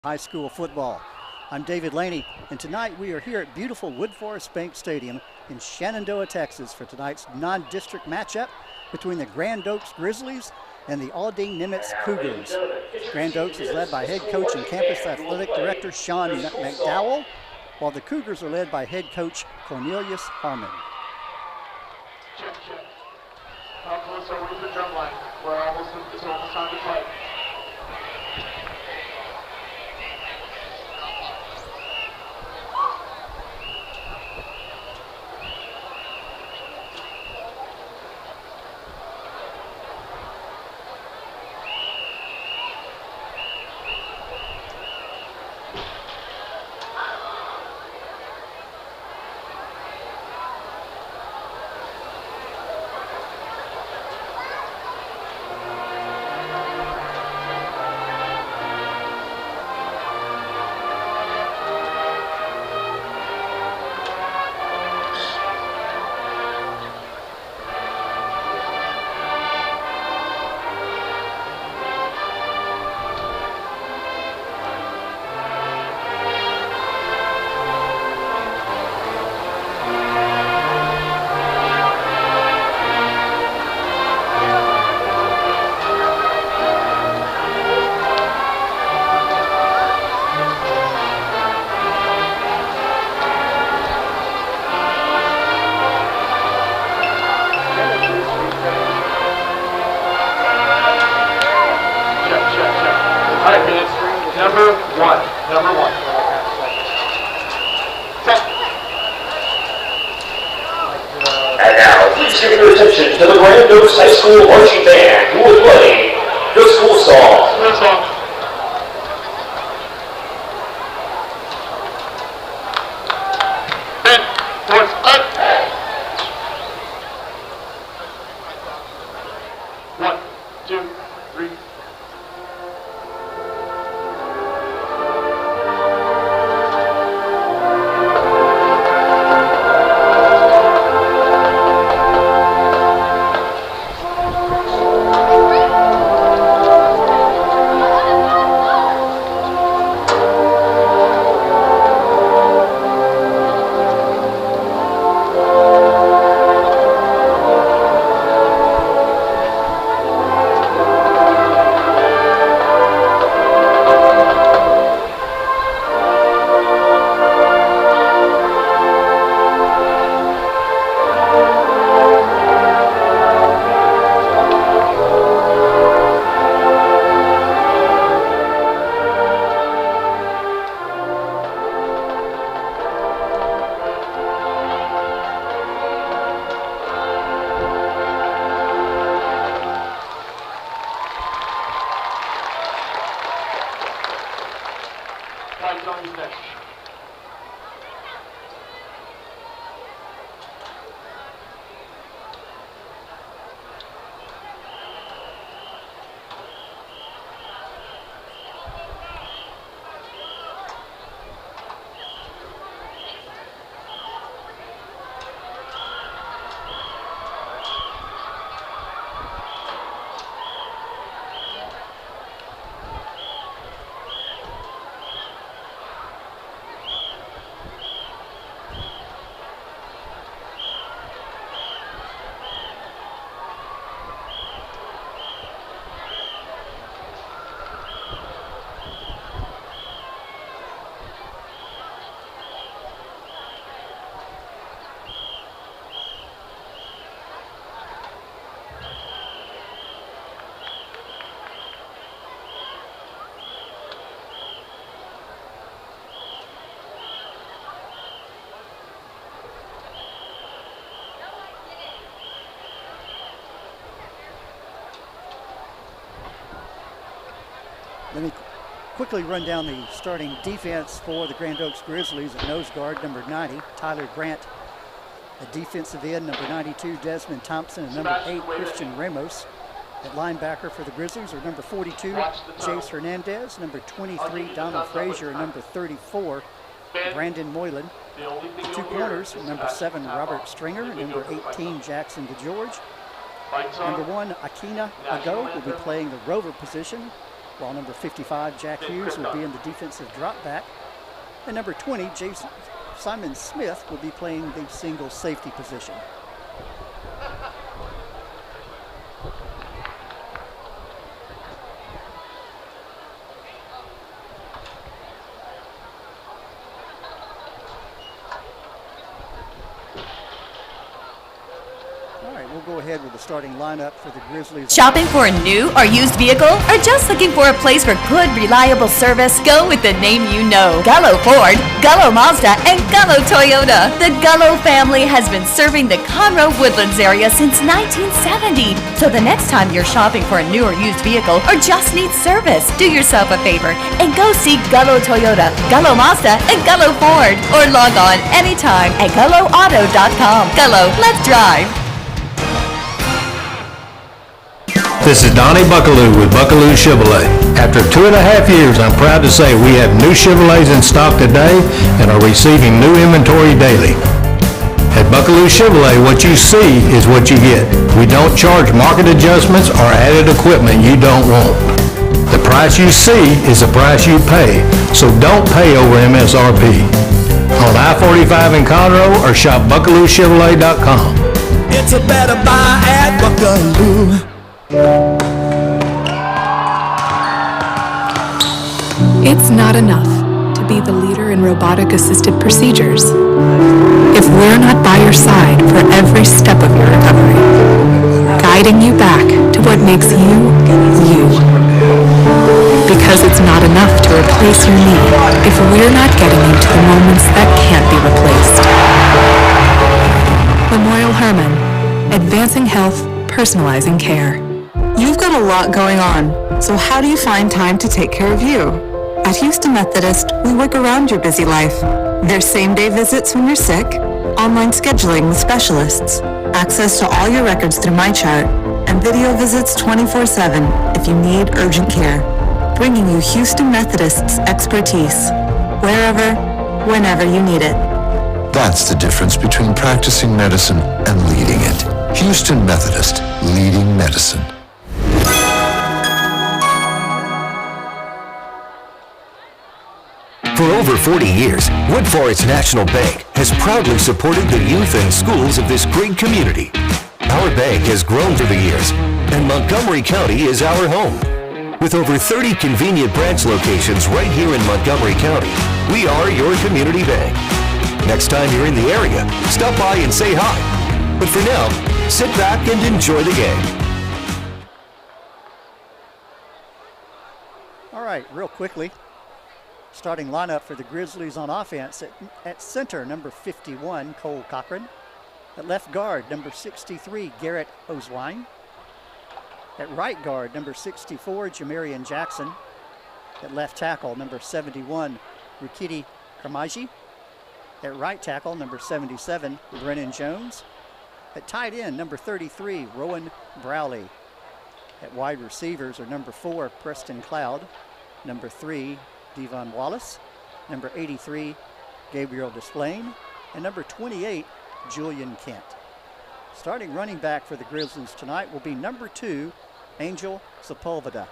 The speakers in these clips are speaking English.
High school football. I'm David Laney, and tonight we are here at beautiful Woodforest Bank Stadium in Shenandoah, Texas for tonight's non-district matchup between the Grand Oaks Grizzlies and the Aldine Nimitz Cougars. Grand Oaks is led by head coach and campus athletic director Sean McDowell, while the Cougars are led by head coach Cornelius Harmon. Check. How close are we to the drum line? We're almost time to play. Number one. And now, please give your attention to the Grand Oaks High School marching band, who will play the school song. One, two, three. On you next. Let me quickly run down the starting defense for the Grand Oaks Grizzlies. At nose guard, number 90, Tyler Grant. At defensive end, number 92, Desmond Thompson, and number 8, Christian Ramos. At linebacker for the Grizzlies are number 42, Chase Hernandez, number 23, Donald Frazier, and number 34, Brandon Moylan. The two corners, number 7, Robert Stringer, and number 18, Jackson DeGeorge. Number 1, Akina Ago will be playing the rover position. while number 55, Jack Hughes, will be in the defensive drop back. And number 20, Simon Smith, will be playing the single safety position. Go ahead with the starting lineup for the Grizzlies. Shopping for a new or used vehicle? Or just looking for a place for good, reliable service? Go with the name you know. Gullo Ford, Gullo Mazda, and Gullo Toyota. The Gullo family has been serving the Conroe Woodlands area since 1970. So the next time you're shopping for a new or used vehicle or just need service, do yourself a favor and go see Gullo Toyota, Gullo Mazda, and Gullo Ford. Or log on anytime at GulloAuto.com. Gullo, let's drive. This is Donnie Buckaloo with Buckaloo Chevrolet. After 2.5 years, I'm proud to say we have new Chevrolets in stock today and are receiving new inventory daily. At Buckaloo Chevrolet, what you see is what you get. We don't charge market adjustments or added equipment you don't want. The price you see is the price you pay, so don't pay over MSRP. On I-45 in Conroe or shop BuckalooChevrolet.com. It's a better buy at Buckaloo. It's not enough to be the leader in robotic-assisted procedures if we're not by your side for every step of your recovery, guiding you back to what makes you, you. Because it's not enough to replace your knee if we're not getting you to the moments that can't be replaced. Memorial Hermann, advancing health, personalizing care. You've got a lot going on, so how do you find time to take care of you? At Houston Methodist, we work around your busy life. There's same-day visits when you're sick, online scheduling with specialists, access to all your records through MyChart, and video visits 24/7 if you need urgent care. Bringing you Houston Methodist's expertise, wherever, whenever you need it. That's the difference between practicing medicine and leading it. Houston Methodist, leading medicine. For over 40 years, Woodforest National Bank has proudly supported the youth and schools of this great community. Our bank has grown through the years, and Montgomery County is our home. With over 30 convenient branch locations right here in Montgomery County, we are your community bank. Next time you're in the area, stop by and say hi. But for now, sit back and enjoy the game. All right, real quickly. Starting lineup for the Grizzlies on offense at center, number 51, Cole Cochran. At left guard, number 63, Garrett Oswine. At right guard, number 64, Jamarian Jackson. At left tackle, number 71, Rukiti Karmaji. At right tackle, number 77, Brennan Jones. At tight end, number 33, Rowan Browley. At wide receivers are number 4, Preston Cloud. Number 3, Devon Wallace, number 83, Gabriel Desplain, and number 28, Julian Kent. Starting running back for the Grizzlies tonight will be number 2, Angel Sepulveda.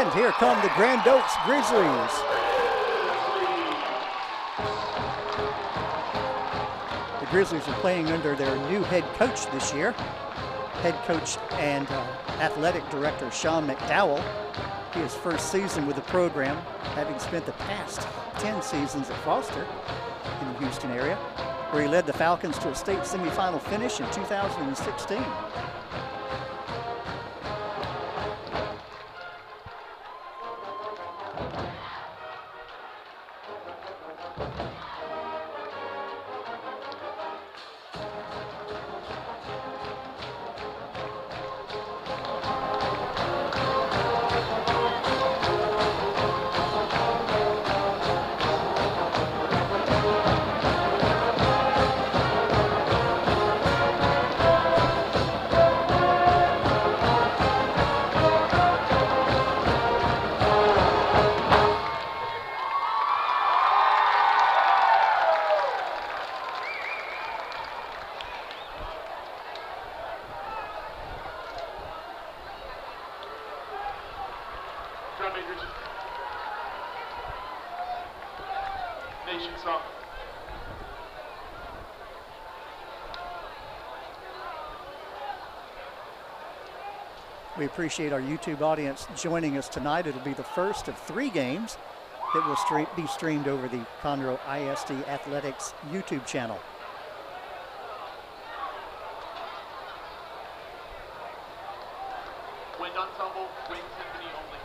And here come the Grand Oaks Grizzlies. The Grizzlies are playing under their new head coach this year. Head coach and athletic director Sean McDowell. His first season with the program, having spent the past 10 seasons at Foster in the Houston area, where he led the Falcons to a state semifinal finish in 2016. Nation song. We appreciate our YouTube audience joining us tonight. It'll be the first of 3 games that will be streamed over the Conroe ISD Athletics YouTube channel. Wind ensemble, wind symphony only.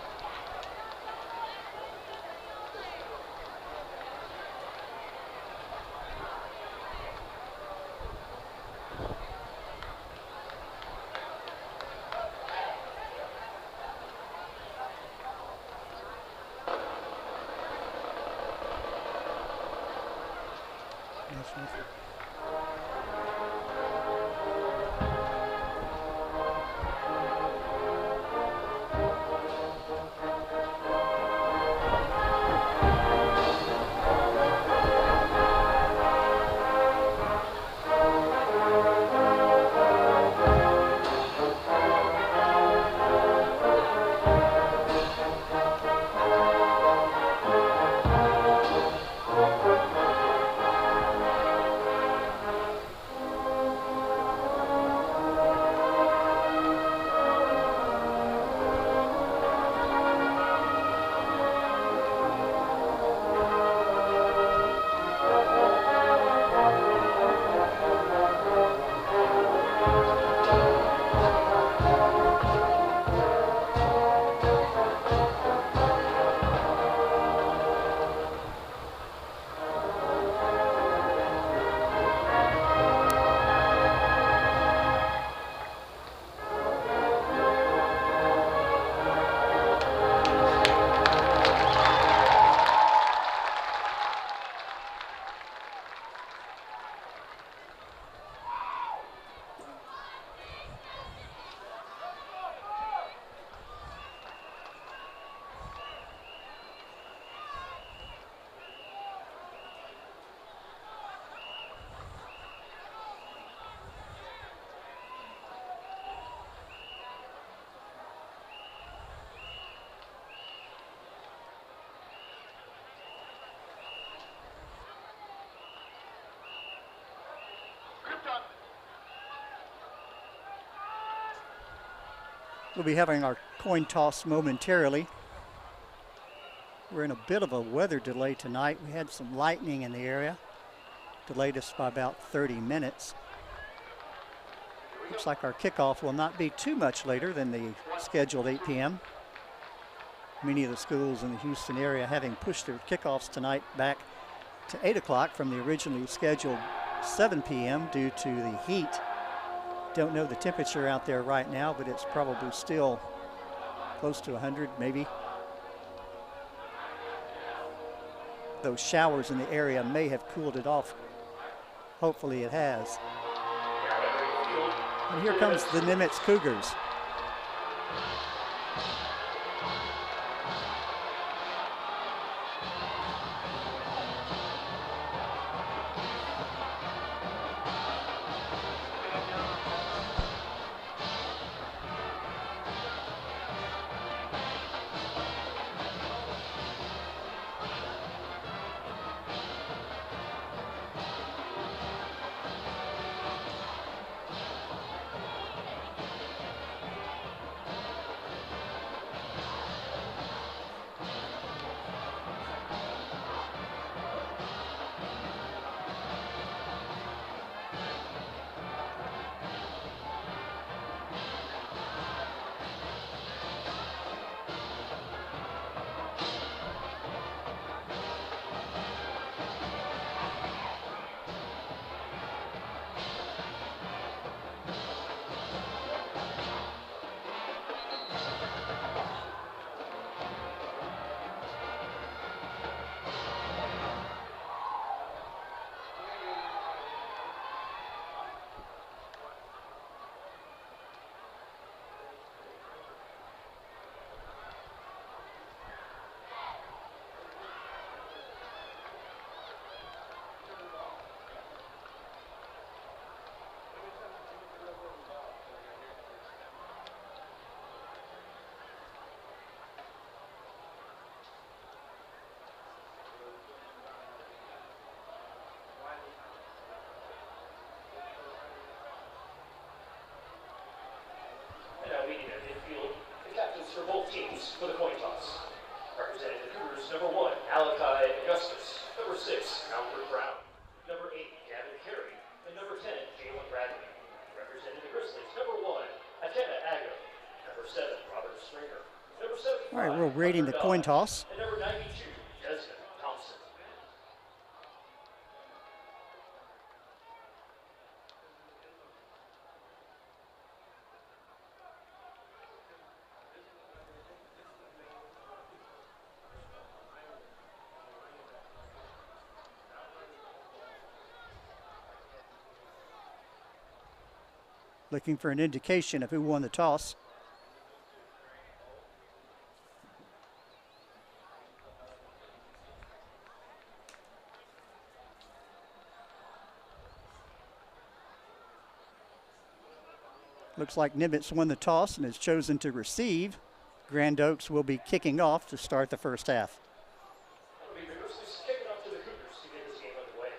We'll be having our coin toss momentarily. We're in a bit of a weather delay tonight. We had some lightning in the area. Delayed us by about 30 minutes. Looks like our kickoff will not be too much later than the scheduled 8 p.m. Many of the schools in the Houston area having pushed their kickoffs tonight back to 8 o'clock from the originally scheduled 7 p.m. due to the heat. Don't know the temperature out there right now, but it's probably still close to 100 maybe. Those showers in the area may have cooled it off. Hopefully it has. And here comes the Nimitz Cougars. points for both teams for the coin toss. Representing the Cougars, number 1, Alakai Augustus. Number 6, Alfred Brown. Number 8, Gavin Carey. And number 10, Jalen Bradley. Representing the Grizzlies, number 1, Atena Aggo. Number 7, Robert Stringer. Number 75, All right, we're rating the coin toss. and number 92, Desmond Thompson. Looking for an indication of who won the toss. Looks like Nimitz won the toss and has chosen to receive. Grand Oaks will be kicking off to start the first half. That'll be the Grizzlies kicking off to the Cougars to get this game underway.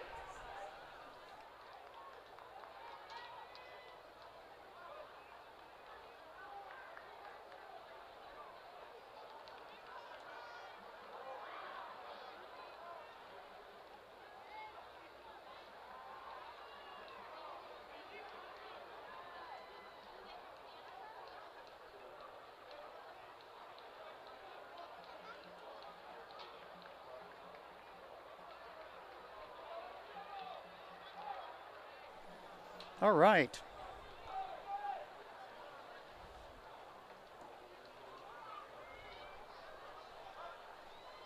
All right.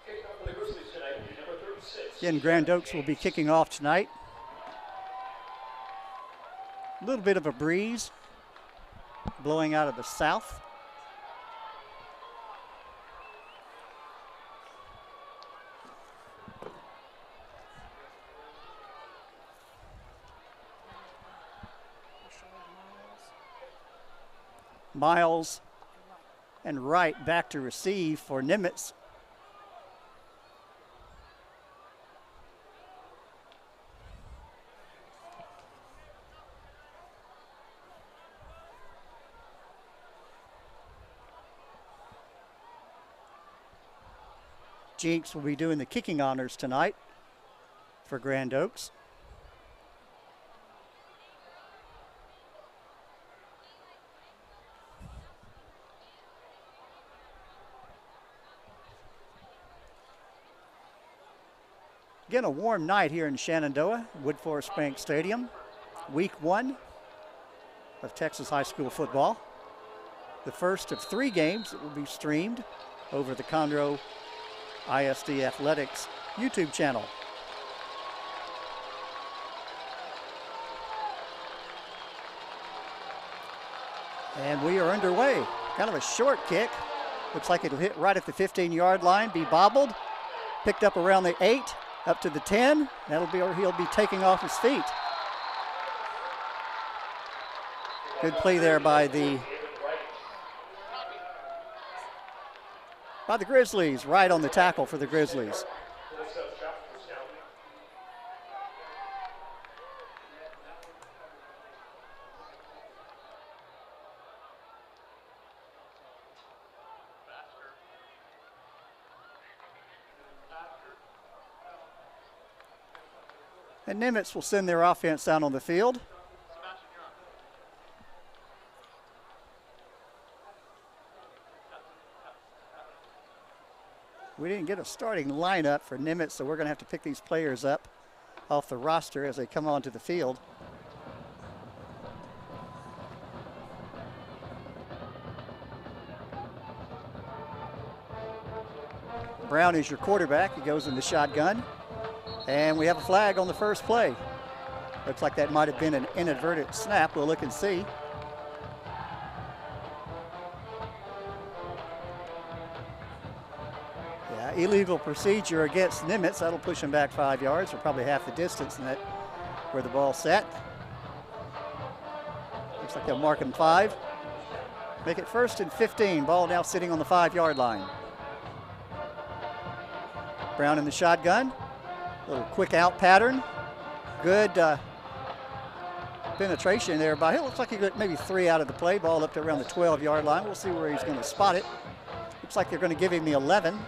Kicking off for the Grizzlies tonight, number 36. Again, Grand Oaks will be kicking off tonight. A little bit of a breeze blowing out of the south. Miles and Wright back to receive for Nimitz. Jinx will be doing the kicking honors tonight for Grand Oaks. Again, a warm night here in Shenandoah, Woodforest Bank Stadium. Week 1 of Texas high school football. The first of 3 games that will be streamed over the Conroe ISD Athletics YouTube channel. And we are underway. Kind of a short kick. Looks like it'll hit right at the 15-yard line, be bobbled, picked up around the 8. Up to the 10, that'll be where he'll be taking off his feet. Good play there by the Grizzlies, right on the tackle for the Grizzlies. And Nimitz will send their offense down on the field. We didn't get a starting lineup for Nimitz, so we're going to have to pick these players up off the roster as they come onto the field. Brown is your quarterback. He goes in the shotgun. And we have a flag on the first play. Looks like that might have been an inadvertent snap. We'll look and see. Yeah, illegal procedure against Nimitz. That'll push him back 5 yards, or probably half the distance in that where the ball's set. Looks like they'll mark him 5. Make it 1st and 15. Ball now sitting on the 5-yard line. Brown in the shotgun. Little quick out pattern. Good penetration there by, it looks like he got maybe 3 out of the play, ball up to around the 12-yard line. We'll see where he's going to spot it. Looks like they're going to give him the 11.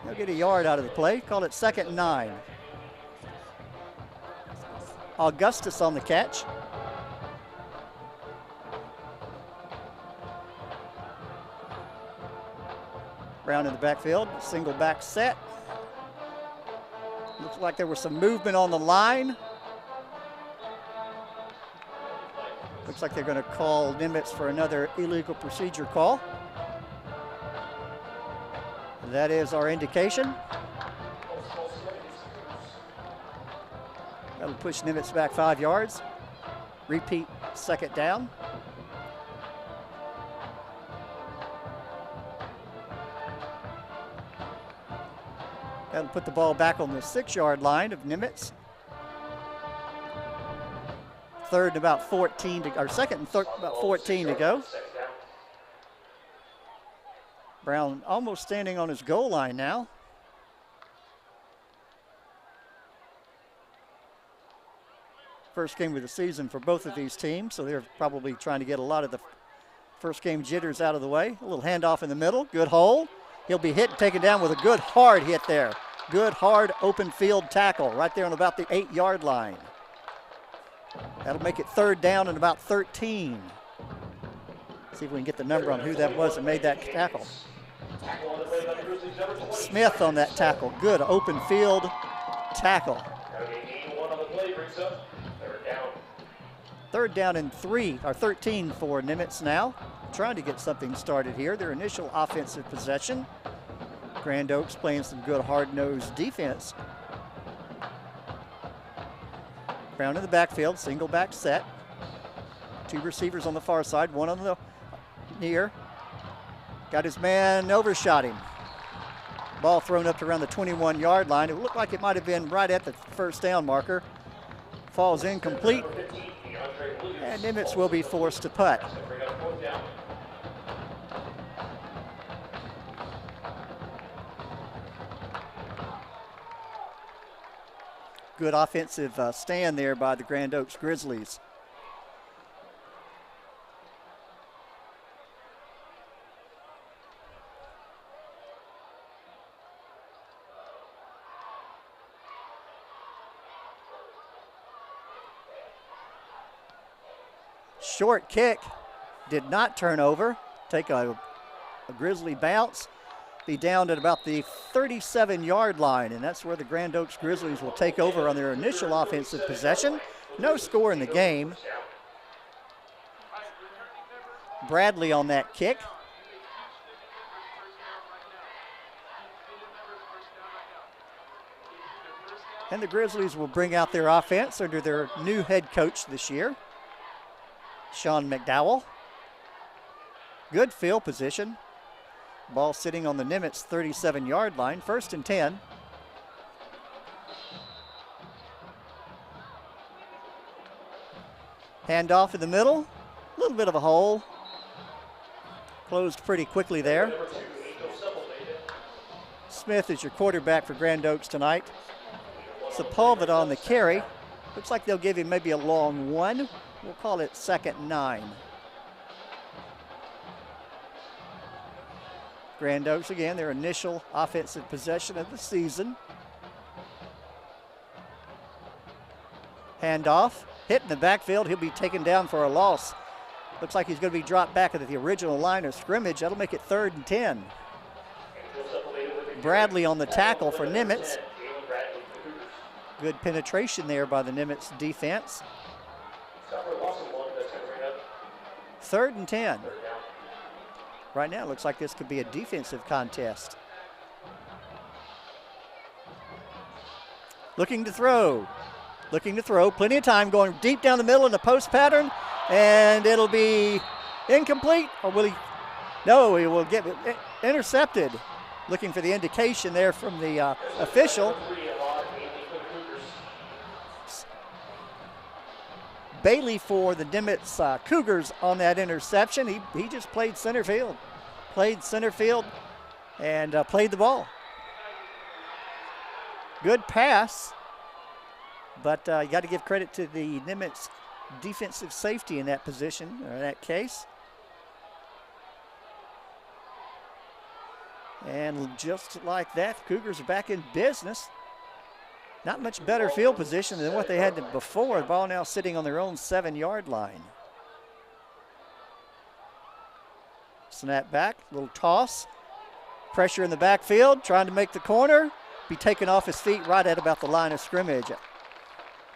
He'll get a yard out of the play, call it 2nd and 9. Augustus on the catch. Brown in the backfield, single back set. Looks like there was some movement on the line. Looks like they're going to call Nimitz for another illegal procedure call. That is our indication. That'll push Nimitz back 5 yards. Repeat 2nd down. That'll put the ball back on the 6-yard line of Nimitz. 2nd and about 14 to go. Brown almost standing on his goal line now. First game of the season for both of these teams, so they're probably trying to get a lot of the first game jitters out of the way. A little handoff in the middle, good hole. He'll be hit and taken down with a good hard hit there. Good hard open field tackle right there on about the 8-yard line. That'll make it 3rd down and about 13. See if we can get the number on who that was that made that tackle. Smith on that tackle. Good open field tackle. 3rd down and 13 for Nimitz now. Trying to get something started here. Their initial offensive possession. Grand Oaks playing some good hard-nosed defense. Brown in the backfield, single back set. 2 receivers on the far side, 1 on the near. Got his man, overshot him. Ball thrown up to around the 21-yard line. It looked like it might have been right at the 1st down marker. Falls incomplete, and Nimitz will be forced to putt. Good offensive stand there by the Grand Oaks Grizzlies. Short kick, did not turn over. Take a Grizzly bounce. Be down at about the 37-yard line, and that's where the Grand Oaks Grizzlies will take over on their initial offensive possession. No score in the game. Bradley on that kick. And the Grizzlies will bring out their offense under their new head coach this year, Sean McDowell. Good field position. Ball sitting on the Nimitz 37-yard line, 1st and 10. Handoff in the middle, a little bit of a hole. Closed pretty quickly there. Smith is your quarterback for Grand Oaks tonight. Sepulveda on the carry. Looks like they'll give him maybe a long 1. We'll call it 2nd and 9. Grand Oaks again, their initial offensive possession of the season. Handoff, hit in the backfield. He'll be taken down for a loss. Looks like he's going to be dropped back at the original line of scrimmage. That'll make it 3rd and 10. Bradley on the tackle for Nimitz. Good penetration there by the Nimitz defense. 3rd and 10. Right now, it looks like this could be a defensive contest. Looking to throw. Plenty of time, going deep down the middle in the post pattern, and it'll be incomplete. Or will he? No, he will get intercepted. Looking for the indication there from the official. Bailey for the Nimitz Cougars on that interception. He just played center field. And played the ball. Good pass But you got to give credit to the Nimitz defensive safety in that position, or in that case. And just like that, Cougars are back in business. Not much better field position than what they had before. The ball now sitting on their own 7-yard line. Snap back, little toss. Pressure in the backfield, trying to make the corner. Be taken off his feet right at about the line of scrimmage.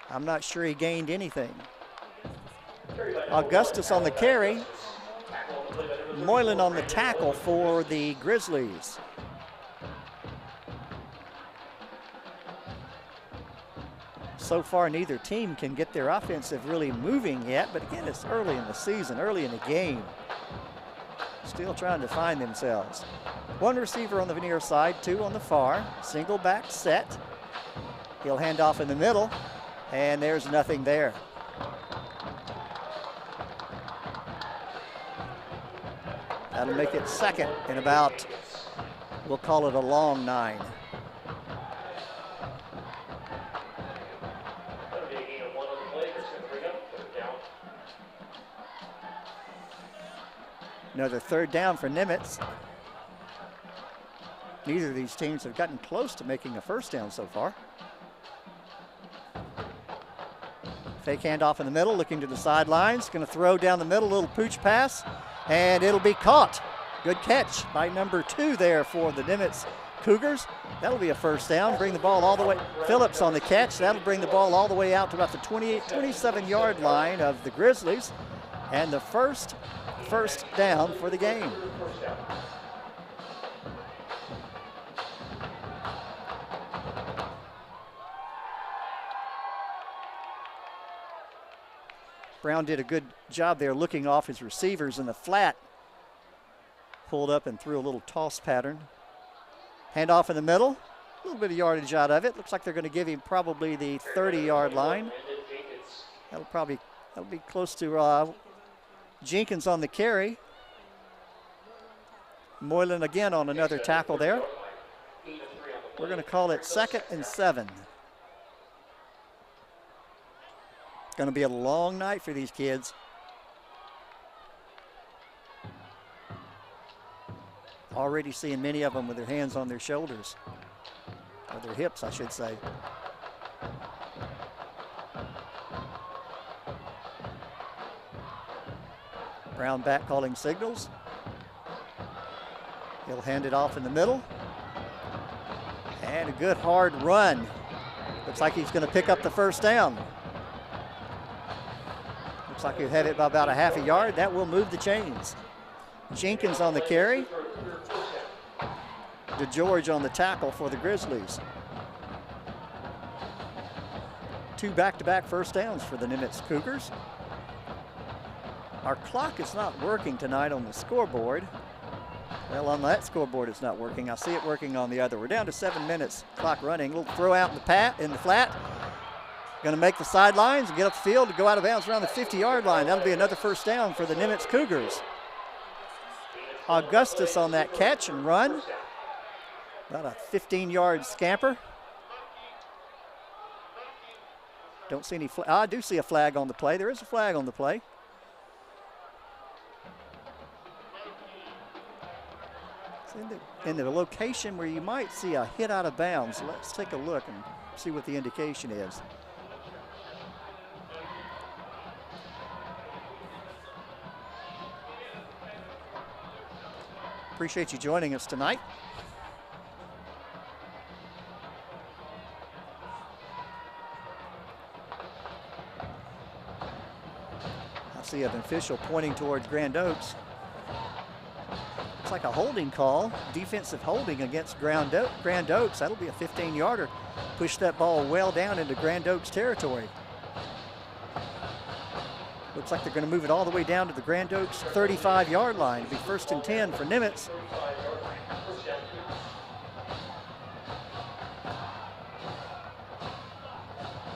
I'm not sure he gained anything. Augustus on the carry. Moylan on the tackle for the Grizzlies. So far, neither team can get their offensive really moving yet, but again, it's early in the season, early in the game. Still trying to find themselves. One receiver on the near side, two on the far. Single back set. He'll hand off in the middle, and there's nothing there. That'll make it second in about, we'll call it a long 9. Another third down for Nimitz. Neither of these teams have gotten close to making a first down so far. Fake handoff in the middle, looking to the sidelines. Going to throw down the middle, little pooch pass, and it'll be caught. Good catch by number 2 there for the Nimitz Cougars. That'll be a first down. Bring the ball all the way. Phillips on the catch. That'll bring the ball all the way out to about the 27-yard line of the Grizzlies. And the first down for the game. Brown did a good job there looking off his receivers in the flat. Pulled up and threw a little toss pattern. Handoff in the middle. A little bit of yardage out of it. Looks like they're going to give him probably the 30-yard line. That'll be close to Jenkins on the carry. Moylan again on another tackle there. We're going to call it 2nd and 7. It's going to be a long night for these kids. Already seeing many of them with their hands on their shoulders, or their hips, I should say. Brown back calling signals. He'll hand it off in the middle. And a good hard run. Looks like he's going to pick up the first down. Looks like he'll have it by about a half a yard. That will move the chains. Jenkins on the carry. DeGeorge on the tackle for the Grizzlies. 2 back-to-back first downs for the Nimitz Cougars. Our clock is not working tonight on the scoreboard. Well, on that scoreboard it's not working. I see it working on the other. We're down to 7 minutes, clock running. A little throw out in the flat. Going to make the sidelines and get up the field to go out of bounds around the 50-yard line. That'll be another first down for the Nimitz Cougars. Augustus on that catch and run. About a 15-yard scamper. Don't see any I do see a flag on the play. There is a flag on the play. It's in the location where you might see a hit out of bounds. Let's take a look and see what the indication is. Appreciate you joining us tonight. I see an official pointing towards Grand Oaks. Looks like a holding call, defensive holding against Grand Oaks. That'll be a 15-yarder. Push that ball well down into Grand Oaks territory. Looks like they're going to move it all the way down to the Grand Oaks 35-yard line. It'll be 1st and 10 for Nimitz.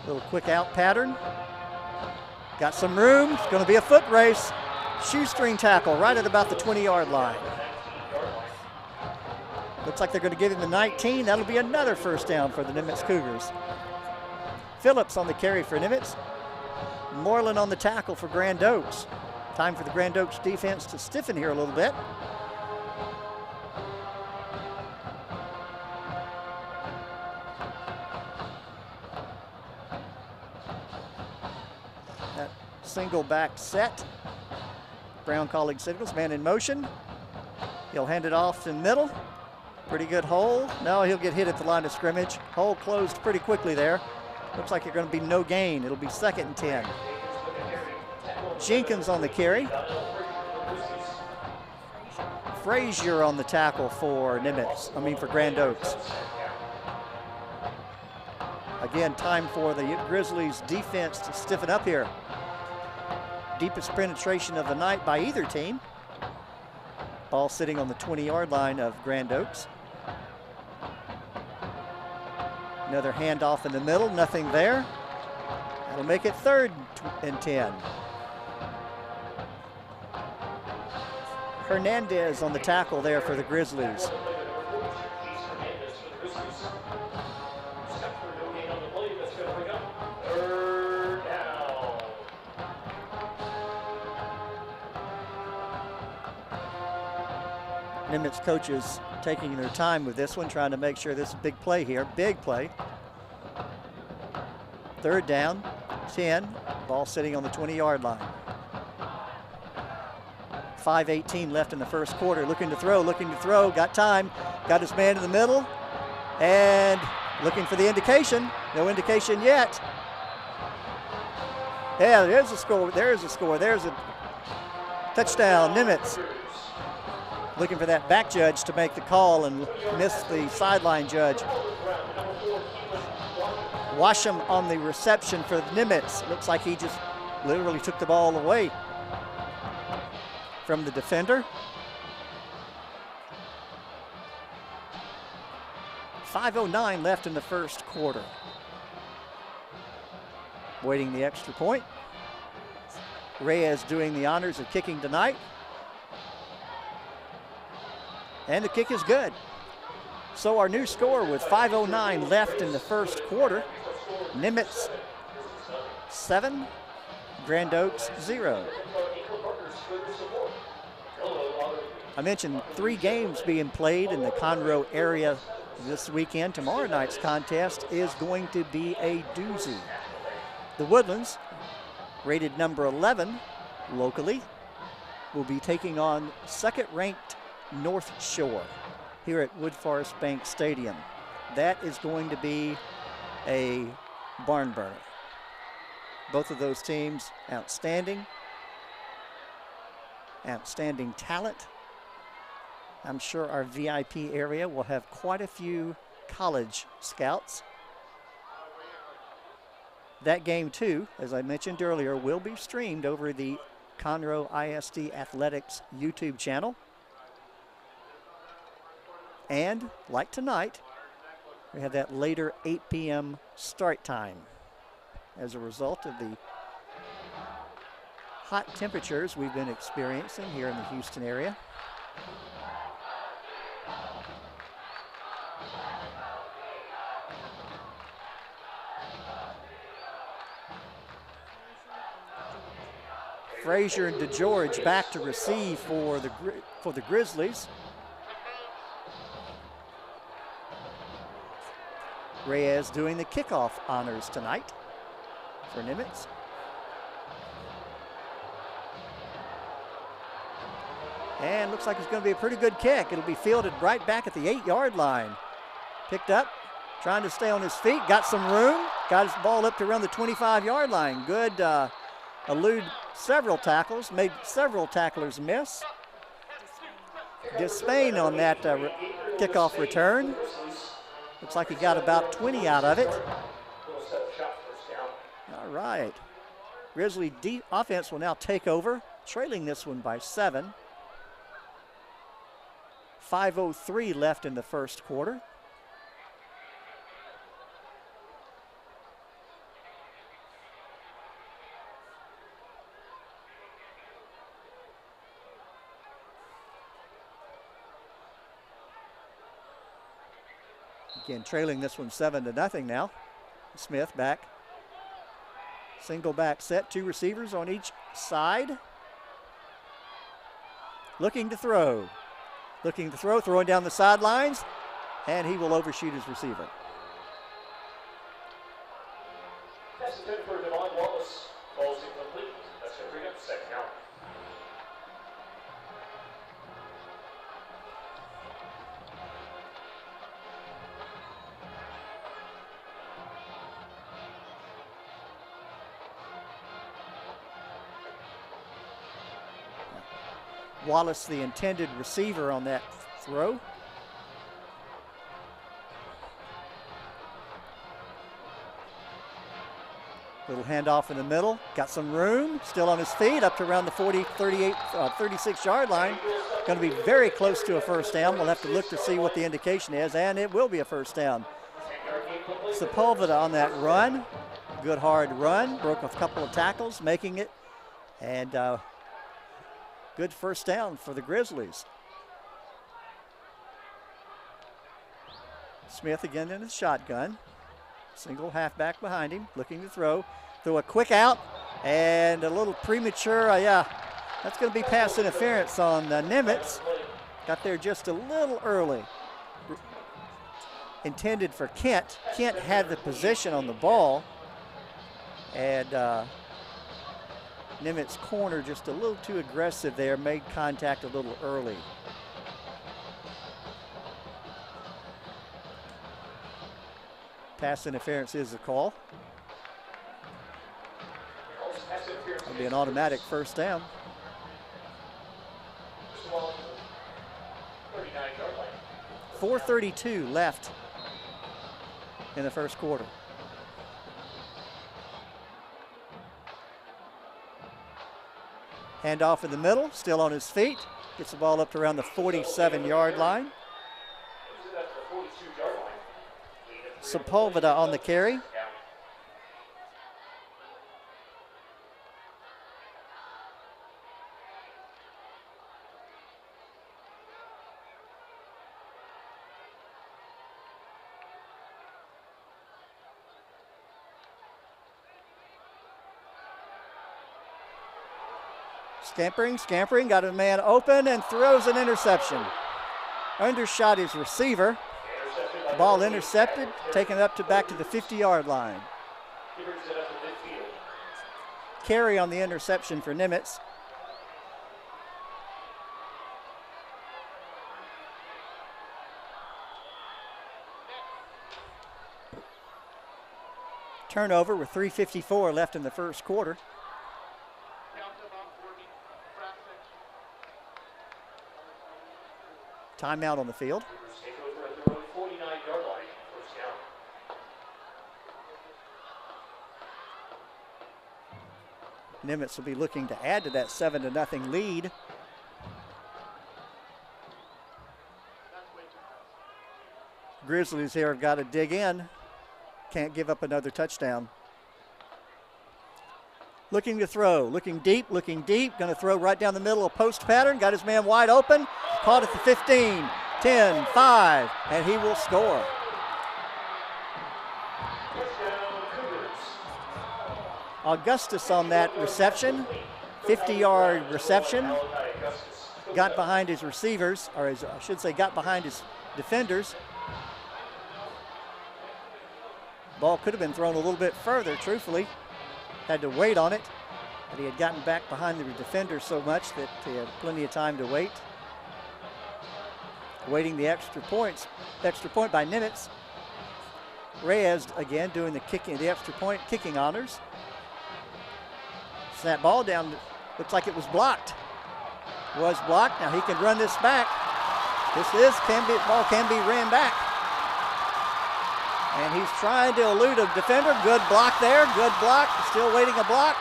Little quick out pattern. Got some room. It's going to be a foot race. Shoestring tackle right at about the 20-yard line. Looks like they're going to give him the 19. That'll be another first down for the Nimitz Cougars. Phillips on the carry for Nimitz. Moreland on the tackle for Grand Oaks. Time for the Grand Oaks defense to stiffen here a little bit. That single back set. Brown calling signals, man in motion. He'll hand it off in middle. Pretty good hole. No, he'll get hit at the line of scrimmage. Hole closed pretty quickly there. Looks like you're going to be no gain. It'll be 2nd and 10. Jenkins on the carry. Frazier on the tackle for Nimitz, for Grand Oaks. Again, time for the Grizzlies defense to stiffen up here. Deepest penetration of the night by either team. Ball sitting on the 20-yard line of Grand Oaks. Another handoff in the middle, nothing there. That'll make it 3rd and 10. Hernandez on the tackle there for the Grizzlies. Nimitz coaches taking their time with this one, trying to make sure this is a big play here. Big play. 3rd down, 10. Ball sitting on the 20-yard line. 5:18 left in the first quarter. Looking to throw, got time. Got his man in the middle. And looking for the indication. No indication yet. Yeah, there's a score. There's a touchdown, Nimitz. Looking for that back judge to make the call and miss the sideline judge. Washam on the reception for Nimitz. Looks like he just literally took the ball away from the defender. 5:09 left in the first quarter. Waiting the extra point. Reyes doing the honors of kicking tonight. And the kick is good. So our new score with 5:09 left in the first quarter. Nimitz 7, Grand Oaks 0. I mentioned 3 games being played in the Conroe area this weekend. Tomorrow night's contest is going to be a doozy. The Woodlands, rated number 11 locally, will be taking on 2nd-ranked North Shore here at Wood Forest Bank Stadium. That is going to be a barn burner. Both of those teams outstanding talent. I'm sure our VIP area will have quite a few college scouts. That game too, as I mentioned earlier, will be streamed over the Conroe ISD Athletics YouTube channel. And, like tonight, we have that later 8 p.m. start time as a result of the hot temperatures we've been experiencing here in the Houston area. Frazier and DeGeorge back to receive for the Grizzlies. Reyes doing the kickoff honors tonight for Nimitz. And looks like it's going to be a pretty good kick. It'll be fielded right back at the 8-yard line. Picked up, trying to stay on his feet, got some room, got his ball up to around the 25-yard line. Good, elude several tackles, made several tacklers miss. Despain on that kickoff return. Looks like he got about 20 out of it. All right. Grizzly offense will now take over, trailing this one by 7. 5:03 left in the first quarter. Again, trailing this one 7-0 now. Smith back Single back set, 2 receivers on each side. Looking to throw, throwing down the sidelines, and he will overshoot his receiver. Pass intended for Devon Wallace. Ball's incomplete. That's going to bring up the second down. Wallace, the intended receiver on that throw. Little handoff in the middle, got some room, still on his feet, up to around the 40, 38, 36-yard line. Going to be very close to a first down. We'll have to look to see what the indication is, and it will be a first down. Sepulveda on that run, good hard run, broke a couple of tackles, making it, and good first down for the Grizzlies. Smith again in his shotgun. Single halfback behind him, looking to throw. Throw a quick out and a little premature. That's going to be pass interference on Nimitz. Got there just a little early. Intended for Kent. Kent had the position on the ball. And Nimitz corner just a little too aggressive there, made contact a little early. Pass interference is the call. It'll be an automatic first down. 4:32 left in the first quarter. Handoff in the middle, still on his feet. Gets the ball up to around the 47-yard line. Sepulveda on the carry. Scampering, got a man open and throws an interception. Undershot his receiver. Ball intercepted, taken up to back to the 50-yard line. Carry on the interception for Nimitz. Turnover with 3:54 left in the first quarter. Timeout on the field. Nimitz will be looking to add to that 7-0 lead. Grizzlies here have got to dig in. Can't give up another touchdown. Looking to throw, looking deep. Going to throw right down the middle, a post pattern. Got his man wide open. Caught at the 15, 10, 5, and he will score. Augustus on that reception, 50-yard reception. Got behind his receivers, or I should say got behind his defenders. Ball could have been thrown a little bit further, truthfully. Had to wait on it, but he had gotten back behind the defender so much that he had plenty of time to wait. Waiting the extra point by Nimitz. Reyes again doing the extra point kicking honors. Snap ball down, looks like it was blocked. Was blocked, now he can run this back. Ball can be ran back. And he's trying to elude a defender. Good block there, good block. Still waiting a block.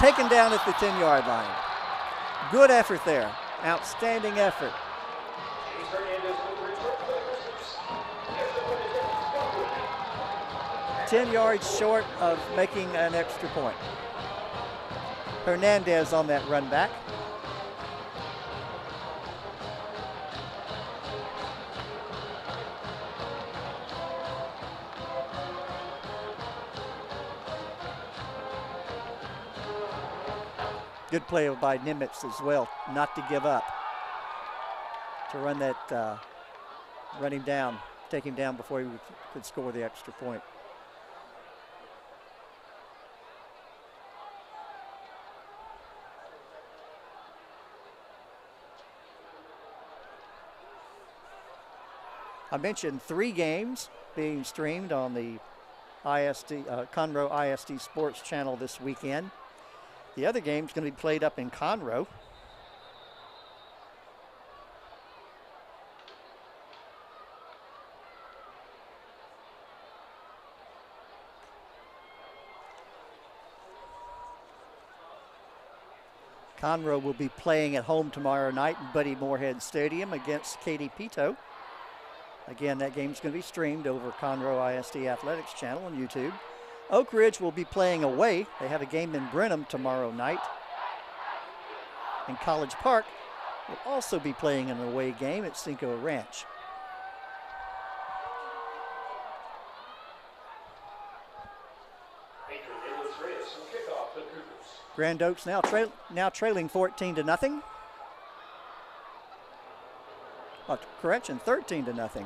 Taken down at the 10-yard line. Good effort there, outstanding effort. 10 yards short of making an extra point. Hernandez on that run back. Good play by Nimitz as well, not to give up. To run that, run him down, take him down before he could score the extra point. I mentioned 3 games being streamed on the Conroe ISD Sports Channel this weekend. The other game's going to be played up in Conroe. Conroe will be playing at home tomorrow night in Buddy Moorhead Stadium against Katy Pito. Again, that game's going to be streamed over Conroe ISD Athletics channel on YouTube. Oak Ridge will be playing away. They have a game in Brenham tomorrow night. And College Park will also be playing an away game at Cinco Ranch. Grand Oaks now trailing 14-0. Correction, 13-0.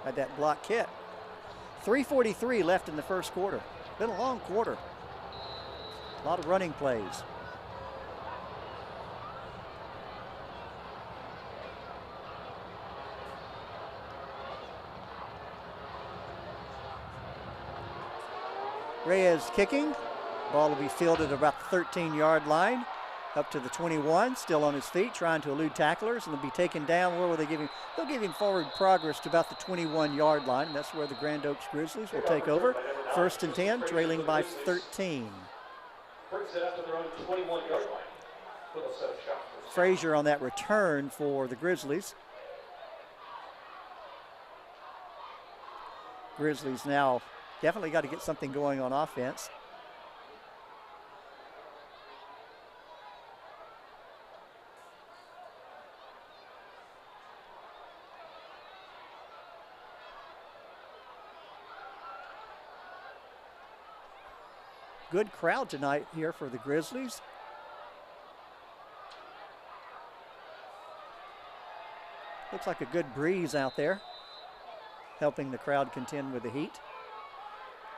Had that block hit. 3:43 left in the first quarter. Been a long quarter. A lot of running plays. Reyes kicking. Ball will be fielded about the 13-yard line, up to the 21, still on his feet, trying to elude tacklers, and will be taken down. Where will they give him? They'll give him forward progress to about the 21-yard line, and that's where the Grand Oaks Grizzlies will take over. 1st and 10, trailing by 13. Brings it up to their own 21-yard line. Little set of shots. Frazier on that return for the Grizzlies. Grizzlies now definitely got to get something going on offense. Good crowd tonight here for the Grizzlies. Looks like a good breeze out there, helping the crowd contend with the heat.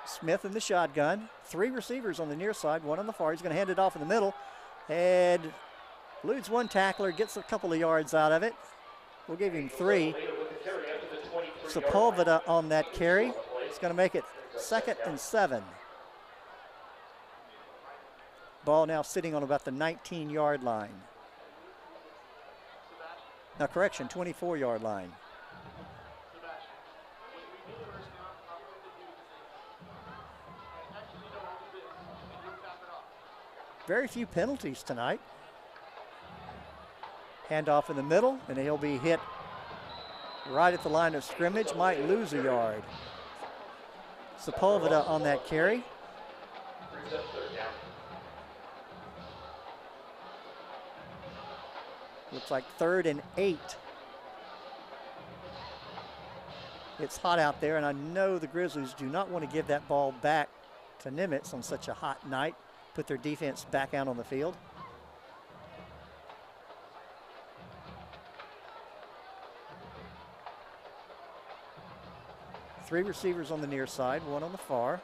Smith in the shotgun. 3 receivers on the near side, 1 on the far. He's going to hand it off in the middle. And eludes 1 tackler, gets a couple of yards out of it. We'll give him 3. Sepulveda on that carry. It's going to make it 2nd and 7. Ball now sitting on about the 19-yard line. Now, correction, 24-yard line. Very few penalties tonight. Handoff in the middle, and he'll be hit right at the line of scrimmage. Might lose a yard. Sepulveda on that carry. Looks like 3rd and 8. It's hot out there, and I know the Grizzlies do not want to give that ball back to Nimitz on such a hot night. Put their defense back out on the field. Three receivers on the near side, 1 on the far.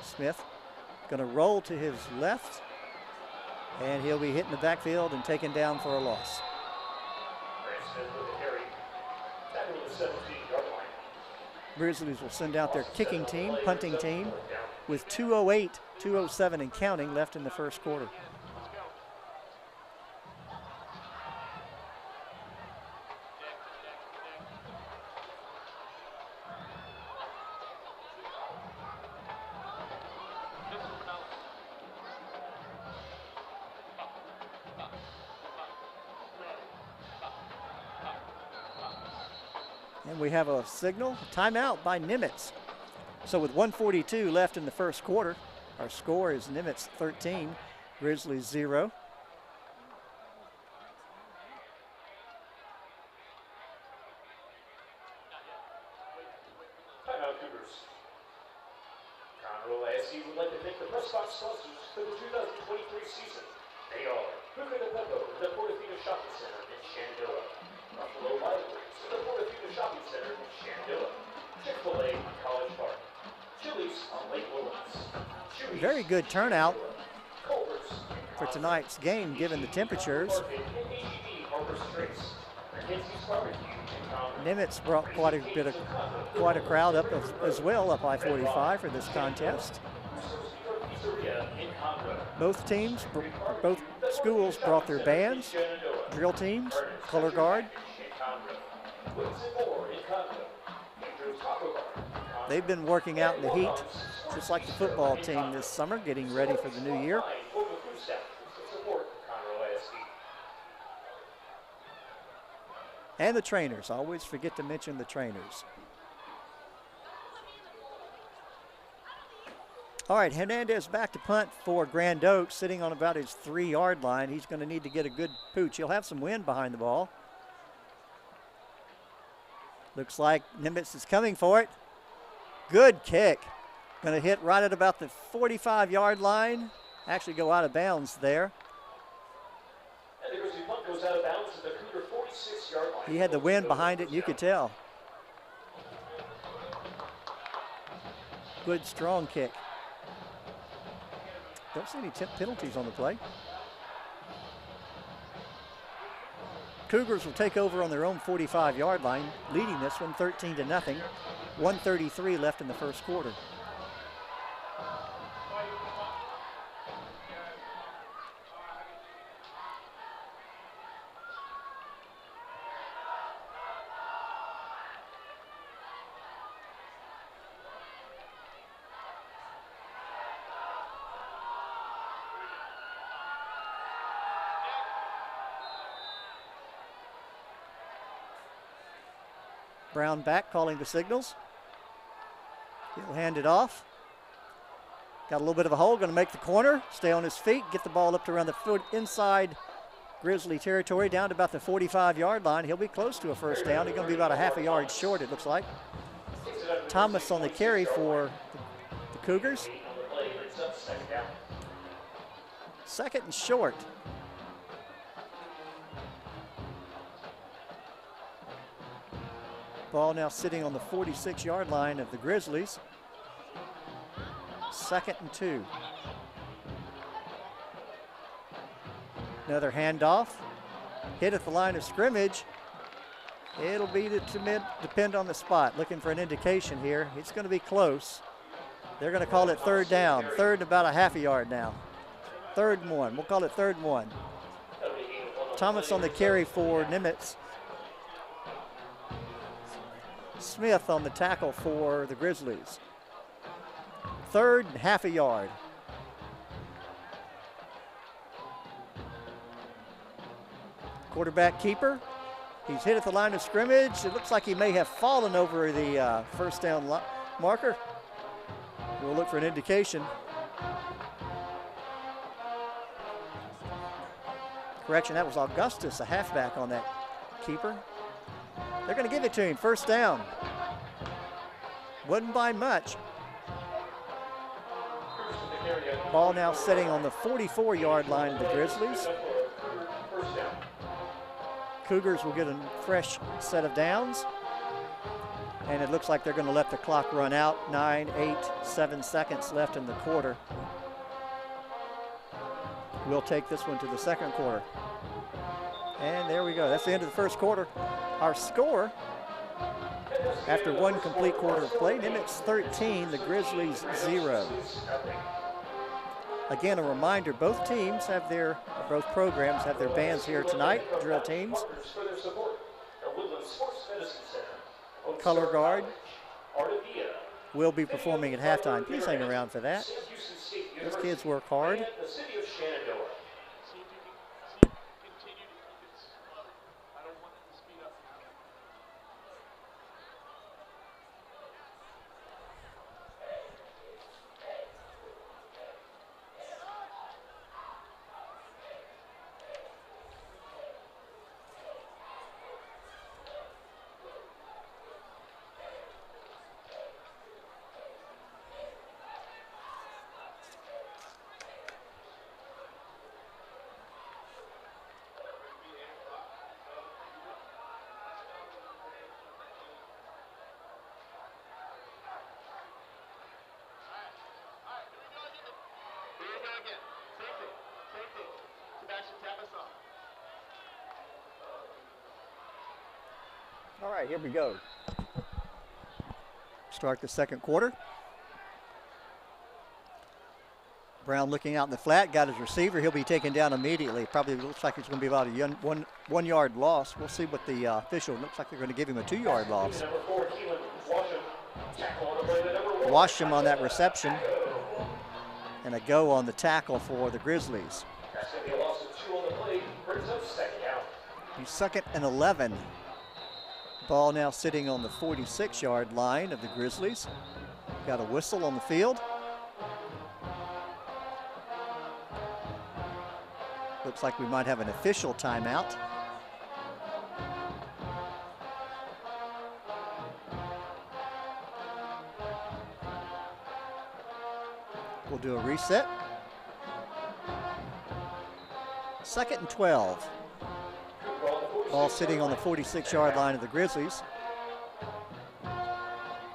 Smith going to roll to his left. And he'll be hit in the backfield and taken down for a loss. Grizzlies will send out their kicking team, punting team, with 2:08, 2:07 and counting left in the first quarter. And we have a signal, timeout by Nimitz. So with 1:42 left in the first quarter, our score is Nimitz 13, Grizzlies 0. Timeout Cougars. Conroe ISD would like to thank the press box sponsors for the 2023 season. They are Buca de Beppo in the Portofino Shopping Center in Shenandoah. Buffalo Wild Wings in the Portofino Shopping Center in Shenandoah. Chick-fil-A on College Park. Chili's on Lake Lawrence. Very good turnout for tonight's game, given the temperatures. Nimitz brought quite a crowd up as well up I-45 for this contest. Both schools brought their bands, drill teams, color guard. They've been working out in the heat, just like the football team this summer, getting ready for the new year. And the trainers, I always forget to mention the trainers. All right, Hernandez back to punt for Grand Oaks, sitting on about his 3-yard line. He's going to need to get a good pooch. He'll have some wind behind the ball. Looks like Nimitz is coming for it. Good kick. Going to hit right at about the 45-yard line. Actually go out of bounds there. And the Grizzly punt goes out of bounds at the Cougar 46-yard line. He had the wind behind it, and you could tell. Good, strong kick. Don't see any penalties on the play. Cougars will take over on their own 45-yard line, leading this one 13-0. 1:33 left in the first quarter. Brown back calling the signals. He'll hand it off. Got a little bit of a hole, going to make the corner, stay on his feet, get the ball up to around the foot inside Grizzly territory, down to about the 45-yard line. He'll be close to a first down. He's going to be about a half a yard short, it looks like. Thomas on the carry for the Cougars. Second and short. Ball now sitting on the 46-yard line of the Grizzlies. 2nd and 2. Another handoff. Hit at the line of scrimmage. It'll be to depend on the spot. Looking for an indication here. It's going to be close. They're going to call it third down. Third and about a half a yard now. 3rd and 1. We'll call it 3rd and 1. Thomas on the carry for Nimitz. Smith on the tackle for the Grizzlies. 3rd and half a yard. Quarterback keeper. He's hit at the line of scrimmage. It looks like he may have fallen over the first down marker. We'll look for an indication. Correction, that was Augustus, a halfback on that keeper. They're going to give it to him. First down. Wasn't by much. Ball now sitting on the 44-yard line of the Grizzlies. Cougars will get a fresh set of downs. And it looks like they're going to let the clock run out. 9, 8, 7 seconds left in the quarter. We'll take this one to the second quarter. And there we go. That's the end of the first quarter. Our score, after one complete quarter of play, Nimitz 13, the Grizzlies 0. Again, a reminder, both programs have their bands here tonight, drill teams. Color guard will be performing at halftime. Please hang around for that. Those kids work hard. All right, here we go. Start the second quarter. Brown looking out in the flat, got his receiver. He'll be taken down immediately. Probably looks like it's going to be about a 1 yard loss. We'll see what the official looks like. They're going to give him a 2 yard loss. Washam on that reception. And a go on the tackle for the Grizzlies. That's going to be a loss of 2 on the play. Brings up second down. He's 2nd and 11. Ball now sitting on the 46-yard line of the Grizzlies. Got a whistle on the field. Looks like we might have an official timeout. We'll do a reset. 2nd and 12. Ball sitting on the 46-yard line of the Grizzlies.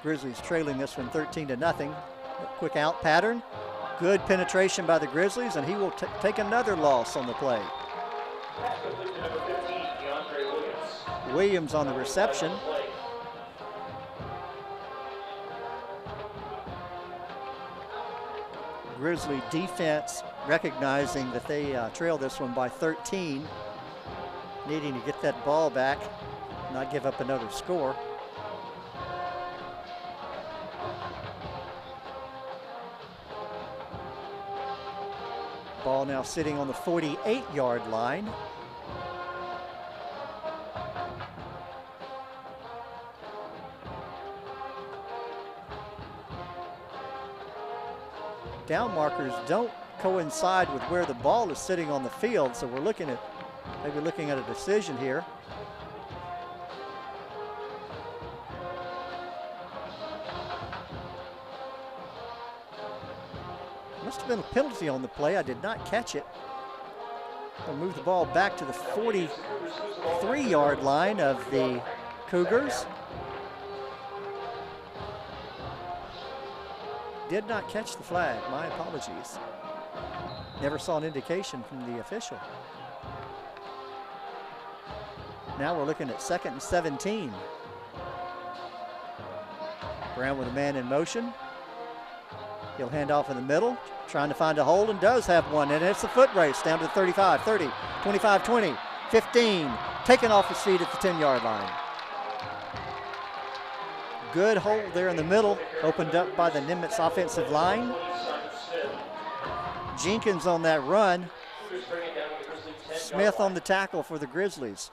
Grizzlies trailing this one 13-0. Quick out pattern. Good penetration by the Grizzlies, and he will take another loss on the play. Williams on the reception. Grizzly defense recognizing that they trail this one by 13, needing to get that ball back, not give up another score. Ball now sitting on the 48-yard line. Down markers don't coincide with where the ball is sitting on the field, so we're looking at maybe looking at a decision here. Must have been a penalty on the play. I did not catch it. We'll move the ball back to the 43-yard line of the Cougars. Did not catch the flag. My apologies. Never saw an indication from the official. Now we're looking at 2nd and 17. Brown with a man in motion. He'll hand off in the middle, trying to find a hole, and does have one, and it's a foot race down to the 35, 30, 25, 20, 15, taken off his feet at the 10-yard line. Good hole there in the middle, opened up by the Nimitz offensive line. Jenkins on that run. Smith on the tackle for the Grizzlies.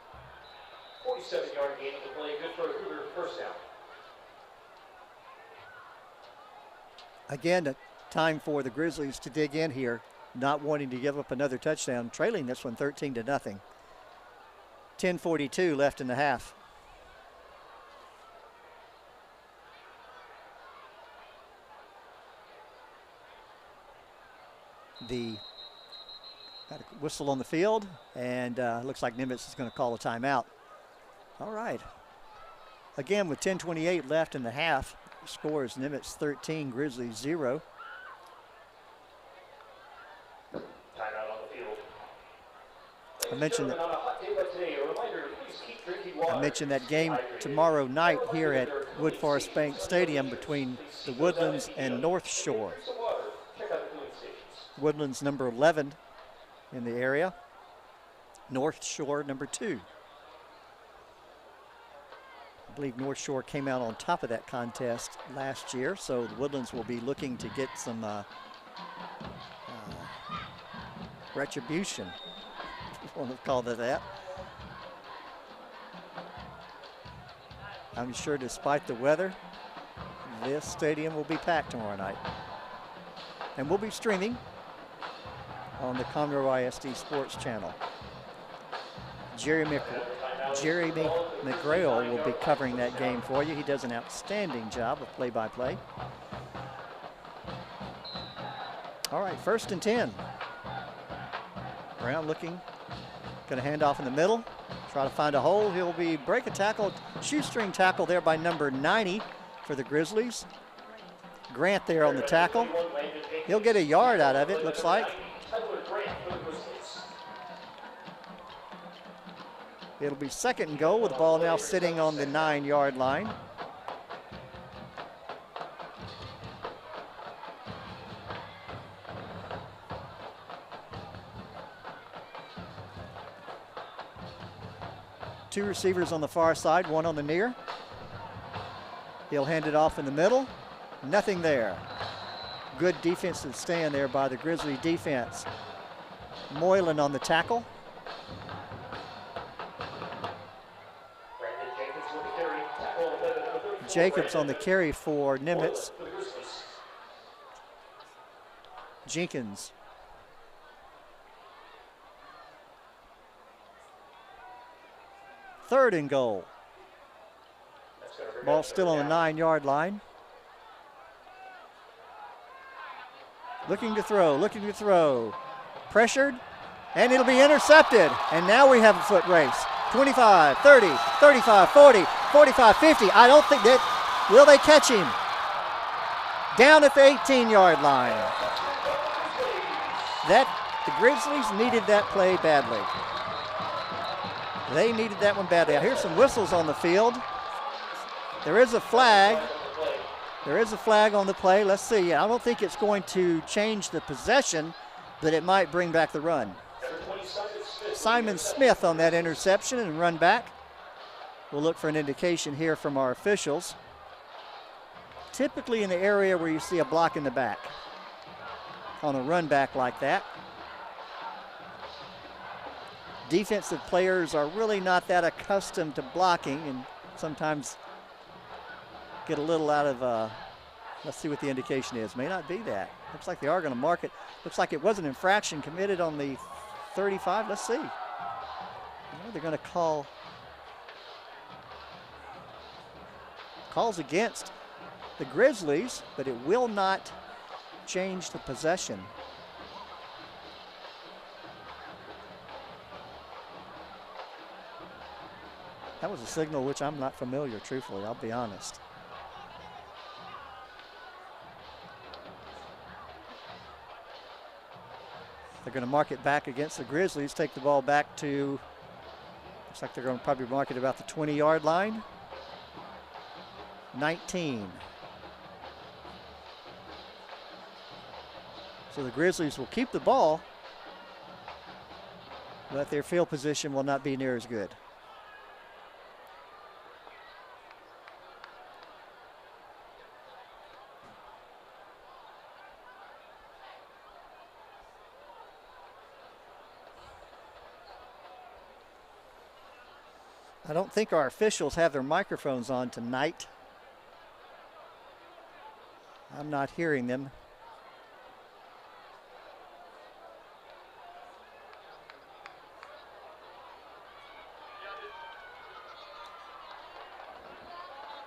47-yard gain of the play, good for a Cougar first down. Again, time for the Grizzlies to dig in here, not wanting to give up another touchdown, trailing this one 13-0. 10:42 left in the half. Got a whistle on the field, and looks like Nimitz is going to call a timeout. All right. Again, with 10:28 left in the half, score is Nimitz 13, Grizzlies 0. Timeout on the field. I mentioned that game tomorrow night here at Woodforest Bank Stadium between the Woodlands and North Shore. Woodlands number 11 in the area. North Shore number 2. I believe North Shore came out on top of that contest last year, so the Woodlands will be looking to get some retribution, if you want to call it that. I'm sure despite the weather, this stadium will be packed tomorrow night. And we'll be streaming on the Conroe ISD Sports Channel. Jeremy McGrail will be covering that game for you. He does an outstanding job of play-by-play. All right, 1st and 10. Brown looking, gonna hand off in the middle, try to find a hole. He'll break a tackle, shoestring tackle there by number 90 for the Grizzlies. Grant there on the tackle. He'll get a yard out of it, looks like. It'll be 2nd and goal with the ball now sitting on the 9-yard line. Two receivers on the far side, one on the near. He'll hand it off in the middle. Nothing there. Good defensive stand there by the Grizzly defense. Moylan on the tackle. Jacobs on the carry for Nimitz. Jenkins. Third and goal. Ball still on the 9-yard line. Looking to throw. Pressured, and it'll be intercepted. And now we have a foot race. 25, 30, 35, 40, 45, 50. I don't think that, will they catch him? Down at the 18-yard line. The Grizzlies needed that play badly. They needed that one badly. I hear some whistles on the field. There is a flag. There is a flag on the play. Let's see. I don't think it's going to change the possession, but it might bring back the run. Simon Smith on that interception and run back. We'll look for an indication here from our officials. Typically in the area where you see a block in the back. On a run back like that. Defensive players are really not that accustomed to blocking and sometimes get a little out of, let's see what the indication is. May not be that. Looks like they are going to mark it. Looks like it was an infraction committed on the 35. Let's see. They're going to call calls against the Grizzlies, but it will not change the possession. That was a signal which I'm not familiar, truthfully, I'll be honest. They're going to mark it back against the Grizzlies, take the ball back to, looks like they're going to probably mark it about the 20-yard line. 19. So the Grizzlies will keep the ball, but their field position will not be near as good. I don't think our officials have their microphones on tonight. I'm not hearing them.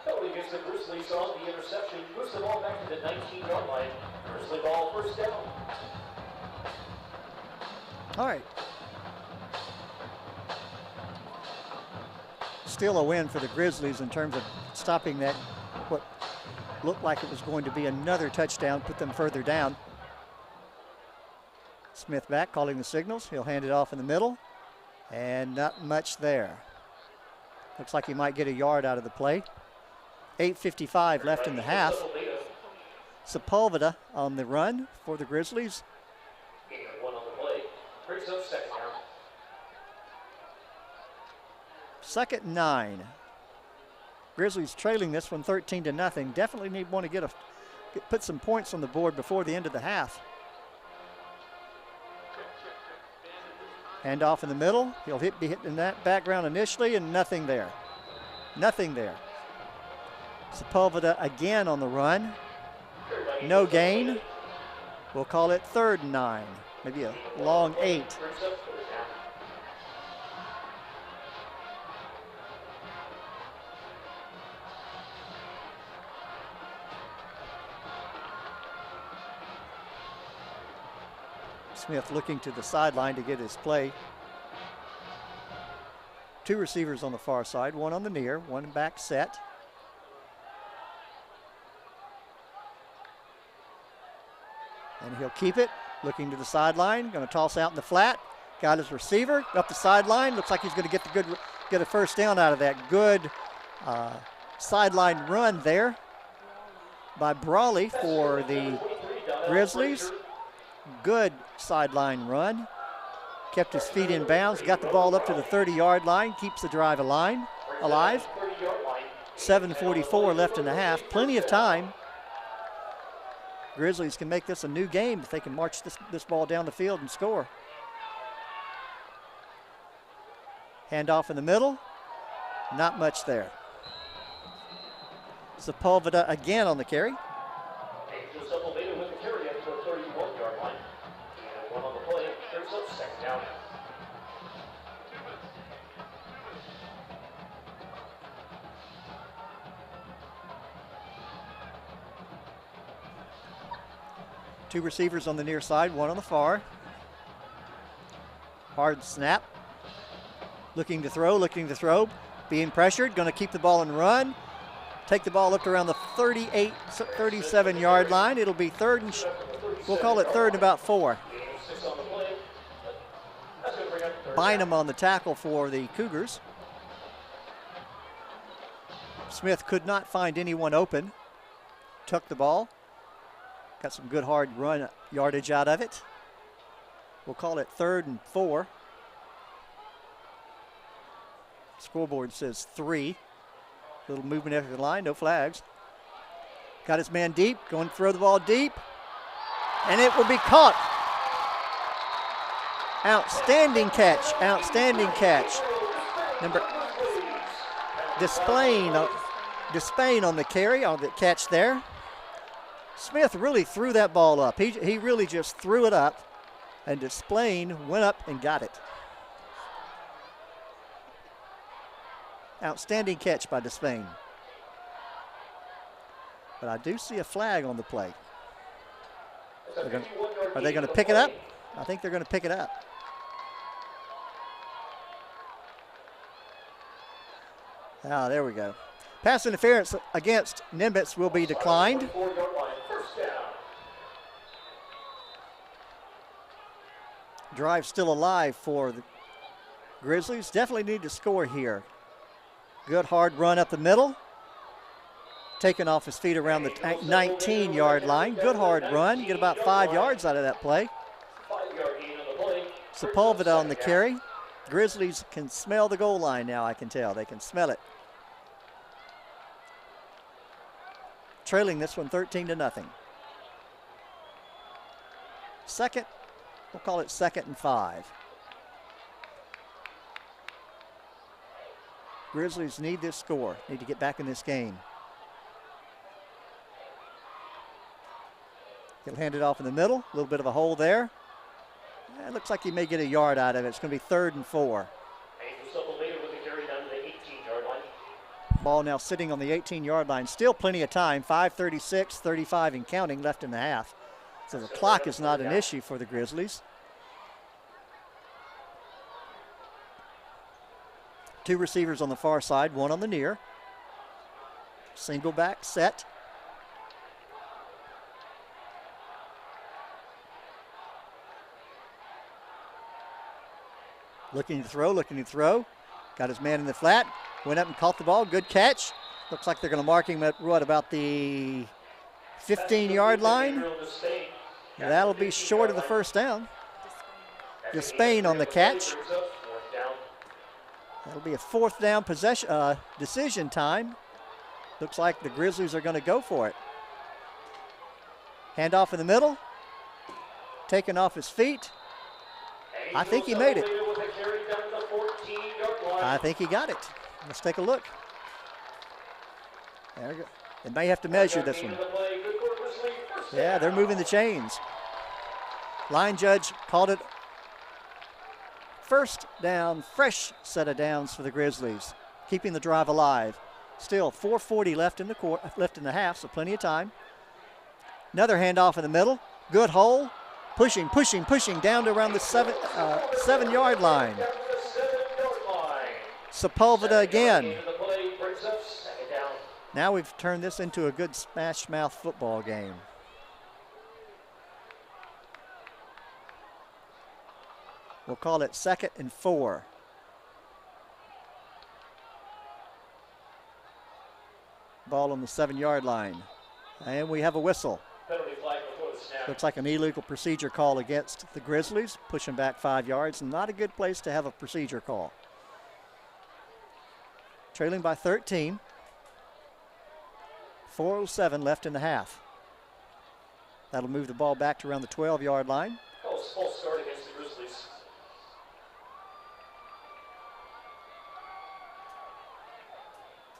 Penalty gives the Grizzlies on the interception, moves the ball back to the 19-yard line. Grizzly ball first down. All right. Still a win for the Grizzlies in terms of stopping that, what looked like it was going to be another touchdown, put them further down. Smith back, calling the signals. He'll hand it off in the middle, and not much there. Looks like he might get a yard out of the play. 8:55 left in the half. Sepulveda on the run for the Grizzlies. One on the play, brings up second down. 2nd and 9. Grizzlies trailing this one 13-0. Definitely want to put some points on the board before the end of the half. Hand off in the middle. He'll be hitting that background initially, and nothing there. Nothing there. Sepulveda again on the run. No gain. We'll call it 3rd and 9. Maybe a long 8. Smith looking to the sideline to get his play. Two receivers on the far side, one on the near, one back set. And he'll keep it, looking to the sideline, going to toss out in the flat. Got his receiver up the sideline. Looks like he's going to get the get a first down out of that. Good sideline run there by Brawley for the Grizzlies. Good sideline run. Kept his feet in bounds, got the ball up to the 30-yard line, keeps the drive alive. 7:44 left in the half. Plenty of time. Grizzlies can make this a new game if they can march this ball down the field and score. Handoff in the middle. Not much there. Sepulveda again on the carry. Sepulveda with the carry up to the 31-yard line. And one on the play, brings up second down. Two receivers on the near side, one on the far. Hard snap. Looking to throw, being pressured, going to keep the ball and run. Take the ball up to around the 37-yard line. It'll be third and, we'll call it third and about 4. Bynum on the tackle for the Cougars. Smith could not find anyone open. Took the ball. Got some good hard run yardage out of it. We'll call it third and 4. Scoreboard says 3. Little movement after the line, no flags. Got his man deep, going to throw the ball deep. And it will be caught. Outstanding catch, outstanding catch. Number Despain on the carry, on the catch there. Smith really threw that ball up. He really just threw it up, and Despain went up and got it. Outstanding catch by Despain. But I do see a flag on the play. Are they going to pick it up? I think they're going to pick it up. Ah, there we go. Pass interference against Nimitz will be declined. Drive still alive for the Grizzlies. Definitely need to score here. Good hard run up the middle. Taken off his feet around the 19-yard line. Good hard run. Get about 5 yards out of that play. Sepulveda on the carry. Grizzlies can smell the goal line now, I can tell. They can smell it. Trailing this one 13-0. Second, we'll call it 2nd and 5. Grizzlies need this score, need to get back in this game. He'll hand it off in the middle, a little bit of a hole there. It looks like he may get a yard out of it. It's going to be 3rd and 4. Ball now sitting on the 18-yard line. Still plenty of time, 5:36, 35 and counting left in the half. So the clock is not an issue for the Grizzlies. Two receivers on the far side, one on the near. Single back set. Looking to throw. Got his man in the flat. Went up and caught the ball. Good catch. Looks like they're going to mark him at what, about the 15-yard line? That'll be short of the first down. Despain on the catch. That'll be a 4th down decision time. Looks like the Grizzlies are going to go for it. Handoff in the middle. Taken off his feet. I think he made it. I think he got it. Let's take a look. There we go. They may have to measure this one. Yeah, they're moving the chains. Line judge called it first down, fresh set of downs for the Grizzlies, keeping the drive alive. Still 4:40 left in the half, so plenty of time. Another handoff in the middle. Good hole. Pushing down to around the 7-yard line. Sepulveda again. Now we've turned this into a good smash mouth football game. We'll call it 2nd and 4. Ball on the 7-yard line. And we have a whistle. Penalty flag before the snap. Looks like an illegal procedure call against the Grizzlies, pushing back 5 yards. Not a good place to have a procedure call. Trailing by 13. 4:07 left in the half. That'll move the ball back to around the 12-yard line. False start against the Grizzlies.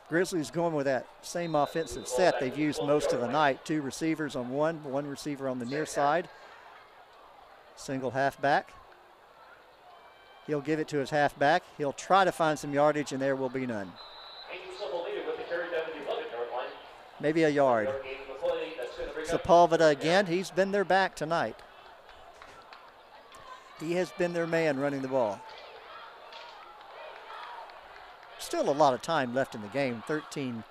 Grizzlies going with that same offensive set they've used most of the night. 2 receivers on one receiver on the near side. Single halfback. He'll give it to his halfback. He'll try to find some yardage, and there will be none. Maybe a yard. Sepulveda again. He's been their back tonight. He has been their man running the ball. Still a lot of time left in the game. 13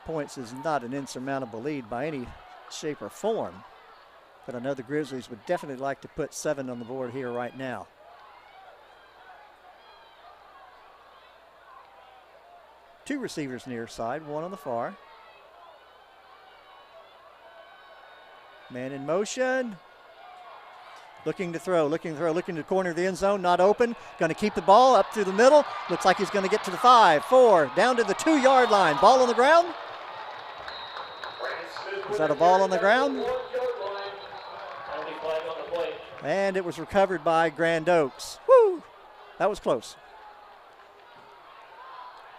points is not an insurmountable lead by any shape or form. But I know the Grizzlies would definitely like to put 7 on the board here right now. Two receivers near side, one on the far. Man in motion. Looking to throw, looking to corner the end zone, not open. Going to keep the ball up through the middle. Looks like he's going to get to the 5, 4, down to the 2-yard line. Ball on the ground. Is that a ball on the ground? And it was recovered by Grand Oaks. Woo! That was close.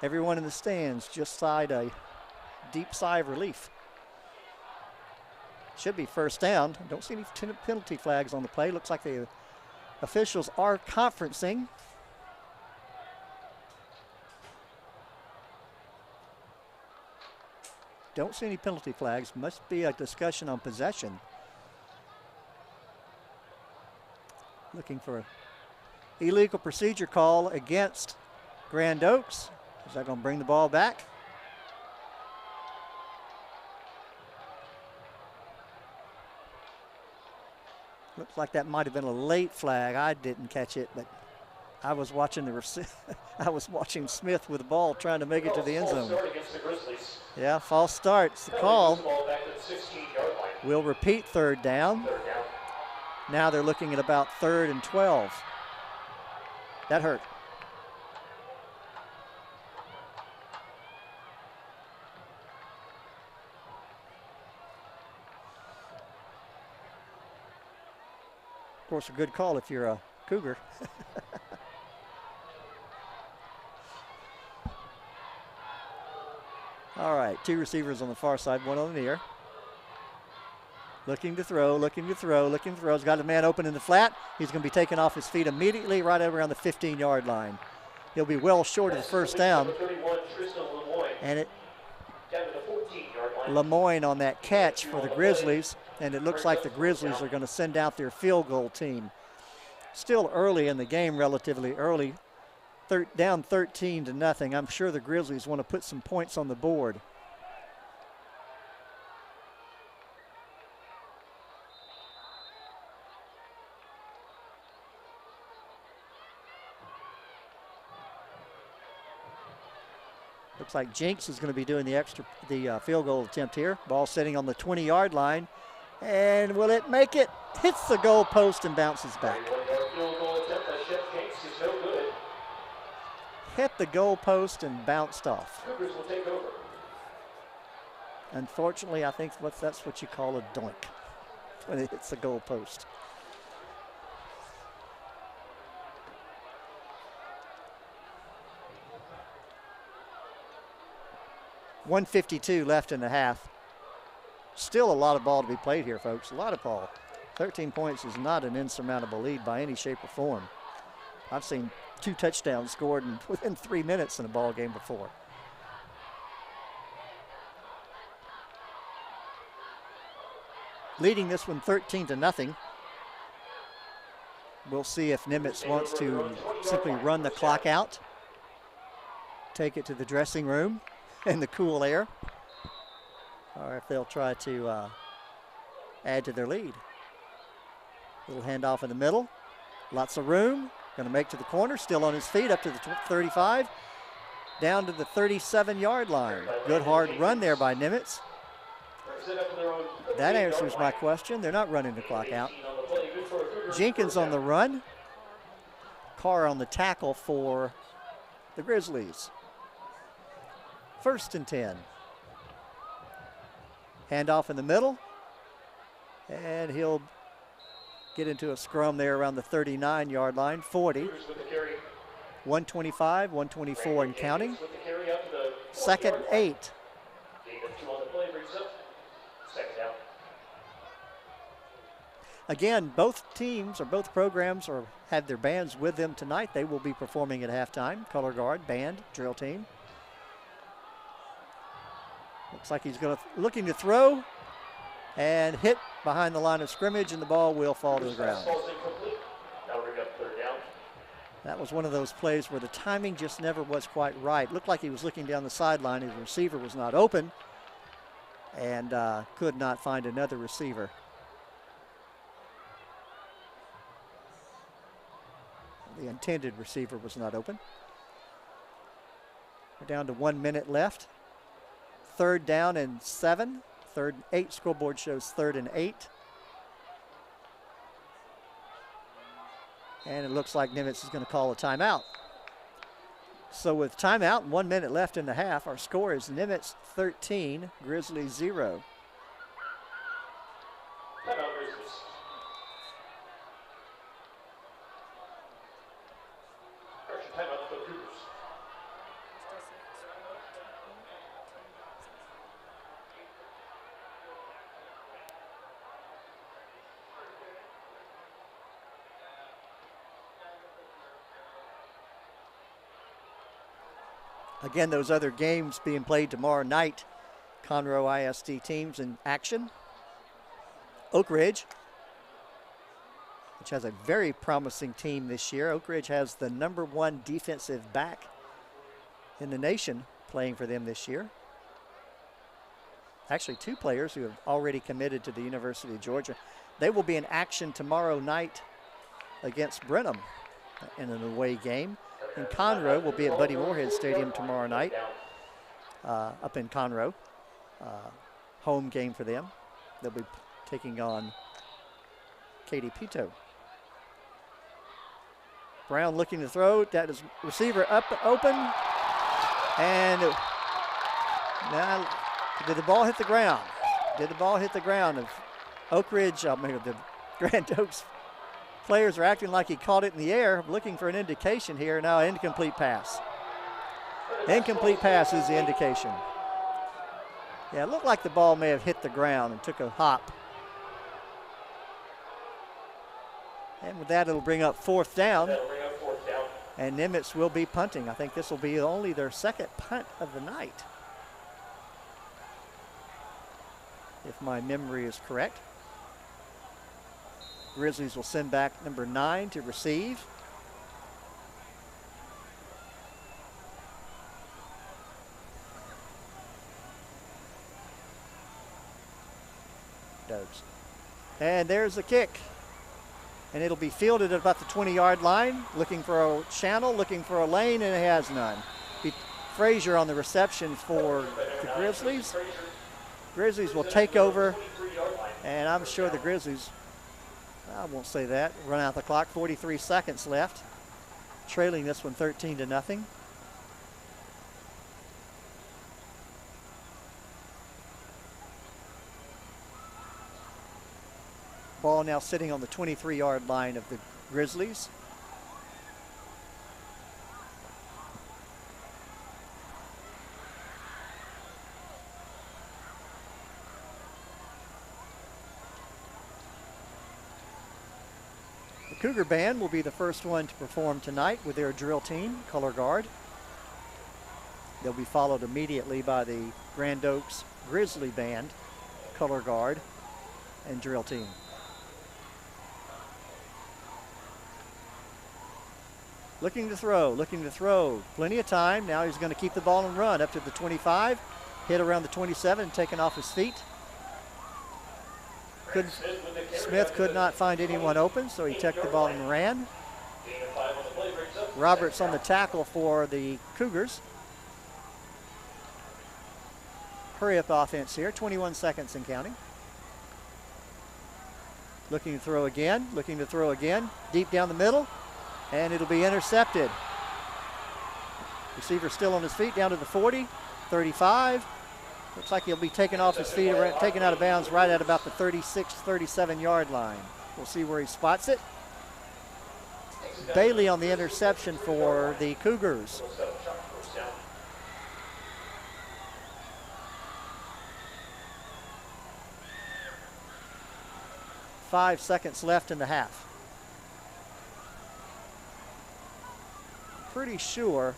Everyone in the stands just sighed a deep sigh of relief. Should be first down. Don't see any penalty flags on the play. Looks like the officials are conferencing. Don't see any penalty flags. Must be a discussion on possession. Looking for an illegal procedure call against Grand Oaks. Is that going to bring the ball back? Looks like that might have been a late flag. I didn't catch it, but I was watching I was watching Smith with the ball trying to make it to the end zone. Yeah, false start. It's the call. We'll repeat third down. Now they're looking at about 3rd and 12. That hurt. Of course, a good call if you're a Cougar. All right, 2 receivers on the far side, 1 on the near. Looking to throw, looking to throw, looking to throw. He's got a man open in the flat. He's going to be taken off his feet immediately right over around the 15-yard line. He'll be well short of the first down. And Lemoyne on that catch for the Grizzlies. And it looks like the Grizzlies are going to send out their field goal team. Still early in the game, relatively early. Down 13-0. I'm sure the Grizzlies want to put some points on the board. Looks like Jinks is going to be doing the field goal attempt here. Ball sitting on the 20-yard line. And will it make it? Hits the goal post and bounces back. Hit the goal post and bounced off. Unfortunately, I think that's what you call a doink when it hits the goal post. .152 left in the half. Still a lot of ball to be played here, folks. A lot of ball. 13 points is not an insurmountable lead by any shape or form. I've seen 2 touchdowns scored within 3 minutes in a ball game before. Leading this one 13-0. We'll see if Nimitz wants to simply run the clock out, take it to the dressing room in the cool air, or if they'll try to add to their lead. Little handoff in the middle. Lots of room. Going to make to the corner. Still on his feet up to the 35. down to the 37-yard line. Good hard run there by Nimitz. That answers my question. They're not running the clock out. Jenkins on the run. Carr on the tackle for the Grizzlies. 1st and 10. Handoff in the middle. And he'll get into a scrum there around the 39-yard line, 40. 125, 124 and counting. 2nd and 8. Again, both teams or both programs have their bands with them tonight. They will be performing at halftime. Color guard, band, drill team. Looks like he's looking to throw and hit behind the line of scrimmage, and the ball will fall to the ground. That was one of those plays where the timing just never was quite right. Looked like he was looking down the sideline. His receiver was not open and could not find another receiver. The intended receiver was not open. We're down to 1 minute left. 3rd down and 7. 3rd and 8. Scoreboard shows 3rd and 8. And it looks like Nimitz is going to call a timeout. So with timeout and 1 minute left in the half, our score is Nimitz 13, Grizzlies 0. Again, those other games being played tomorrow night. Conroe ISD teams in action. Oak Ridge, which has a very promising team this year. Oak Ridge has the #1 defensive back in the nation playing for them this year. Actually, 2 players who have already committed to the University of Georgia. They will be in action tomorrow night against Brenham in an away game. And Conroe will be at Buddy Moorhead Stadium tomorrow night up in Conroe. Home game for them. They'll be taking on Katy Pito. Brown looking to throw. That is receiver up open. And now, did the ball hit the ground? Did the ball hit the ground? Of Oak Ridge, the Grand Oaks players are acting like he caught it in the air, looking for an indication here. Now, incomplete pass. Incomplete pass is the indication. Yeah, it looked like the ball may have hit the ground and took a hop. And with that, it'll bring up 4th down. And Nimitz will be punting. I think this will be only their 2nd punt of the night, if my memory is correct. Grizzlies will send back #9 to receive. And there's the kick. And it'll be fielded at about the 20-yard line, looking for a channel, looking for a lane, and it has none. Frazier on the reception for the Grizzlies. Grizzlies will take over, and I'm sure the Grizzlies, I won't say that, run out the clock, 43 seconds left, trailing this one 13-0. Ball now sitting on the 23-yard line of the Grizzlies. The Cougar Band will be the first one to perform tonight with their drill team, color guard. They'll be followed immediately by the Grand Oaks Grizzly Band, color guard, and drill team. Looking to throw, plenty of time. Now he's going to keep the ball and run up to the 25, hit around the 27, taken off his feet. Smith could not find anyone open, so he took the ball and ran. Roberts on the tackle for the Cougars. hurry-up offense here, 21 seconds and counting. Looking to throw again, deep down the middle, and it'll be intercepted. Receiver still on his feet, down to the 40, 35. Looks like he'll be taken off his feet, taken out of bounds right at about the 36, 37-yard line. We'll see where he spots it. Bailey on the interception for the Cougars. Five seconds left in the half. Pretty sure,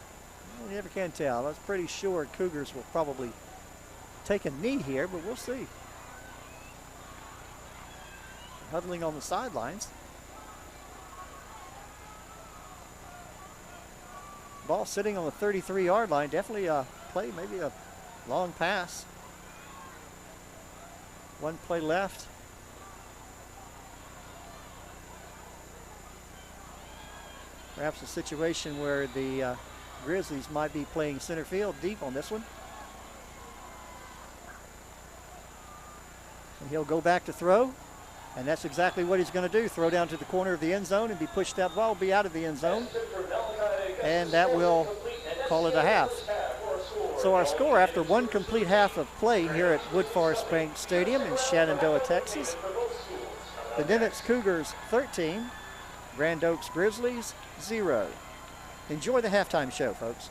you never can tell, I was pretty sure Cougars will probably take a knee here, but we'll see. Huddling on the sidelines. Ball sitting on the 33-yard line. Definitely a play, maybe a long pass. One play left. Perhaps a situation where the Grizzlies might be playing center field deep on this one. And he'll go back to throw. And that's exactly what he's going to do. Throw down to the corner of the end zone and be pushed out. Ball will be out of the end zone. And that will call it a half. So our score after one complete half of play here at Woodforest Bank Stadium in Shenandoah, Texas. The Nimitz Cougars 13, Grand Oaks Grizzlies 0. Enjoy the halftime show, folks.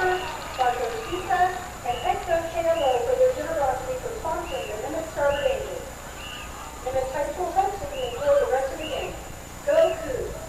Cooper, Dr. Pisa, and head coach KMO for their generosity for sponsoring the Nimitz Starboard Angels. Nimitz High School hopes that you enjoy the rest of the game. Go Cougs!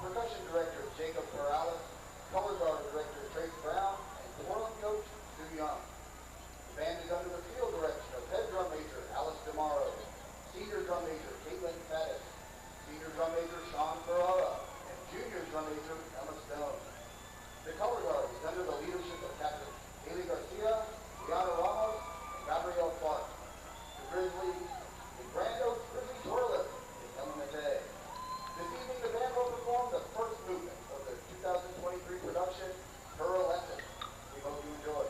Percussion Director Jacob Morales, Color Guard Director Trace Brown, and Twirling Coach Stu Young. The band is under the field direction of Head Drum Major Alice DeMaro, Senior Drum Major Caitlin Faddis, Senior Drum Major Sean Ferrara, and Junior Drum Major Emma Stone. The Color Guard is under the leadership of Captain Haley Garcia, Liana Ramos, and Gabrielle Clark. The Grizzlies, the Grand Oaks Grizzlies Whirlers is coming today. This evening, the band will perform the first movement of their 2023 production, Pearlescent. We hope you enjoy.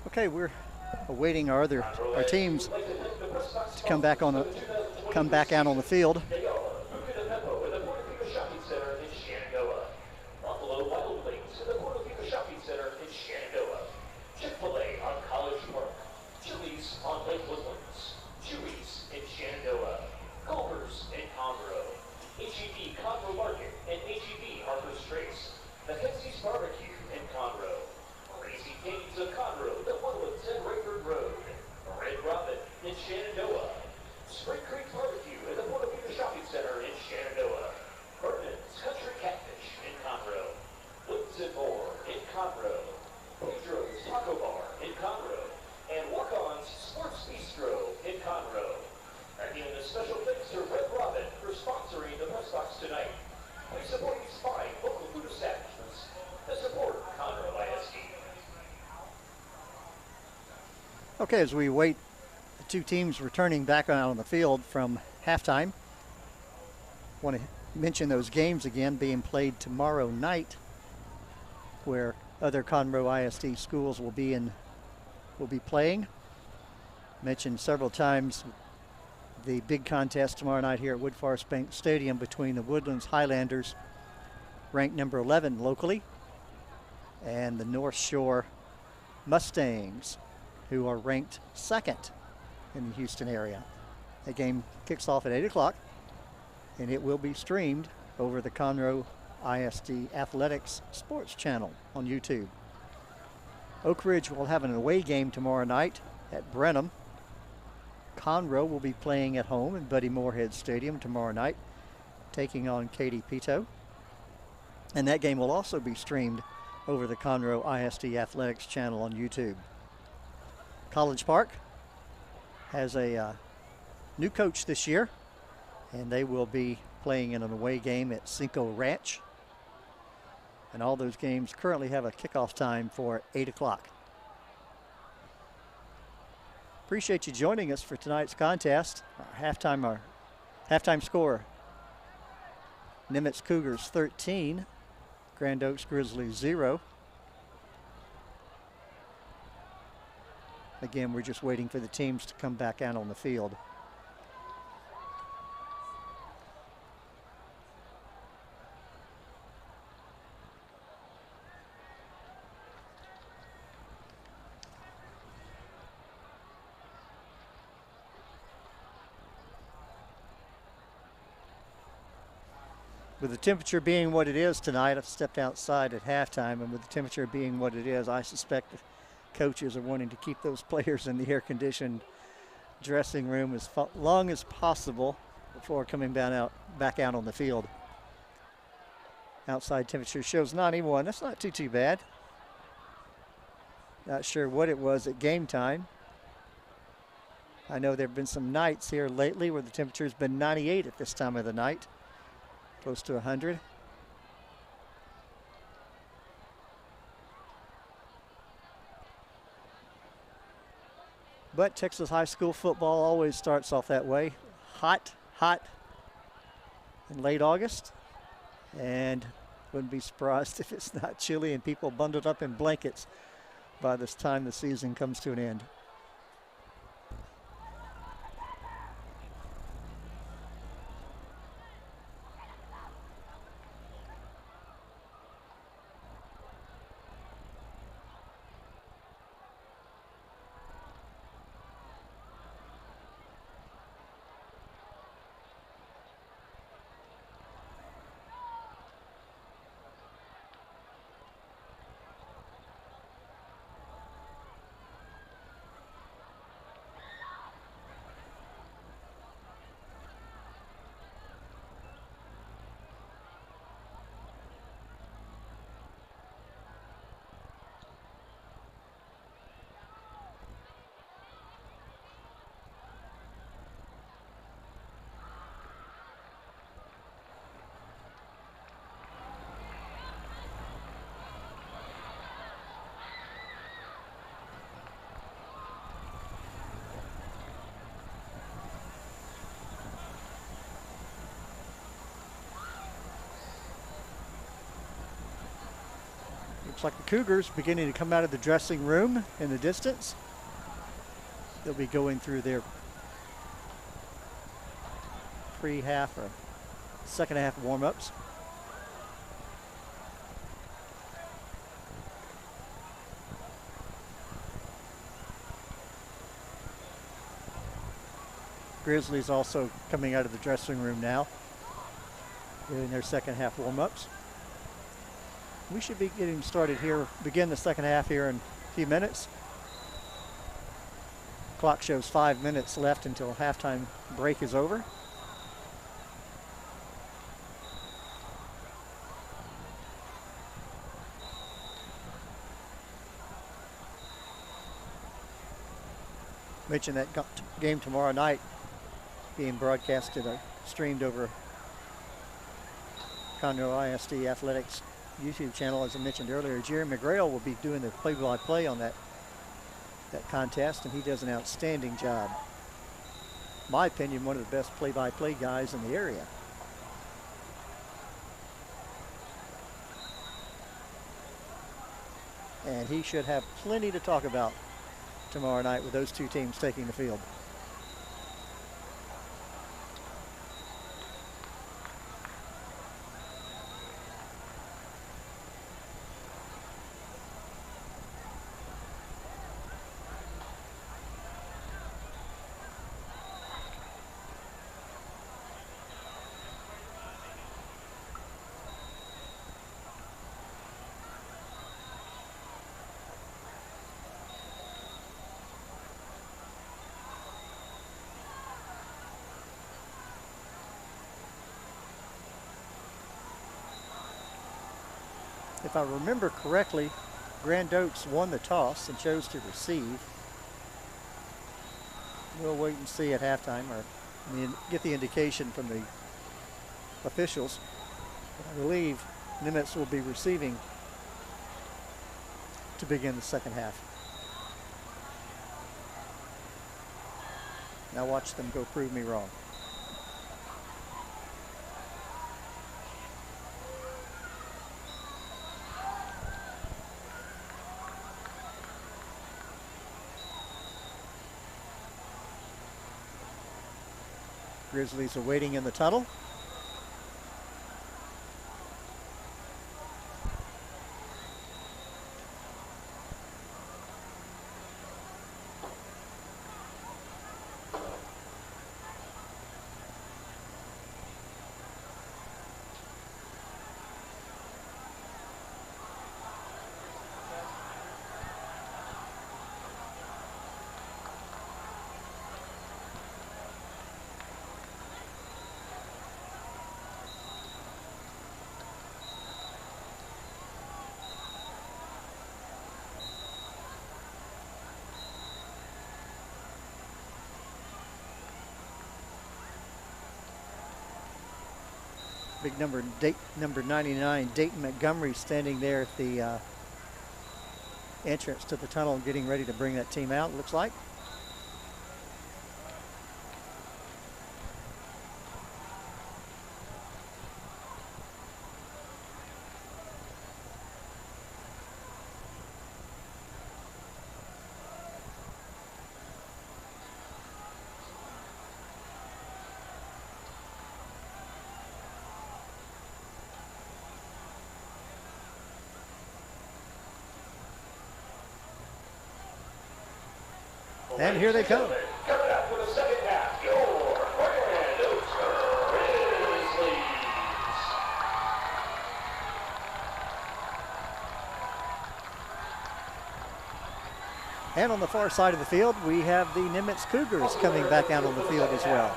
Okay, we're awaiting our teams to come back out on the field. Chick-fil-A on College Park, Chili's on Lake Woodlands, Chewy's in Shenandoah, Culver's in Conroe, H-E-B Conroe Market and H-E-B Harper's Trace, Mackenzie's Barbecue in Conroe, Crazy Canes of Conroe, the Woodlands and Rayford Road, Red Robin in Shenandoah, Spring Creek Barbecue and the Puerto Rico Shopping Center in Shenandoah, Vernon's Country Catfish in Conroe, Woods and More in Conroe, Pedro's Taco Bar in Conroe, and Walk-On's Sports Bistro in Conroe. Again, a special thanks to Red Robin for sponsoring the press box tonight. We support these fine local food establishments that support Conroe ISD. Okay, as we wait the two teams returning back out on the field from halftime, I want to mention those games again being played tomorrow night, where other Conroe ISD schools will be playing. Mentioned several times the big contest tomorrow night here at Woodforest Bank Stadium between the Woodlands Highlanders, ranked number 11 locally, and the North Shore Mustangs, who are ranked second in the Houston area. The game kicks off at 8 o'clock, and it will be streamed over the Conroe ISD Athletics Sports Channel on YouTube. Oak Ridge will have an away game tomorrow night at Brenham. Conroe will be playing at home in Buddy Moorhead Stadium tomorrow night, taking on Katy Pito. And that game will also be streamed over the Conroe ISD Athletics channel on YouTube. College Park has a new coach this year, and they will be playing in an away game at Cinco Ranch. And all those games currently have a kickoff time for 8 o'clock. Appreciate you joining us for tonight's contest. Our halftime score: Nimitz Cougars 13, Grand Oaks Grizzlies 0. Again, we're just waiting for the teams to come back out on the field. With the temperature being what it is tonight, I've stepped outside at halftime, and with the temperature being what it is, I suspect the coaches are wanting to keep those players in the air-conditioned dressing room as long as possible before coming back out on the field. Outside temperature shows 91. That's not too bad. Not sure what it was at game time. I know there have been some nights here lately where the temperature's been 98 at this time of the night. Close to 100. But Texas high school football always starts off that way. Hot in late August. And wouldn't be surprised if it's not chilly and people bundled up in blankets by this time the season comes to an end. Looks like the Cougars beginning to come out of the dressing room in the distance. They'll be going through their pre-half or second half warm-ups. Grizzlies also coming out of the dressing room now, doing their second half warm-ups. We should be getting started here, begin the second half here in a few minutes. Clock shows 5 minutes left until halftime break is over. Mentioned that game tomorrow night being broadcasted or streamed over Conroe ISD Athletics YouTube channel. As I mentioned earlier, Jerry McGrail will be doing the play-by-play on that contest, and he does an outstanding job. In my opinion, one of the best play-by-play guys in the area. And he should have plenty to talk about tomorrow night with those two teams taking the field. If I remember correctly, Grand Oaks won the toss and chose to receive. We'll wait and see at halftime, or get the indication from the officials. But I believe Nimitz will be receiving to begin the second half. Now watch them go prove me wrong. Grizzlies are waiting in the tunnel. Big number 99, Dayton Montgomery, standing there at the entrance to the tunnel, getting ready to bring that team out, looks like. And here they come. Coming up for the second half, your Grand Oaks Grizzlies. And on the far side of the field, we have the Nimitz Cougars coming back out on the field as well.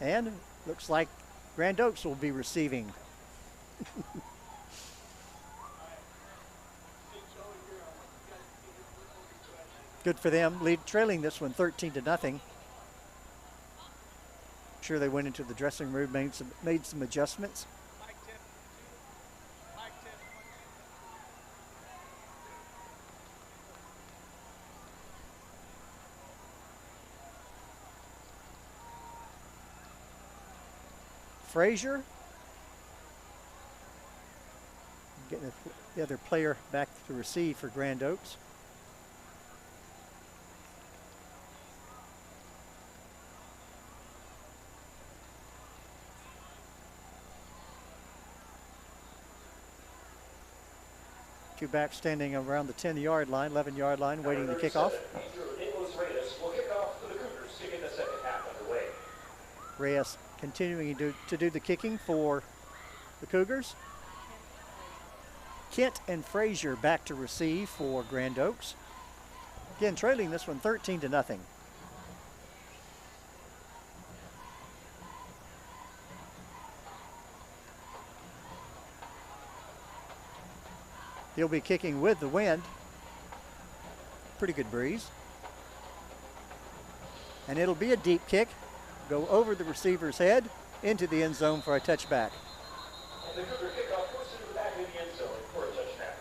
And looks like Grand Oaks will be receiving. Good for them, trailing this one 13-0. Sure, they went into the dressing room, made some adjustments. Frazier getting the other player back to receive for Grand Oaks. Two backs standing around the 10-yard line, 11-yard line, waiting to kick off. Reyes continuing to do the kicking for the Cougars. Kent and Frazier back to receive for Grand Oaks. Again, trailing this one 13-0. He'll be kicking with the wind. Pretty good breeze. And it'll be a deep kick. Go over the receiver's head into the end zone for a touchback. And the Cougar kickoff goes into the back of the end zone for a touchback.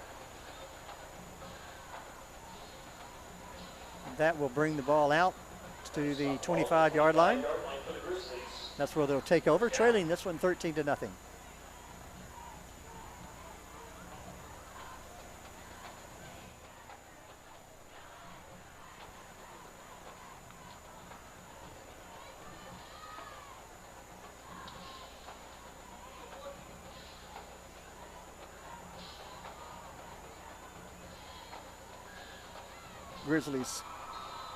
That will bring the ball out to the 25-yard line. That's where they'll take over, trailing this one 13-0. Grizzlies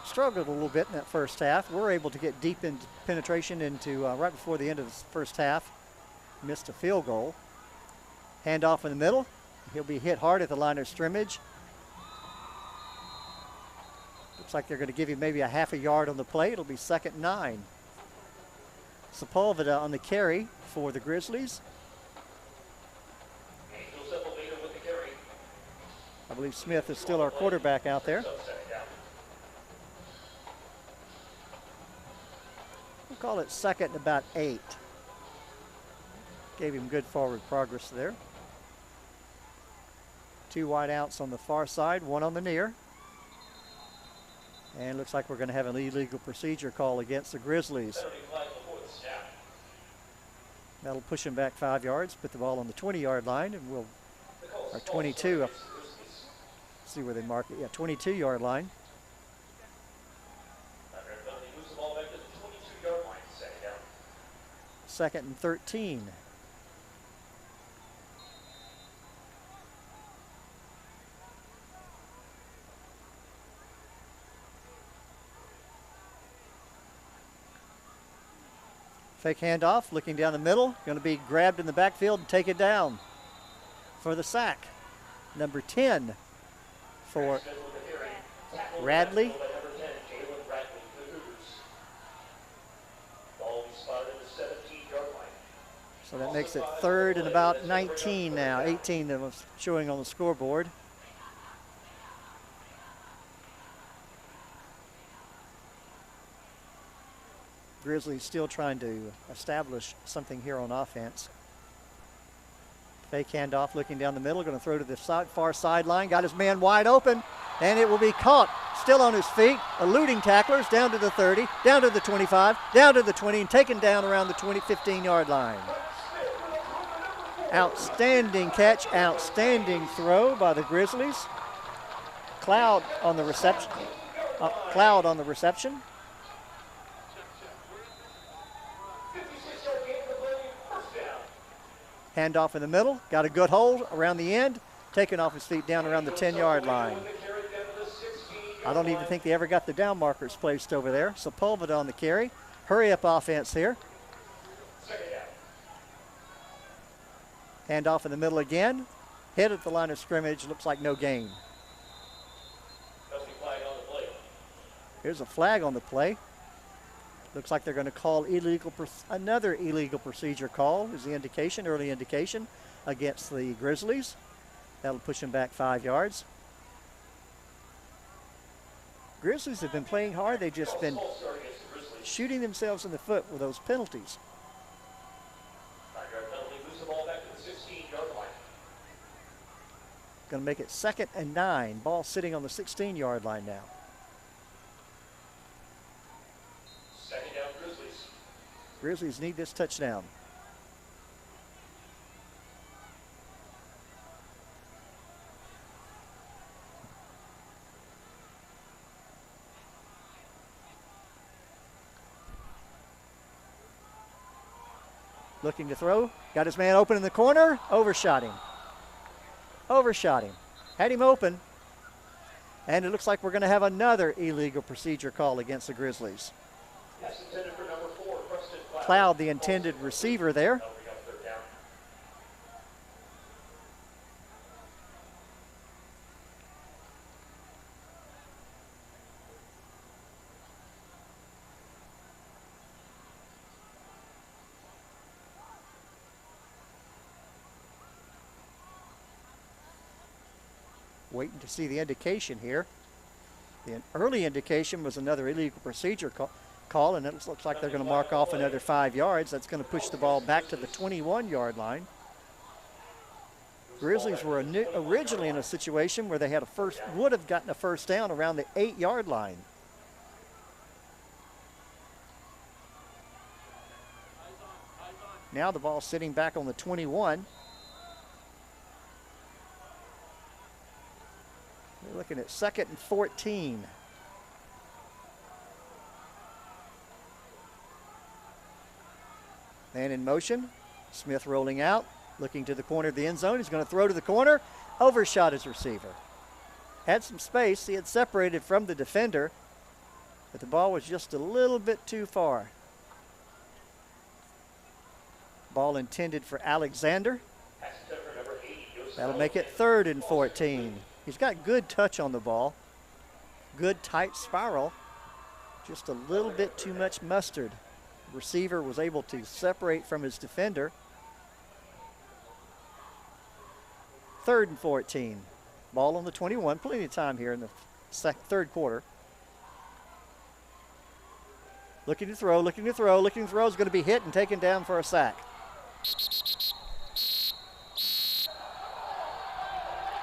struggled a little bit in that first half. We're able to get deep into penetration into right before the end of the first half. Missed a field goal. Handoff in the middle. He'll be hit hard at the line of scrimmage. Looks like they're going to give him maybe a half a yard on the play. It'll be 2nd and 9. Sepulveda on the carry for the Grizzlies. I believe Smith is still our quarterback out there. We'll call it 2nd and about 8. Gave him good forward progress there. 2 wide outs on the far side, 1 on the near. And looks like we're going to have an illegal procedure call against the Grizzlies. That'll push him back 5 yards, put the ball on the 20-yard line, and we'll, or 22, see where they mark it. Yeah, 22-yard line. Second and 13. Fake handoff, looking down the middle, going to be grabbed in the backfield and take it down for the sack. Number 10 for Radley. So that makes it 3rd and about 19 now, 18 that was showing on the scoreboard. Grizzlies still trying to establish something here on offense. Fake handoff, looking down the middle, going to throw to the far sideline. Got his man wide open, and it will be caught. Still on his feet, eluding tacklers, down to the 30, down to the 25, down to the 20, and taken down around the 15-yard line. Outstanding catch, outstanding throw by the Grizzlies. Cloud on the reception. Cloud on the reception. Handoff in the middle, got a good hold around the end, taken off his feet down around the 10-yard line. I don't even think they ever got the down markers placed over there. Sepulveda on the carry. Hurry up offense here. Handoff in the middle again. Hit at the line of scrimmage, looks like no gain. Here's a flag on the play. Looks like they're going to call another illegal procedure call is the indication, early indication against the Grizzlies. That'll push them back 5 yards. Grizzlies have been playing hard. They've just been shooting themselves in the foot with those penalties. 5-yard penalty moves the ball back to the 16-yard line. Going to make it 2nd and 9. Ball sitting on the 16-yard line now. 2nd down, Grizzlies. Grizzlies need this touchdown. Looking to throw. Got his man open in the corner. Overshot him. Overshot him. Had him open. And it looks like we're going to have another illegal procedure call against the Grizzlies. Pass intended for number 4, Preston Cloud, the intended receiver there. Waiting to see the indication here. The early indication was another illegal procedure call, and it looks like they're going to mark off another 5 yards. That's going to push the ball back to the 21-yard line. Grizzlies were originally in a situation where they had would have gotten a first down around the 8-yard line. Now the ball sitting back on the 21. We're looking at 2nd and 14. Man in motion. Smith rolling out, looking to the corner of the end zone. He's going to throw to the corner. Overshot his receiver. Had some space. He had separated from the defender, but the ball was just a little bit too far. Ball intended for Alexander. That'll make it 3rd and 14. He's got good touch on the ball. Good tight spiral. Just a little bit too much mustard. The receiver was able to separate from his defender. 3rd and 14. Ball on the 21. Plenty of time here in the third quarter. Looking to throw, looking to throw, looking to throw. Is going to be hit and taken down for a sack.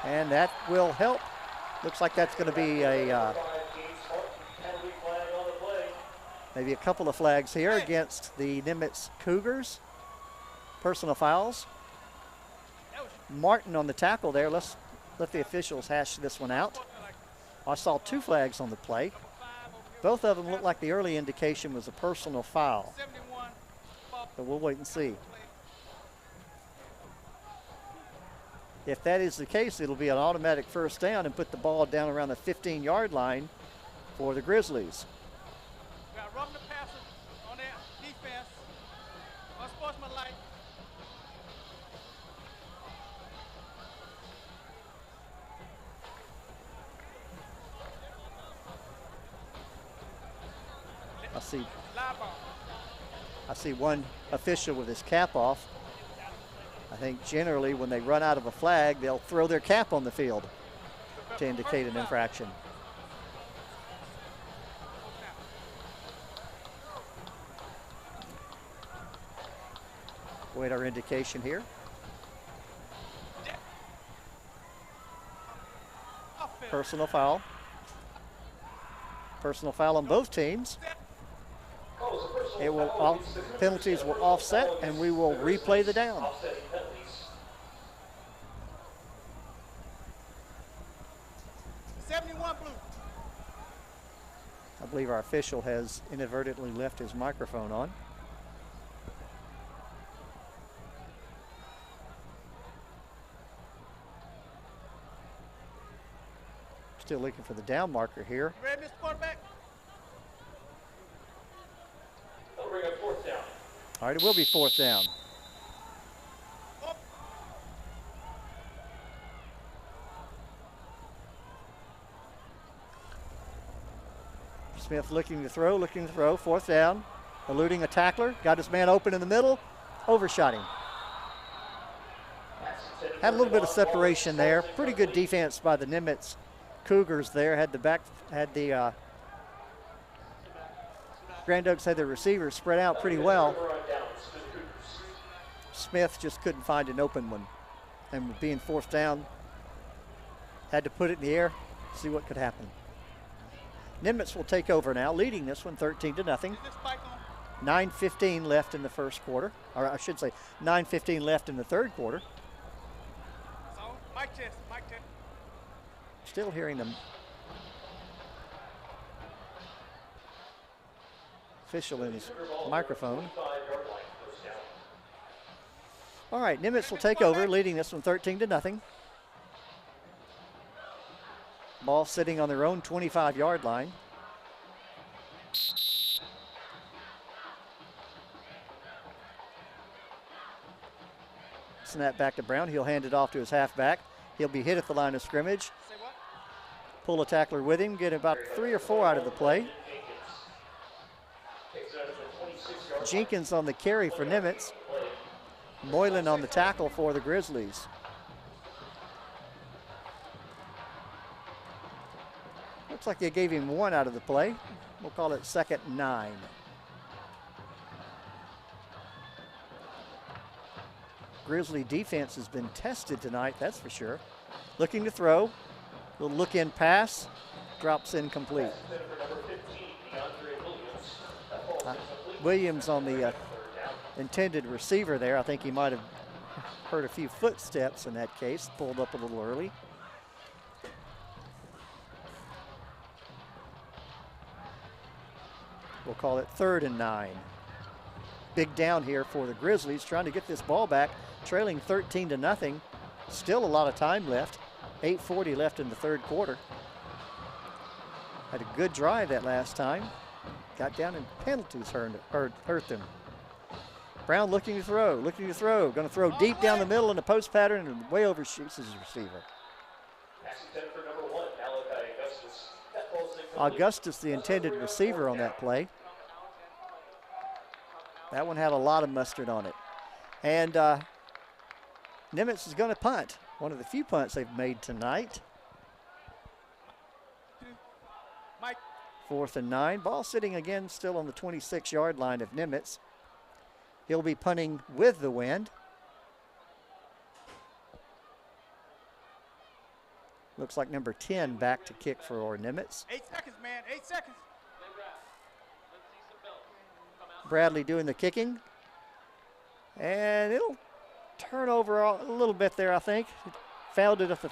And that will help. Looks like that's going to be maybe a couple of flags here against the Nimitz Cougars. Personal fouls. Martin on the tackle there. Let's let the officials hash this one out. I saw 2 flags on the play. Both of them look like the early indication was a personal foul. But we'll wait and see. If that is the case, it'll be an automatic first down and put the ball down around the 15-yard line for the Grizzlies. Got run the passer on that defense. Unsportsmanlike. I see one official with his cap off. I think generally when they run out of a flag, they'll throw their cap on the field to indicate an infraction. Wait our indication here. Personal foul. Personal foul on both teams. Penalties will offset, and we will replay the down. 71 blue. I believe our official has inadvertently left his microphone on. Still looking for the down marker here. You ready, Mr. Quarterback? That'll bring up 4th down. All right, it will be 4th down. Smith looking to throw, 4th down. eluding a tackler, got his man open in the middle, overshot him. Had a little bit of separation there. Pretty good defense by the Nimitz Cougars there. Had the Grand Oaks had their receivers spread out pretty well. Smith just couldn't find an open one. And being fourth down, had to put it in the air, see what could happen. Nimitz will take over now, leading this one 13-0. 9:15 left in the first quarter, or I should say 9:15 left in the third quarter. Still hearing them. Official in his microphone. All right, Nimitz will take over, leading this one 13-0. Ball sitting on their own 25-yard line. Snap back to Brown. He'll hand it off to his halfback. He'll be hit at the line of scrimmage. Pull a tackler with him, get about 3 or 4 out of the play. Jenkins on the carry for Nimitz. Moylan on the tackle for the Grizzlies. Looks like they gave him 1 out of the play. We'll call it 2nd and 9. Grizzly defense has been tested tonight, that's for sure. Looking to throw. Little look-in pass. Drops incomplete. Williams on the intended receiver there. I think he might have heard a few footsteps in that case. Pulled up a little early. We'll call it 3rd and 9. Big down here for the Grizzlies, trying to get this ball back, trailing 13-0. Still a lot of time left. 8:40 left in the third quarter. Had a good drive that last time. Got down and penalties hurt them. Brown looking to throw. Going to throw deep down the middle in the post pattern and way overshoots his receiver. Augustus, the intended receiver on that play. That one had a lot of mustard on it. And Nimitz is going to punt. One of the few punts they've made tonight. 4th and 9. Ball sitting again still on the 26-yard line of Nimitz. He'll be punting with the wind. Looks like number 10 back to kick for Nimitz. 8 seconds, man. 8 seconds. Bradley doing the kicking. And it'll turn over a little bit there, I think. Fielded at the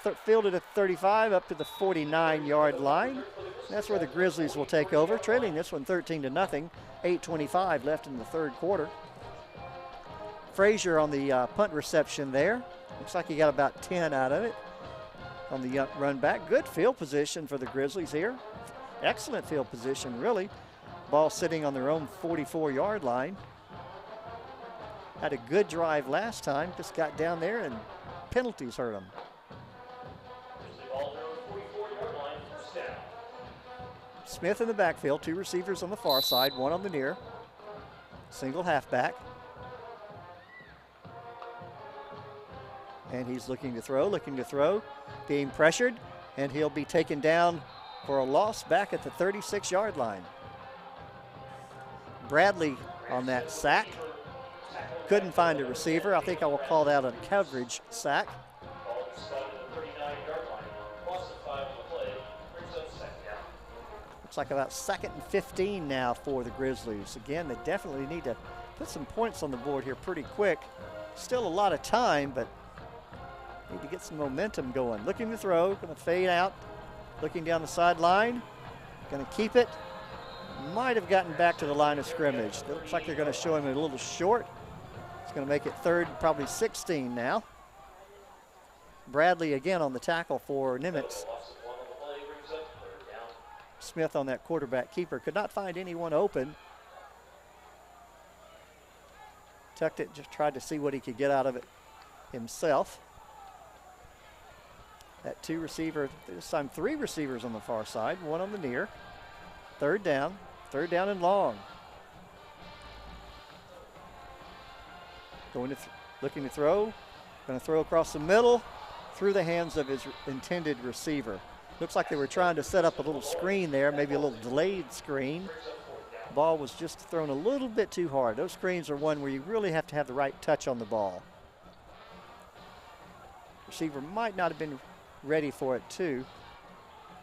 35 up to the 49-yard line. That's where the Grizzlies will take over, trailing this one 13-0. 8:25 left in the third quarter. Frazier on the punt reception there. Looks like he got about 10 out of it on the run back. Good field position for the Grizzlies here. Excellent field position, really. Ball sitting on their own 44-yard line. Had a good drive last time, just got down there and penalties hurt them. Smith in the backfield, 2 receivers on the far side, 1 on the near. Single halfback. And he's looking to throw, being pressured, and he'll be taken down for a loss back at the 36-yard line. Bradley on that sack. Couldn't find a receiver. I think I will call that a coverage sack. Looks like about 2nd and 15 now for the Grizzlies. Again, they definitely need to put some points on the board here pretty quick. Still a lot of time, but need to get some momentum going. Looking to throw, going to fade out. Looking down the sideline, going to keep it. Might have gotten back to the line of scrimmage. It looks like they're going to show him a little short. It's going to make it 3rd, probably 16 now. Bradley again on the tackle for Nimitz. Smith on that quarterback keeper. Could not find anyone open. Tucked it, just tried to see what he could get out of it himself. That 2 receiver, this time 3 receivers on the far side, 1 on the near. 3rd down and long. looking to throw. Going to throw across the middle, through the hands of his intended receiver. Looks like they were trying to set up a little screen there, maybe a little delayed screen. Ball was just thrown a little bit too hard. Those screens are one where you really have to have the right touch on the ball. Receiver might not have been ready for it too.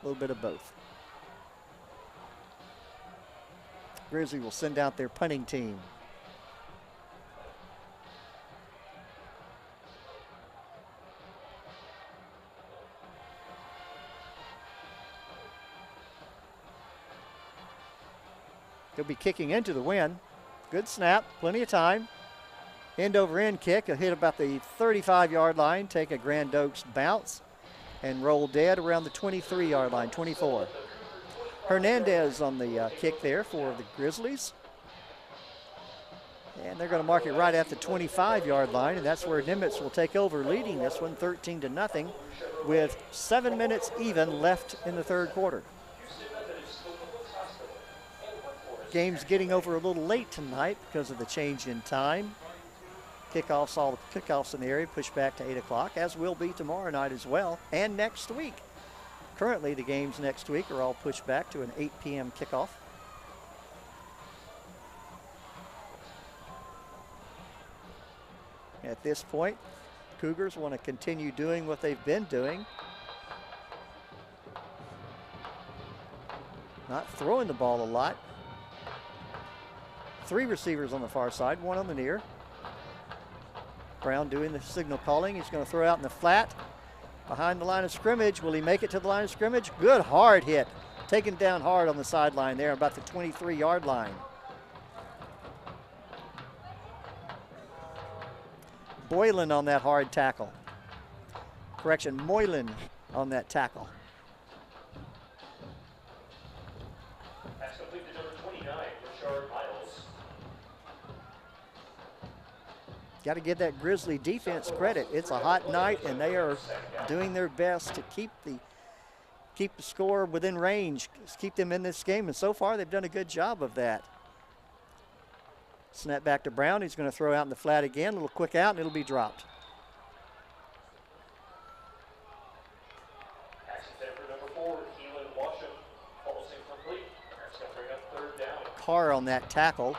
A little bit of both. Grizzlies will send out their punting team. He'll be kicking into the wind. Good snap, plenty of time. End over end kick, a hit about the 35-yard line, take a Grand Oaks bounce and roll dead around the 23-yard line, 24. Hernandez on the kick there for the Grizzlies. And they're going to mark it right at the 25-yard line, and that's where Nimitz will take over, leading this one 13-0 with 7 minutes even left in the third quarter. Game's getting over a little late tonight because of the change in time. Kickoffs, all the kickoffs in the area pushed back to 8 o'clock, as will be tomorrow night as well, and next week. Currently, the games next week are all pushed back to an 8 p.m. kickoff. At this point, Cougars want to continue doing what they've been doing. Not throwing the ball a lot. 3 receivers on the far side, 1 on the near. Brown doing the signal calling. He's going to throw out in the flat behind the line of scrimmage. Will he make it to the line of scrimmage? Good hard hit. Taken down hard on the sideline there, about the 23-yard line. Boylan on that hard tackle. Correction, Moylan on that tackle. That's complete to number 29, Richard Miles. Got to give that Grizzly defense credit. It's a hot night, and they are doing their best to keep the score within range, keep them in this game, and so far they've done a good job of that. Snap back to Brown. He's going to throw out in the flat again. A little quick out, and it'll be dropped. Carr on that tackle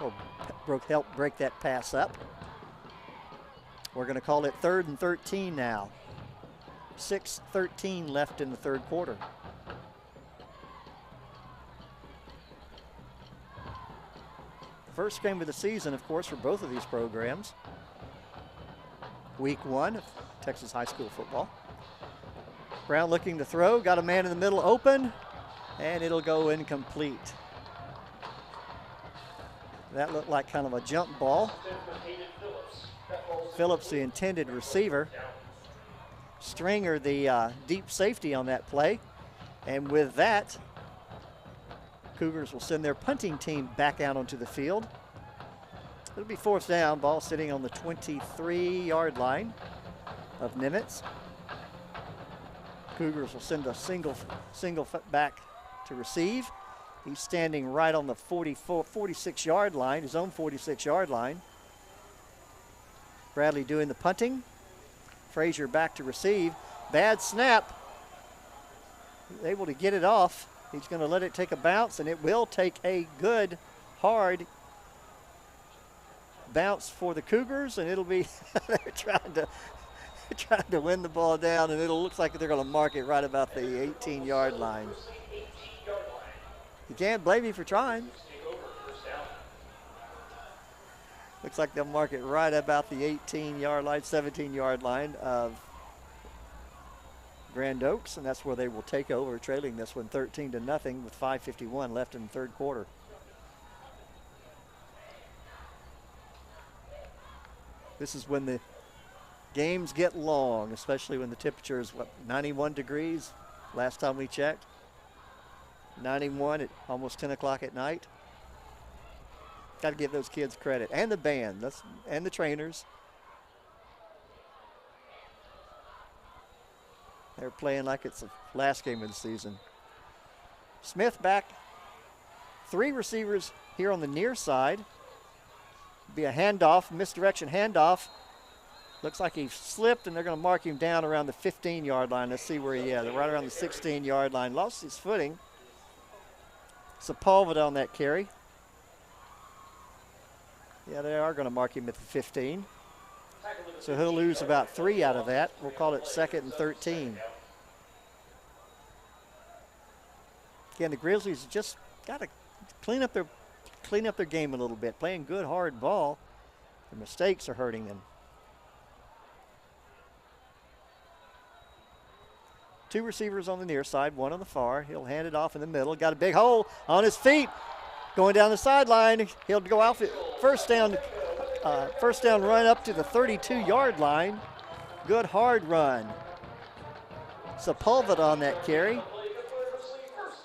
will help break that pass up. We're going to call it 3rd and 13 now. 6:13 left in the third quarter. First game of the season, of course, for both of these programs. Week 1 of Texas high school football. Brown looking to throw, got a man in the middle open, and it'll go incomplete. That looked like kind of a jump ball. Phillips, the intended receiver. Stringer, the deep safety on that play. And with that, Cougars will send their punting team back out onto the field. It'll be 4th down, ball sitting on the 23-yard line of Nimitz. Cougars will send a single back to receive. He's standing right on the 46-yard line, his own 46-yard line. Bradley doing the punting. Frazier back to receive. Bad snap. Able to get it off. He's going to let it take a bounce, and it will take a good, hard bounce for the Cougars, and it'll be they're trying to win the ball down, and it'll look like they're going to mark it right about the 18-yard line. You can't blame me for trying. Looks like they'll mark it right about the 18-yard line, 17-yard line of Grand Oaks, and that's where they will take over, trailing this one 13-0 with 5:51 left in the third quarter. This is when the games get long, especially when the temperature is, 91 degrees last time we checked. 91 at almost 10 o'clock at night. Got to give those kids credit, and the band, and the trainers. They're playing like it's the last game of the season. Smith back. 3 receivers here on the near side. Be a handoff, misdirection handoff. Looks like he slipped, and they're going to mark him down around the 15-yard line. Let's see where he is. Right around the 16-yard line. Lost his footing. Sepulveda on that carry. Yeah, they are going to mark him at the 15. So he'll lose about 3 out of that. We'll call it 2nd and 13. Again, the Grizzlies just got to clean up their game a little bit. Playing good, hard ball. The mistakes are hurting them. 2 receivers on the near side, 1 on the far. He'll hand it off in the middle. Got a big hole on his feet. Going down the sideline. He'll go out first down run up to the 32-yard line. Good hard run. Sepulveda on that carry.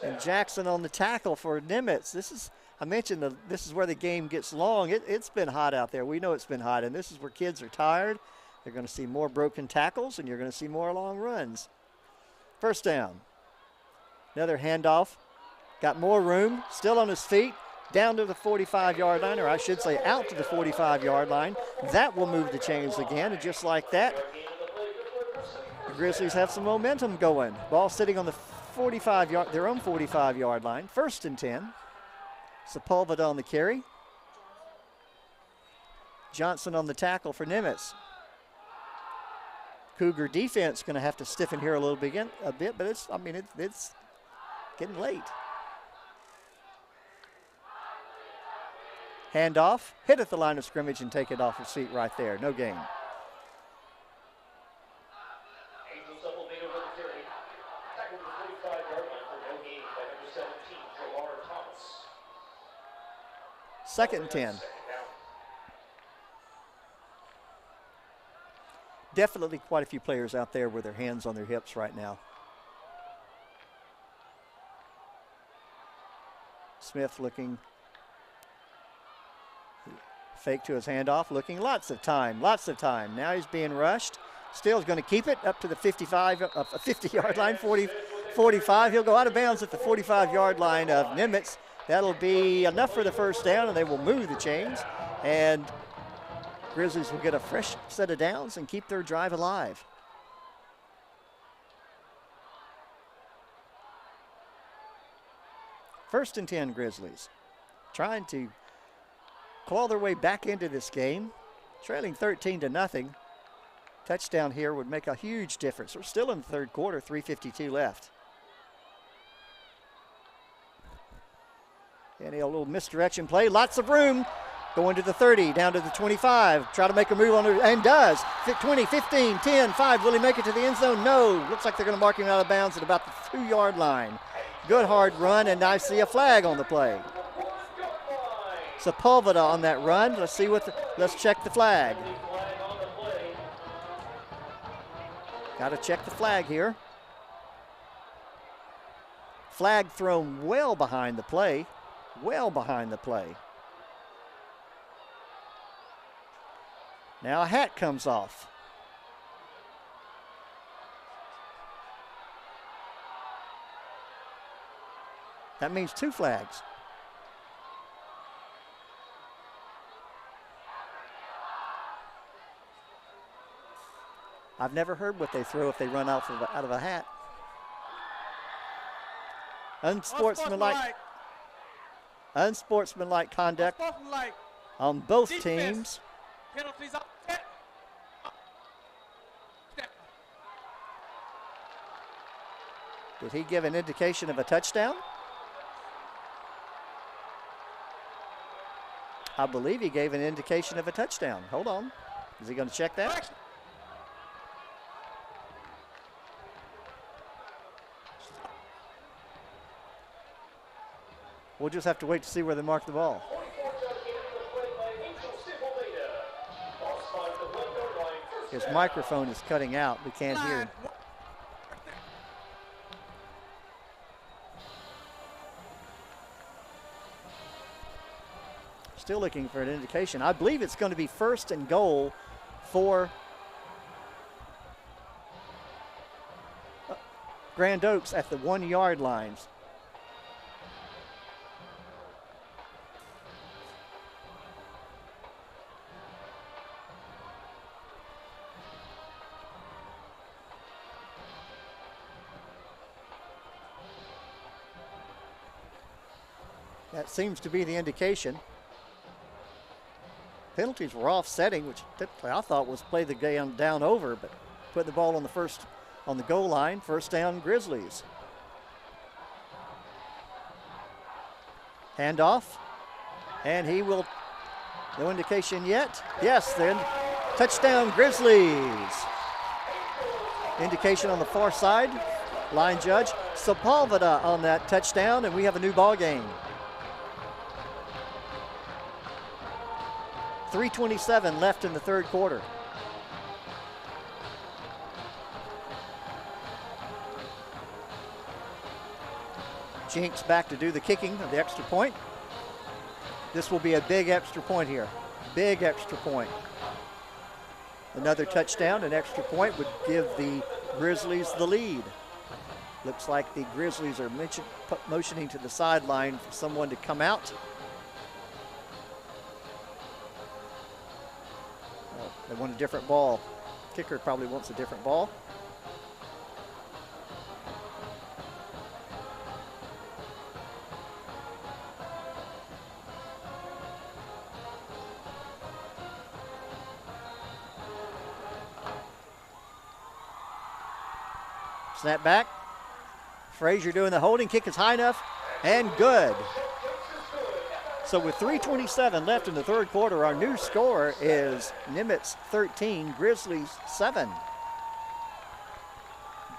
And Jackson on the tackle for Nimitz. I mentioned this is where the game gets long. It's been hot out there. We know it's been hot, and this is where kids are tired. They're going to see more broken tackles, and you're going to see more long runs. First down. Another handoff. Got more room. Still on his feet. Down to the 45-yard line, or I should say out to the 45-yard line. That will move the chains again, and just like that, the Grizzlies have some momentum going. Ball sitting on the their own 45-yard line. 1st and 10. Sepulveda on the carry. Johnson on the tackle for Nimitz. Cougar defense going to have to stiffen here a bit, but it's getting late. Handoff, hit at the line of scrimmage and take it off his feet right there. No gain. Second and 10. Definitely quite a few players out there with their hands on their hips right now. Smith looking. Fake to his handoff, looking lots of time. Now he's being rushed. Still is going to keep it up to the 50-yard line, 45. He'll go out of bounds at the 45-yard line of Nimitz. That'll be enough for the first down, and they will move the chains. And Grizzlies will get a fresh set of downs and keep their drive alive. First and 10 Grizzlies. Trying to claw their way back into this game. Trailing 13-0. Touchdown here would make a huge difference. We're still in the third quarter, 3:52 left. And a little misdirection play, lots of room. Going to the 30, down to the 25. Try to make a move on it, and does. 20, 15, 10, 5. Will he make it to the end zone? No. Looks like they're going to mark him out of bounds at about the 2-yard line. Good hard run, and I see a flag on the play. Sepulveda on that run. Let's check the flag. Got to check the flag here. Flag thrown well behind the play. Now a hat comes off. That means 2 flags. I've never heard what they throw if they run out of a hat. Unsportsmanlike conduct on both teams. Did he give an indication of a touchdown? I believe he gave an indication of a touchdown. Hold on. Is he going to check that? We'll just have to wait to see where they mark the ball. His microphone is cutting out. We can't hear him. Still looking for an indication. I believe it's going to be 1st and goal for Grand Oaks at the 1-yard lines. That seems to be the indication. Penalties were offsetting, which typically I thought was play the game down over, but put the ball on the goal line. First down, Grizzlies. Handoff, and he will, no indication yet. Yes, then touchdown Grizzlies. Indication on the far side. Line judge Sepulveda on that touchdown, and we have a new ball game. 3:27 left in the third quarter. Jinks back to do the kicking of the extra point. This will be a big extra point here. Big extra point. Another touchdown, an extra point would give the Grizzlies the lead. Looks like the Grizzlies are motioning to the sideline for someone to come out. They want a different ball. Kicker probably wants a different ball. Snap back. Frazier doing the holding. Kick is high enough and good. So with 3:27 left in the third quarter, our new score is Nimitz 13, Grizzlies 7.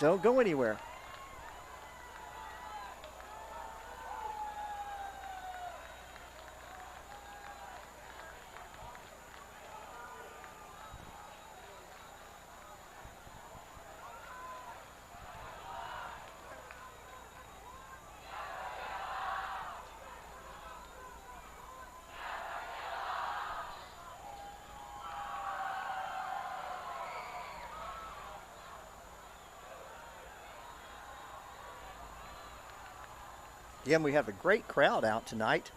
Don't go anywhere. Again, we have a great crowd out tonight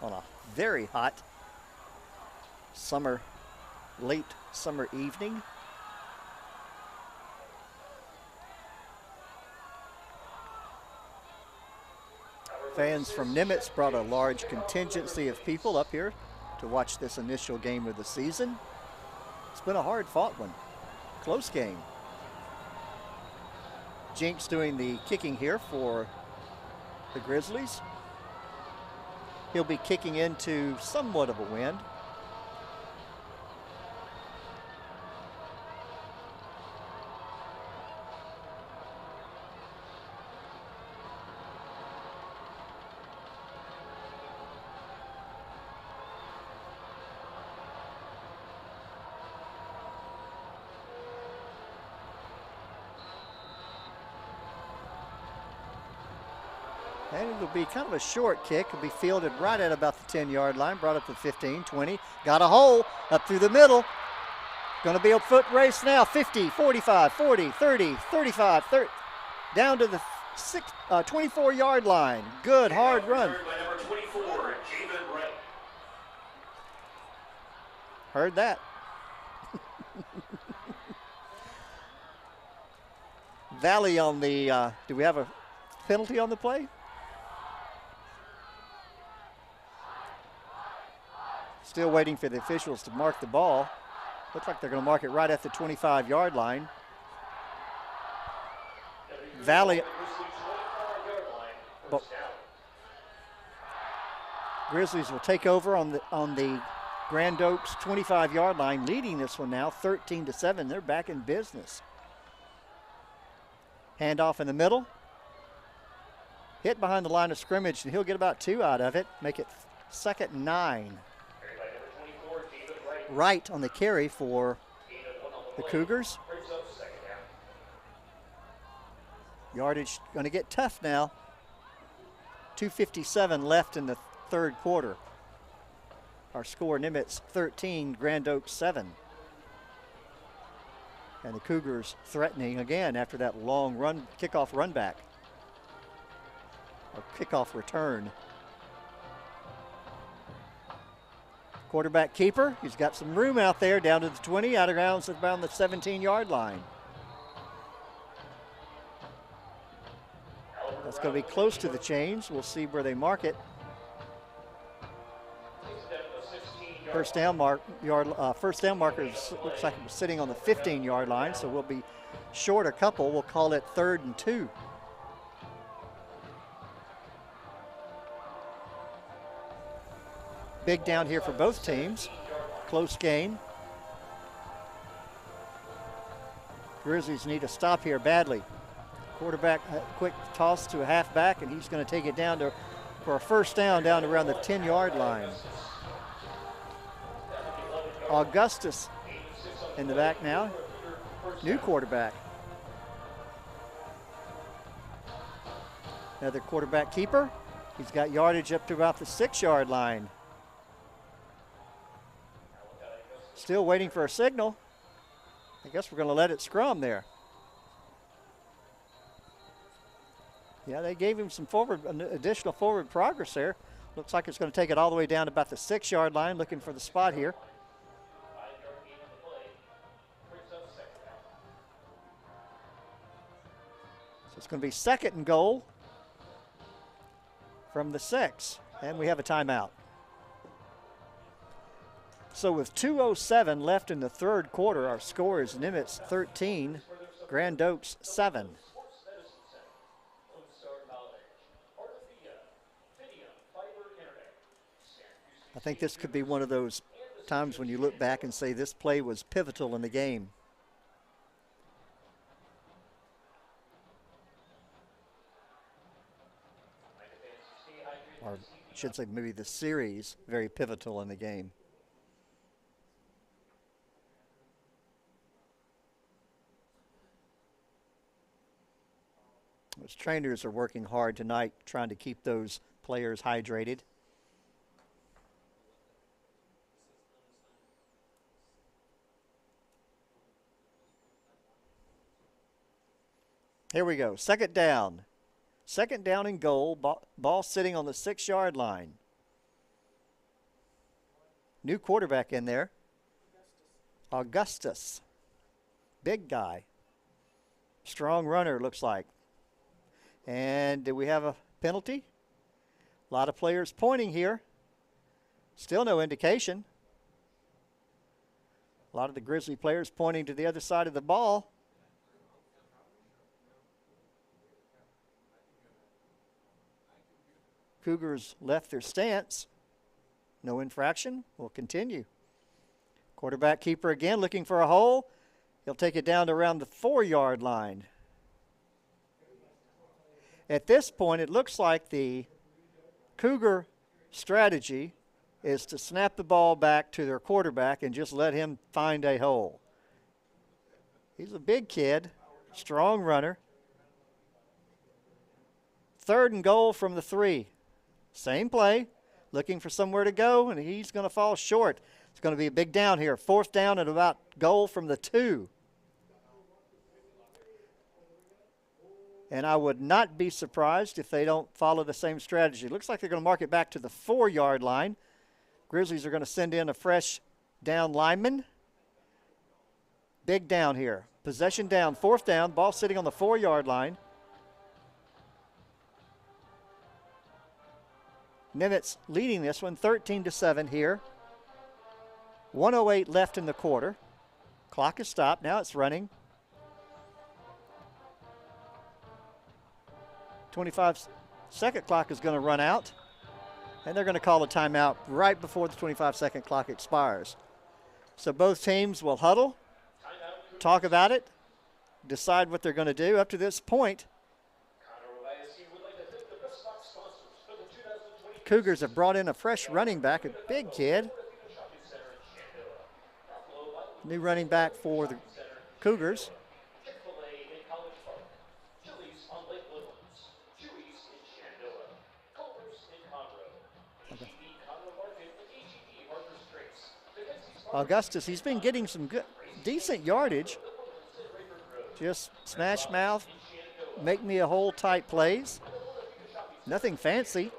on a very hot late summer evening. Fans from Nimitz brought a large contingency of people up here to watch this initial game of the season. It's been a hard-fought one, close game. Jinks doing the kicking here for the Grizzlies. He'll be kicking into somewhat of a wind. And it'll be kind of a short kick. It'll be fielded right at about the 10-yard line, brought up to 15, 20. Got a hole up through the middle. Going to be a foot race now. 50, 45, 40, 30, 35, 30. Down to the 24-yard line. Good, hard run. By number 24, Javen Wright. Heard that. Valley on the, do we have a penalty on the play? Still waiting for the officials to mark the ball. Looks like they're going to mark it right at the 25-yard line. Valley. Grizzlies will take over on the Grand Oaks 25-yard line, leading this one now 13-7. They're back in business. Handoff in the middle. Hit behind the line of scrimmage, and he'll get about 2 out of it. Make it 2nd and 9. Right on the carry for the Cougars. Yardage going to get tough now. 2:57 left in the third quarter. Our score, Nimitz 13, Grand Oaks 7. And the Cougars threatening again after that long run, kickoff run back. Or kickoff return. Quarterback keeper, he's got some room out there down to the 20, out of bounds at around the 17-yard line. That's going to be close to the chains. We'll see where they mark it. First down marker looks like it was sitting on the 15-yard line, so we'll be short a couple. We'll call it 3rd and 2. Big down here for both teams. Close game. Grizzlies need a stop here badly. Quarterback, quick toss to a halfback, and he's going to take it down for a first down down around the 10-yard line. Augustus in the back now. New quarterback. Another quarterback keeper. He's got yardage up to about the 6-yard line. Still waiting for a signal. I guess we're going to let it scrum there. Yeah, they gave him some additional forward progress there. Looks like it's going to take it all the way down to about the 6-yard line, looking for the spot here. So it's going to be 2nd and goal from the 6, and we have a timeout. So with 2:07 left in the 3rd quarter, our score is Nimitz 13, Grand Oaks 7. I think this could be one of those times when you look back and say this play was pivotal in the game. Or I should say maybe the series, very pivotal in the game. Those trainers are working hard tonight trying to keep those players hydrated. Here we go, 2nd down. 2nd down and goal, ball sitting on the 6-yard line. New quarterback in there. Augustus, big guy. Strong runner, looks like. And do we have a penalty? A lot of players pointing here. Still no indication. A lot of the Grizzly players pointing to the other side of the ball. Cougars left their stance. No infraction. We'll continue. Quarterback keeper again looking for a hole. He'll take it down to around the 4-yard line. At this point, it looks like the Cougar strategy is to snap the ball back to their quarterback and just let him find a hole. He's a big kid, strong runner. 3rd and goal from the 3. Same play, looking for somewhere to go, and he's going to fall short. It's going to be a big down here. 4th down and about goal from the 2. And I would not be surprised if they don't follow the same strategy. Looks like they're going to mark it back to the 4-yard line. Grizzlies are going to send in a fresh down lineman. Big down here. Possession down, 4th down, ball sitting on the 4-yard line. Nimitz leading this one 13-7 here. 1:08 left in the quarter. Clock is stopped. Now it's running. 25-second clock is going to run out. And they're going to call a timeout right before the 25-second clock expires. So both teams will huddle, talk about it, decide what they're going to do. Up to this point, Cougars have brought in a fresh running back, a big kid. New running back for the Cougars. Augustus, he's been getting some good, decent yardage. Just smash mouth, make me a hole type plays. Nothing fancy.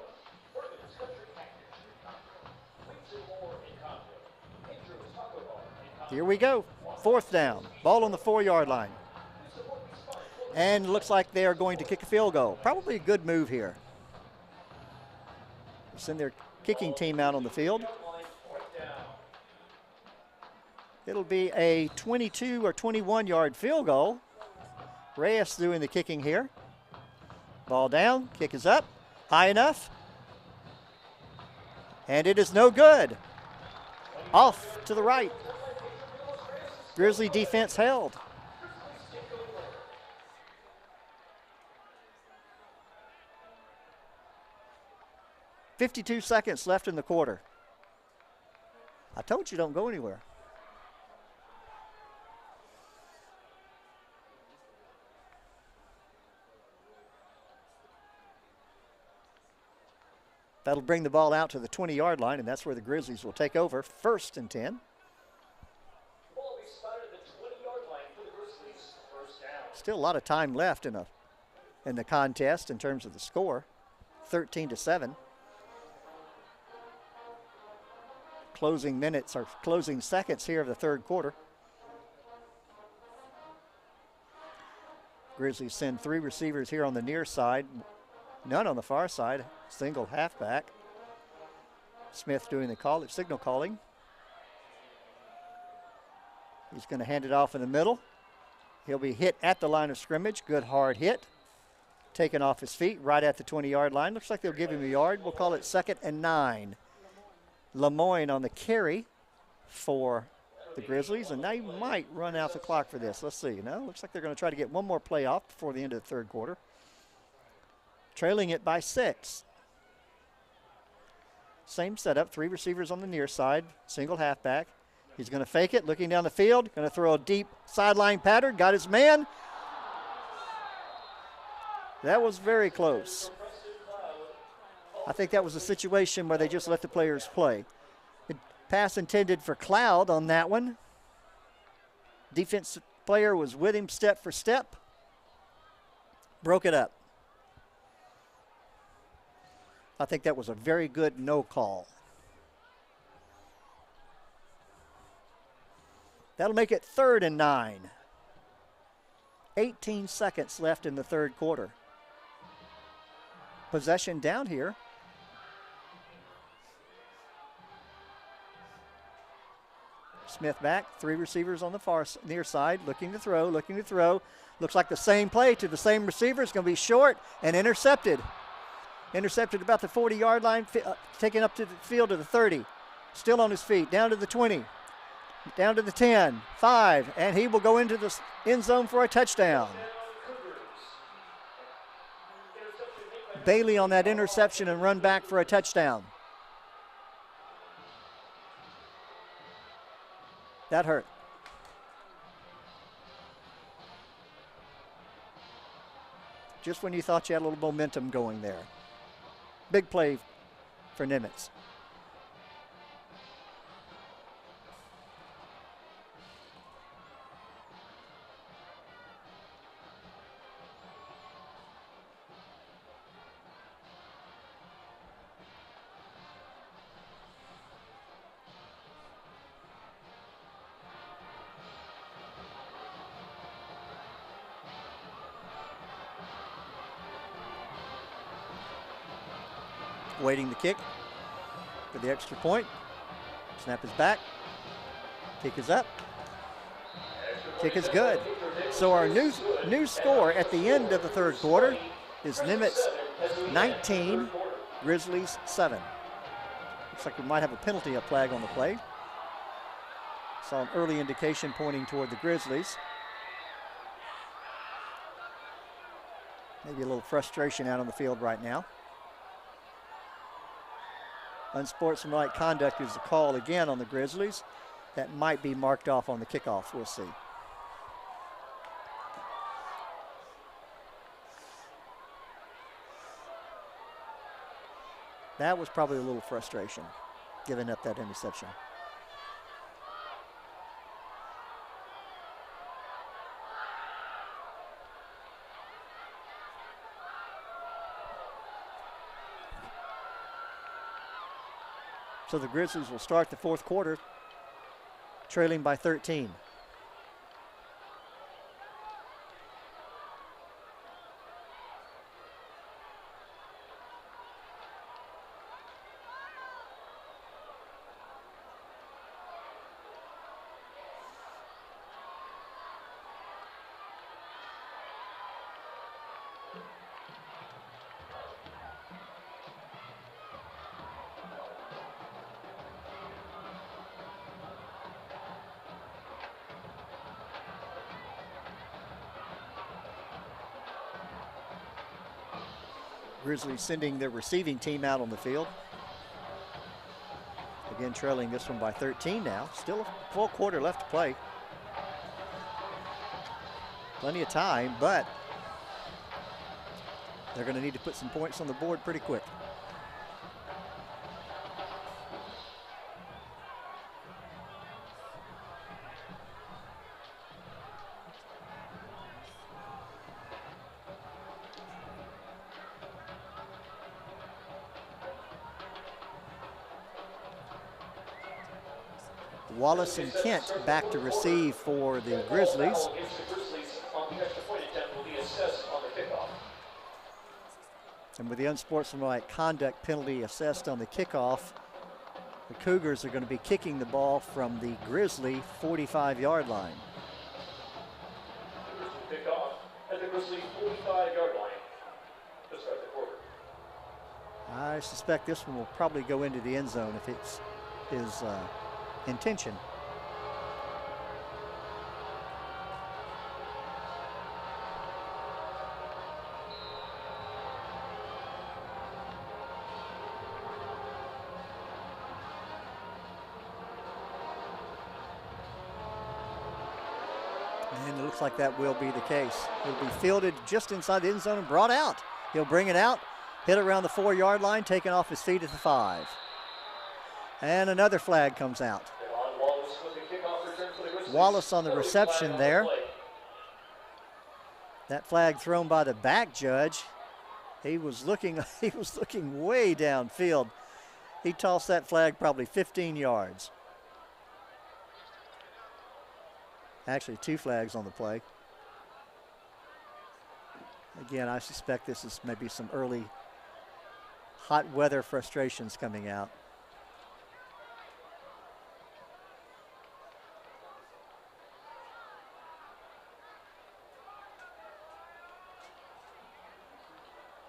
Here we go, 4th down, ball on the 4-yard line. And looks like they are going to kick a field goal. Probably a good move here. Send their kicking team out on the field. It'll be a 22 or 21-yard field goal. Reyes doing the kicking here. Ball down, kick is up, high enough. And it is no good. Off to the right. Grizzly defense held. .52 seconds left in the quarter. I told you don't go anywhere. That'll bring the ball out to the 20-yard line, and that's where the Grizzlies will take over. 1st and 10. Ball will be spotted at the 20-yard line for the Grizzlies. First down. Still a lot of time left in the contest in terms of the score. 13-7. Closing minutes or closing seconds here of the third quarter. Grizzlies send 3 receivers here on the near side. None on the far side. Single halfback. Smith doing the signal calling. He's going to hand it off in the middle. He'll be hit at the line of scrimmage. Good hard hit. Taken off his feet right at the 20-yard line. Looks like they'll give him a yard. We'll call it 2nd and 9. Lemoyne on the carry for the Grizzlies, and they might run out the clock for this. Let's see. No, looks like they're going to try to get one more play off before the end of the third quarter. Trailing it by 6. Same setup, 3 receivers on the near side, single halfback. He's going to fake it, looking down the field, going to throw a deep sideline pattern, got his man. That was very close. I think that was a situation where they just let the players play. Pass intended for Cloud on that one. Defensive player was with him step for step. Broke it up. I think that was a very good no call. That'll make it 3rd and 9. 18 seconds left in the third quarter. Possession down here. Smith back, 3 receivers on the far near side, looking to throw. Looks like the same play to the same receiver. It's going to be short and intercepted. Intercepted about the 40-yard line, taken up to the field to the 30. Still on his feet, down to the 20, down to the 10, 5, and he will go into the end zone for a touchdown. Bailey on that interception and run back for a touchdown. That hurt. Just when you thought you had a little momentum going there. Big play for Nimitz. Waiting the kick for the extra point. Snap is back. Kick is up. Kick is good. So our new score at the end of the third quarter is Nimitz 19, Grizzlies 7. Looks like we might have a penalty flag on the play. Saw an early indication pointing toward the Grizzlies. Maybe a little frustration out on the field right now. Unsportsmanlike conduct is the call again on the Grizzlies. That might be marked off on the kickoff. We'll see. That was probably a little frustration, giving up that interception. So the Grizzlies will start the fourth quarter trailing by 13. Grizzlies sending their receiving team out on the field. Again, trailing this one by 13 now. Still a full quarter left to play. Plenty of time, but they're going to need to put some points on the board pretty quick. Wallace and Kent back to receive for the Grizzlies. And with the unsportsmanlike conduct penalty assessed on the kickoff, the Cougars are going to be kicking the ball from the Grizzly 45-yard line. Kick off at the Grizzly 45-yard line to start the quarter. I suspect this one will probably go into the end zone if it's his intention. And it looks like that will be the case. It'll be fielded just inside the end zone and brought out. He'll bring it out, hit around the 4-yard line, taken off his feet at the 5. And another flag comes out. Wallace on the reception there. That flag thrown by the back judge. He was looking way downfield. He tossed that flag probably 15 yards. Actually, 2 flags on the play. Again, I suspect this is maybe some early hot weather frustrations coming out.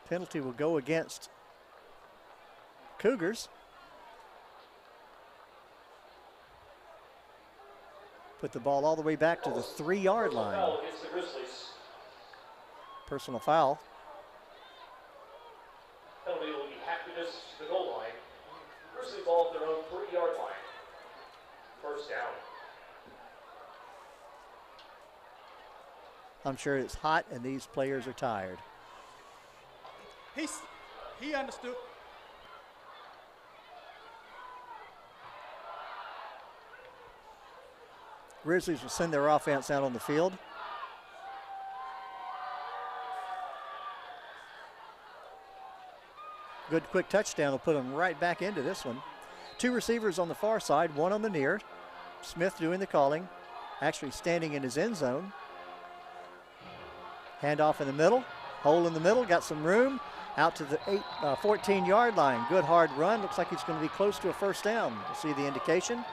Penalty will go against Cougars. Put the ball all the way back to the 3-yard line. Personal foul. Penalty will be half the distance to the goal line. Grizzly ball at their own 3-yard line. First down. I'm sure it's hot and these players are tired. He understood. Grizzlies will send their offense out on the field. Good quick touchdown will put them right back into this one. 2 receivers on the far side, 1 on the near. Smith doing the calling, actually standing in his end zone. Handoff in the middle, hole in the middle, got some room. Out to the 14-yard line. Good hard run. Looks like he's going to be close to a first down. We'll see the indication.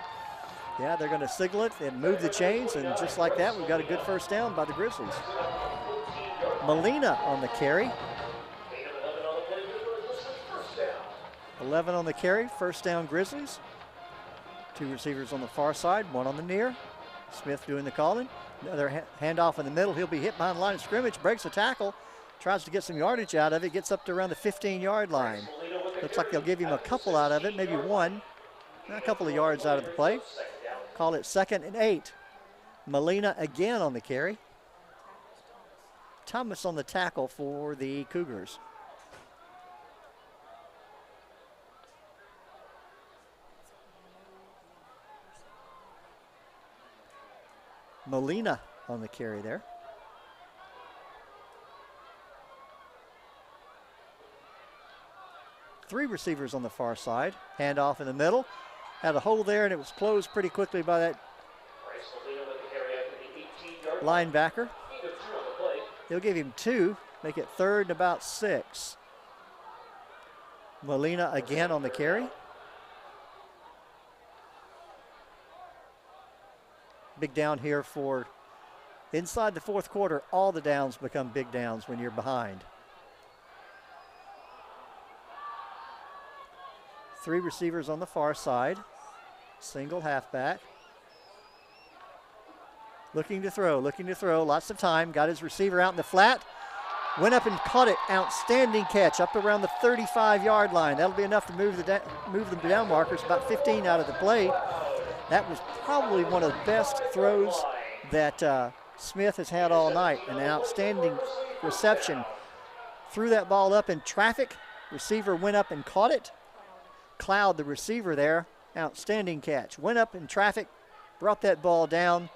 Yeah, they're going to signal it and move the chains, and just like that, we've got a good first down by the Grizzlies. Molina on the carry. 11 on the carry, first down Grizzlies. 2 receivers on the far side, 1 on the near. Smith doing the calling. Another handoff in the middle. He'll be hit behind the line of scrimmage, breaks a tackle. Tries to get some yardage out of it, gets up to around the 15-yard line. Looks like they'll give him a couple out of it, maybe 1. A couple of yards out of the play. Call it 2nd and 8. Molina again on the carry. Thomas on the tackle for the Cougars. Molina on the carry there. Three receivers on the far side. Handoff in the middle. Had a hole there, and it was closed pretty quickly by that linebacker. He'll give him 2, make it 3rd and about 6. Molina again on the carry. Big down here for inside the 4th quarter. All the downs become big downs when you're behind. 3 receivers on the far side. Single halfback. Looking to throw, lots of time. Got his receiver out in the flat. Went up and caught it. Outstanding catch up around the 35-yard line. That'll be enough to move the down markers about 15 out of the play. That was probably one of the best throws that Smith has had all night. An outstanding reception. Threw that ball up in traffic. Receiver went up and caught it. Cloud, the receiver there, outstanding catch. Went up in traffic, brought that ball down.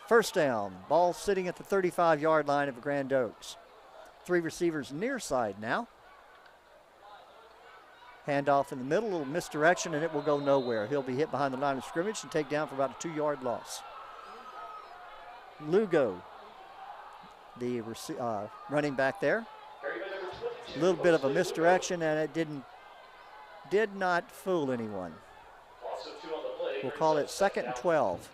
First down. Ball sitting at the 35-yard line of Grand Oaks. 3 receivers near side now. Handoff in the middle, a little misdirection, and it will go nowhere. He'll be hit behind the line of scrimmage and take down for about a 2-yard loss. Lugo, the running back there. A little bit of a misdirection, and it did not fool anyone. We'll call it 2nd and 12.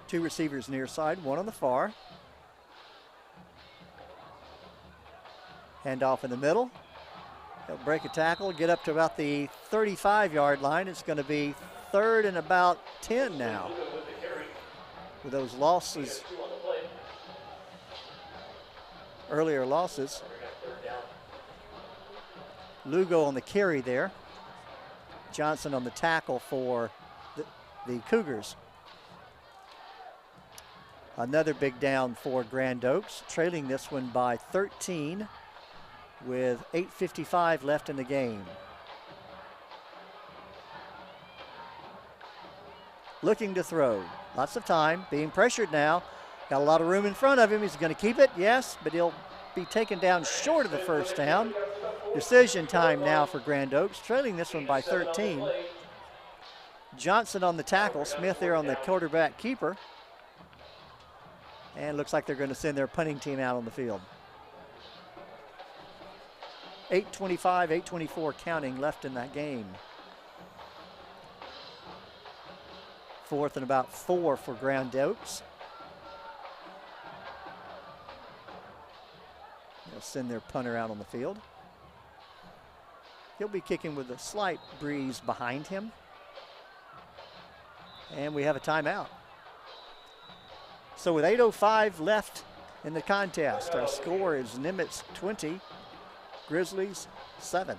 Two receivers near side, one on the far. Handoff in the middle. He'll break a tackle, get up to about the 35-yard line. It's going to be 3rd and about 10 now. With those losses, earlier losses. Lugo on the carry there. Johnson on the tackle for the Cougars. Another big down for Grand Oaks, trailing this one by 13 with 8:55 left in the game. Looking to throw. Lots of time, being pressured now. Got a lot of room in front of him. He's going to keep it, yes, but he'll be taken down short of the first down. Decision time now for Grand Oaks, trailing this one by 13. Johnson on the tackle, Smith there on the quarterback keeper. And looks like they're going to send their punting team out on the field. 8:25, 8:24 counting left in that game. 4th and about 4 for Grand Oaks. They'll send their punter out on the field. He'll be kicking with a slight breeze behind him. And we have a timeout. So with 8:05 left in the contest, our score is Nimitz 20, Grizzlies 7.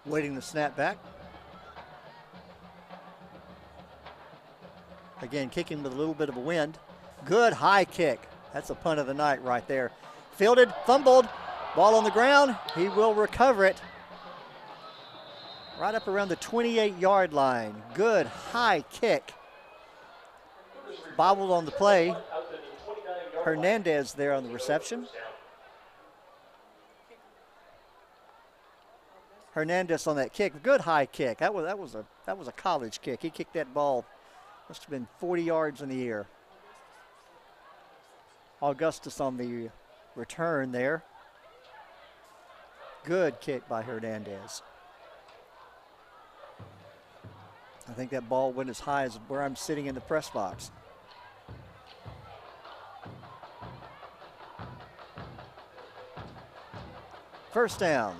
Waiting the snap back. Again, kicking with a little bit of a wind. Good high kick. That's a punt of the night right there. Fielded, fumbled, ball on the ground. He will recover it. Right up around the 28-yard line. Good high kick. Bobbled on the play. Hernandez there on the reception. Hernandez on that kick, good high kick. That was a college kick. He kicked that ball, must have been 40 yards in the air. Augustus on the return there. Good kick by Hernandez. I think that ball went as high as where I'm sitting in the press box. First down.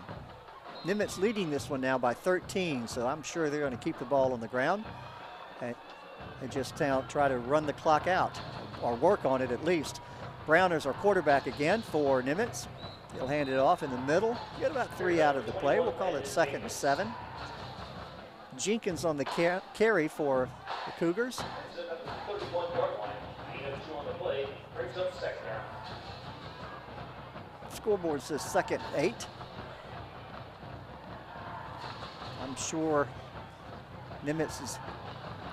Nimitz leading this one now by 13, so I'm sure they're going to keep the ball on the ground and just try to run the clock out, or work on it at least. Brown is our quarterback again for Nimitz. He'll hand it off in the middle. Get about 3 out of the play. We'll call it 2nd and 7. Jenkins on the carry for the Cougars. Scoreboard says second 8. I'm sure Nimitz is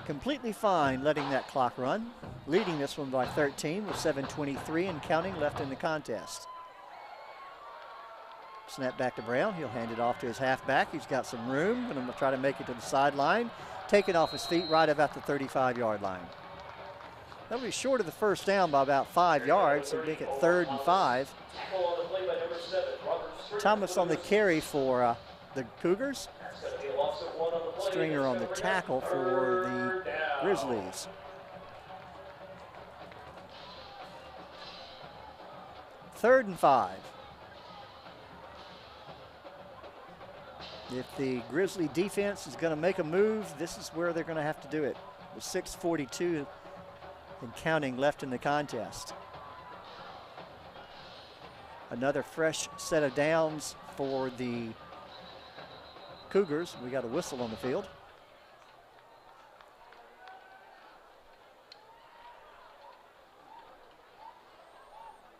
completely fine letting that clock run. Leading this one by 13 with 7:23 and counting left in the contest. Snap back to Brown. He'll hand it off to his halfback. He's got some room. Going to try to make it to the sideline. Take it off his feet right about the 35-yard line. That'll be short of the first down by about 5 yards, so make it 3rd and 5. Thomas on the carry for the Cougars. Stringer on the tackle for the Grizzlies. 3rd and 5. If the Grizzly defense is going to make a move, this is where they're going to have to do it. With 6:42 and counting left in the contest. Another fresh set of downs for the Cougars. We got a whistle on the field.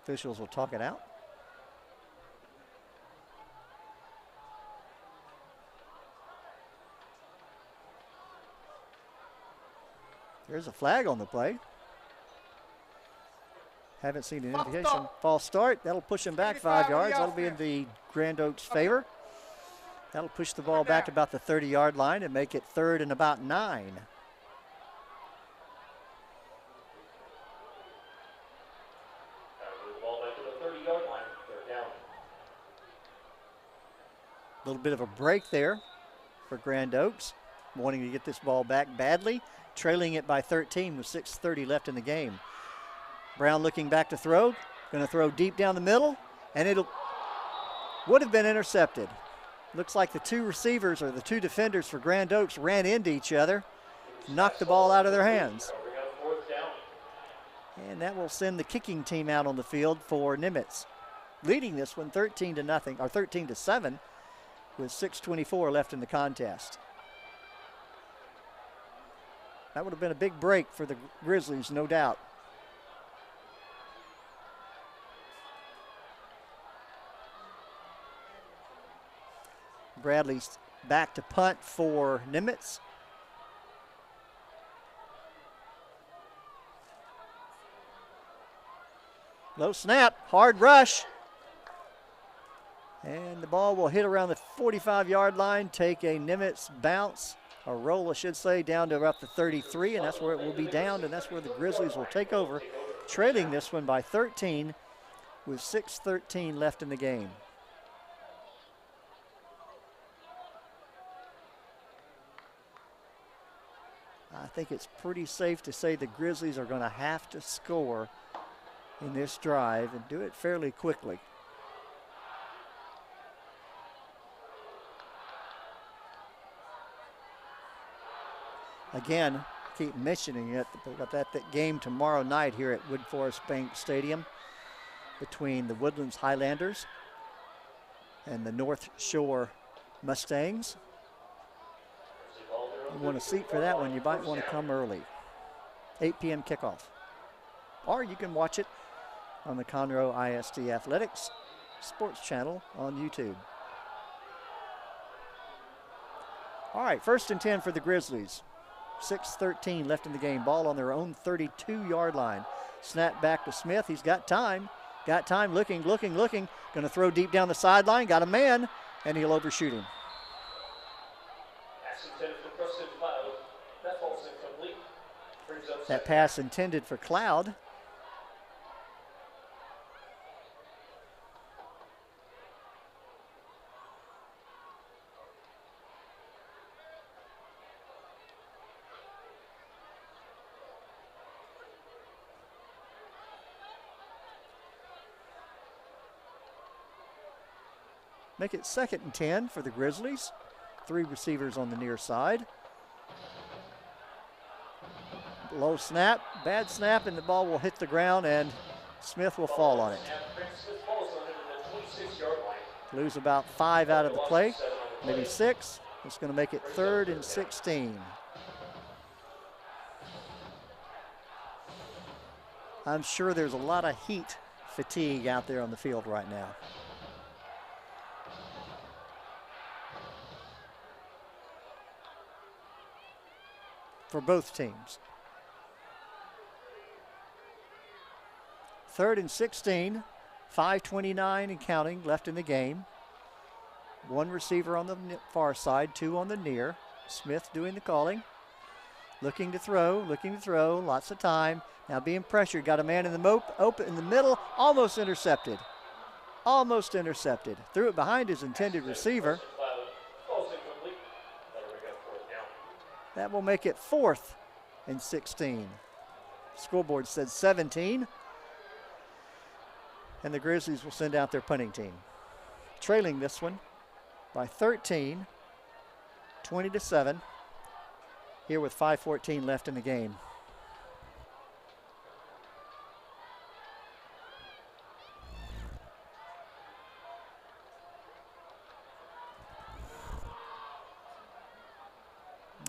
Officials will talk it out. There's a flag on the play. Haven't seen an indication. False start. That'll push him back 5 yards. That'll be in the Grand Oaks' favor. That'll push the ball back about the 30-yard line and make it 3rd and about 9. A little bit of a break there for Grand Oaks, wanting to get this ball back badly, trailing it by 13 with 6:30 left in the game. Brown looking back to throw, going to throw deep down the middle, and it would have been intercepted. Looks like the two receivers or the two defenders for Grand Oaks ran into each other, knocked the ball out of their hands. And that will send the kicking team out on the field for Nimitz, leading this one 13-0 or 13-7 with 6:24 left in the contest. That would have been a big break for the Grizzlies, no doubt. Bradley's back to punt for Nimitz. Low snap, hard rush. And the ball will hit around the 45-yard line, take a Nimitz bounce, a roll I should say, down to about the 33, and that's where it will be down, and that's where the Grizzlies will take over, trailing this one by 13 with 6:13 left in the game. I think it's pretty safe to say the Grizzlies are going to have to score in this drive and do it fairly quickly. Again, I keep mentioning it, but we've got that game tomorrow night here at Wood Forest Bank Stadium between the Woodlands Highlanders and the North Shore Mustangs. You want a seat for that one, you might want to come early. 8 p.m. kickoff. Or you can watch it on the Conroe ISD Athletics Sports Channel on YouTube. All right, 1st and 10 for the Grizzlies. 6:13 left in the game. Ball on their own 32-yard line. Snap back to Smith. He's got time. Looking. Going to throw deep down the sideline. Got a man, and he'll overshoot him. That pass intended for Cloud. Make it 2nd and 10 for the Grizzlies. 3 receivers on the near side. Low snap, bad snap, and the ball will hit the ground, and Smith will fall on it. Lose about 5 out of the play, maybe 6. It's going to make it 3rd and 16. I'm sure there's a lot of heat fatigue out there on the field right now. For both teams. 3rd and 16, 5:29 and counting left in the game. One receiver on the far side, 2 on the near. Smith doing the calling. Looking to throw, lots of time. Now being pressured, got a man in the open in the middle, almost intercepted. Threw it behind his intended receiver. That will make it 4th and 16. Scoreboard said 17. And the Grizzlies will send out their punting team. Trailing this one by 13, 20-7. Here with 5:14 left in the game.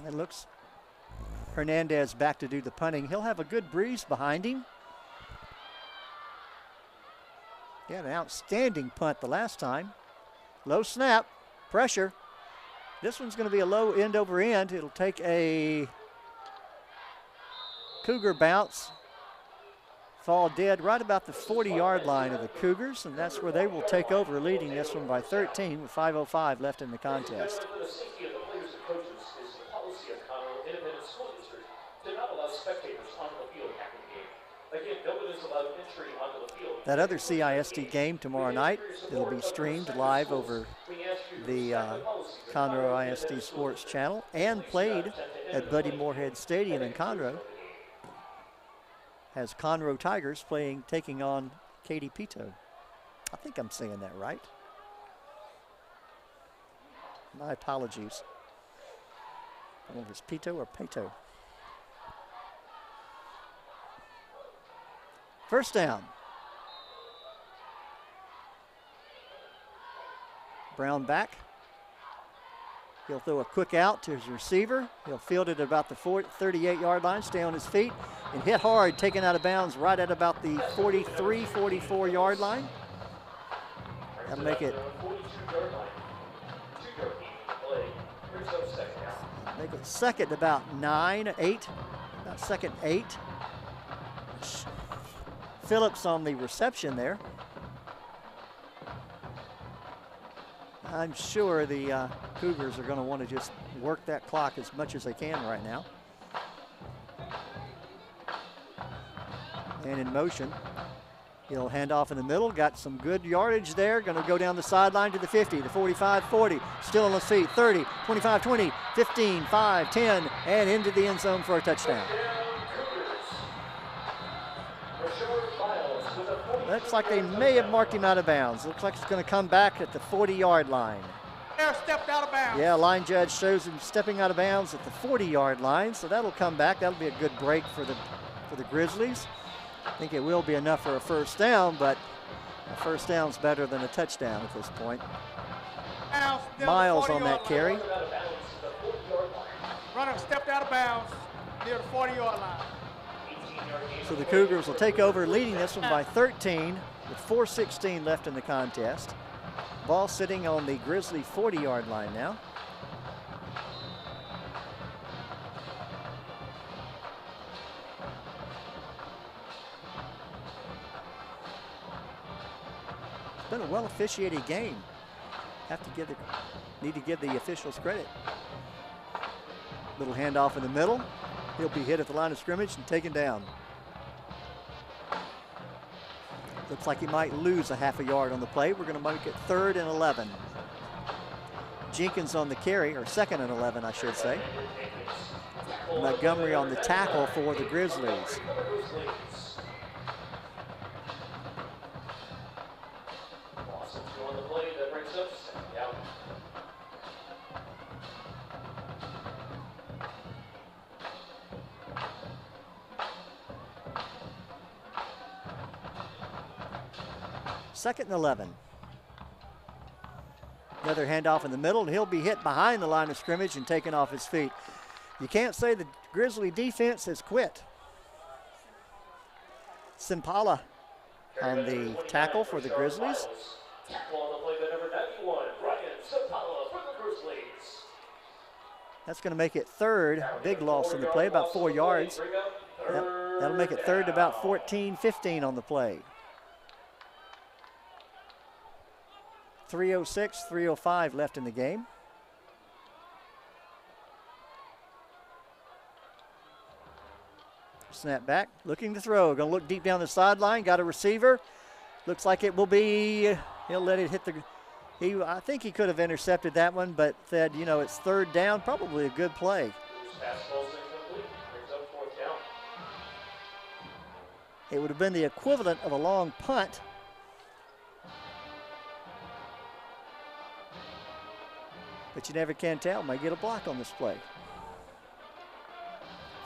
It looks Hernandez back to do the punting. He'll have a good breeze behind him. He had an outstanding punt the last time. Low snap, pressure. This one's going to be a low end over end. It'll take a Cougar bounce, fall dead right about the 40-yard line of the Cougars, and that's where they will take over, leading this one by 13 with 5:05 left in the contest. For the safety of the players and coaches is the policy of Conroe Independent School District to not allow spectators onto the field after the game. Again, no one is allowed entry onto the field. That other CISD game tomorrow night, it'll be streamed live over the Conroe ISD Sports channel and played at Buddy Moorhead Stadium in Conroe. Has Conroe Tigers taking on Katy Pito. I think I'm saying that right. My apologies. I don't know if it's Pito or Pato. First down. Brown back. He'll throw a quick out to his receiver. He'll field it at about the 38-yard line, stay on his feet, and hit hard, taken out of bounds right at about the 43, 44-yard line. That'll make it second about 8. About second 8. Phillips on the reception there. I'm sure the Cougars are going to want to just work that clock as much as they can right now. And in motion, he'll hand off in the middle. Got some good yardage there. Going to go down the sideline to the 50, the 45, 40. Still on his feet, 30, 25, 20, 15, 5, 10, and into the end zone for a touchdown. Looks like they may have marked him out of bounds. Looks like it's going to come back at the 40-yard line. Stepped out of bounds. Yeah, line judge shows him stepping out of bounds at the 40-yard line, so that'll come back. That'll be a good break for the Grizzlies. I think it will be enough for a first down, but a first down's better than a touchdown at this point. Miles on that carry. Runner stepped out of bounds near the 40-yard line. So the Cougars will take over, leading this one by 13 with 4:16 left in the contest. Ball sitting on the Grizzly 40-yard line now. It's been a well-officiated game. Need to give the officials credit. Little handoff in the middle. He'll be hit at the line of scrimmage and taken down. Looks like he might lose a half a yard on the play. We're going to make it 3rd and 11. Jenkins on the carry, or 2nd and 11, I should say. Montgomery on the tackle for the Grizzlies. Second and 11. Another handoff in the middle, and he'll be hit behind the line of scrimmage and taken off his feet. You can't say the Grizzly defense has quit. Simpala on the tackle for the Grizzlies. Tackle on the play by number 91, Ryan Simpala for the Grizzlies. That's going to make it third. Big loss in the play, about 4 yards. That'll make it third to about 14-15 on the play. 3:06, 3:05 left in the game. Snap back, looking to throw. Going to look deep down the sideline. Got a receiver. Looks like it will be, he'll let it hit the, I think he could have intercepted that one, but said, you know, it's third down. Probably a good play. It would have been the equivalent of a long punt. But you never can tell. Might get a block on this play.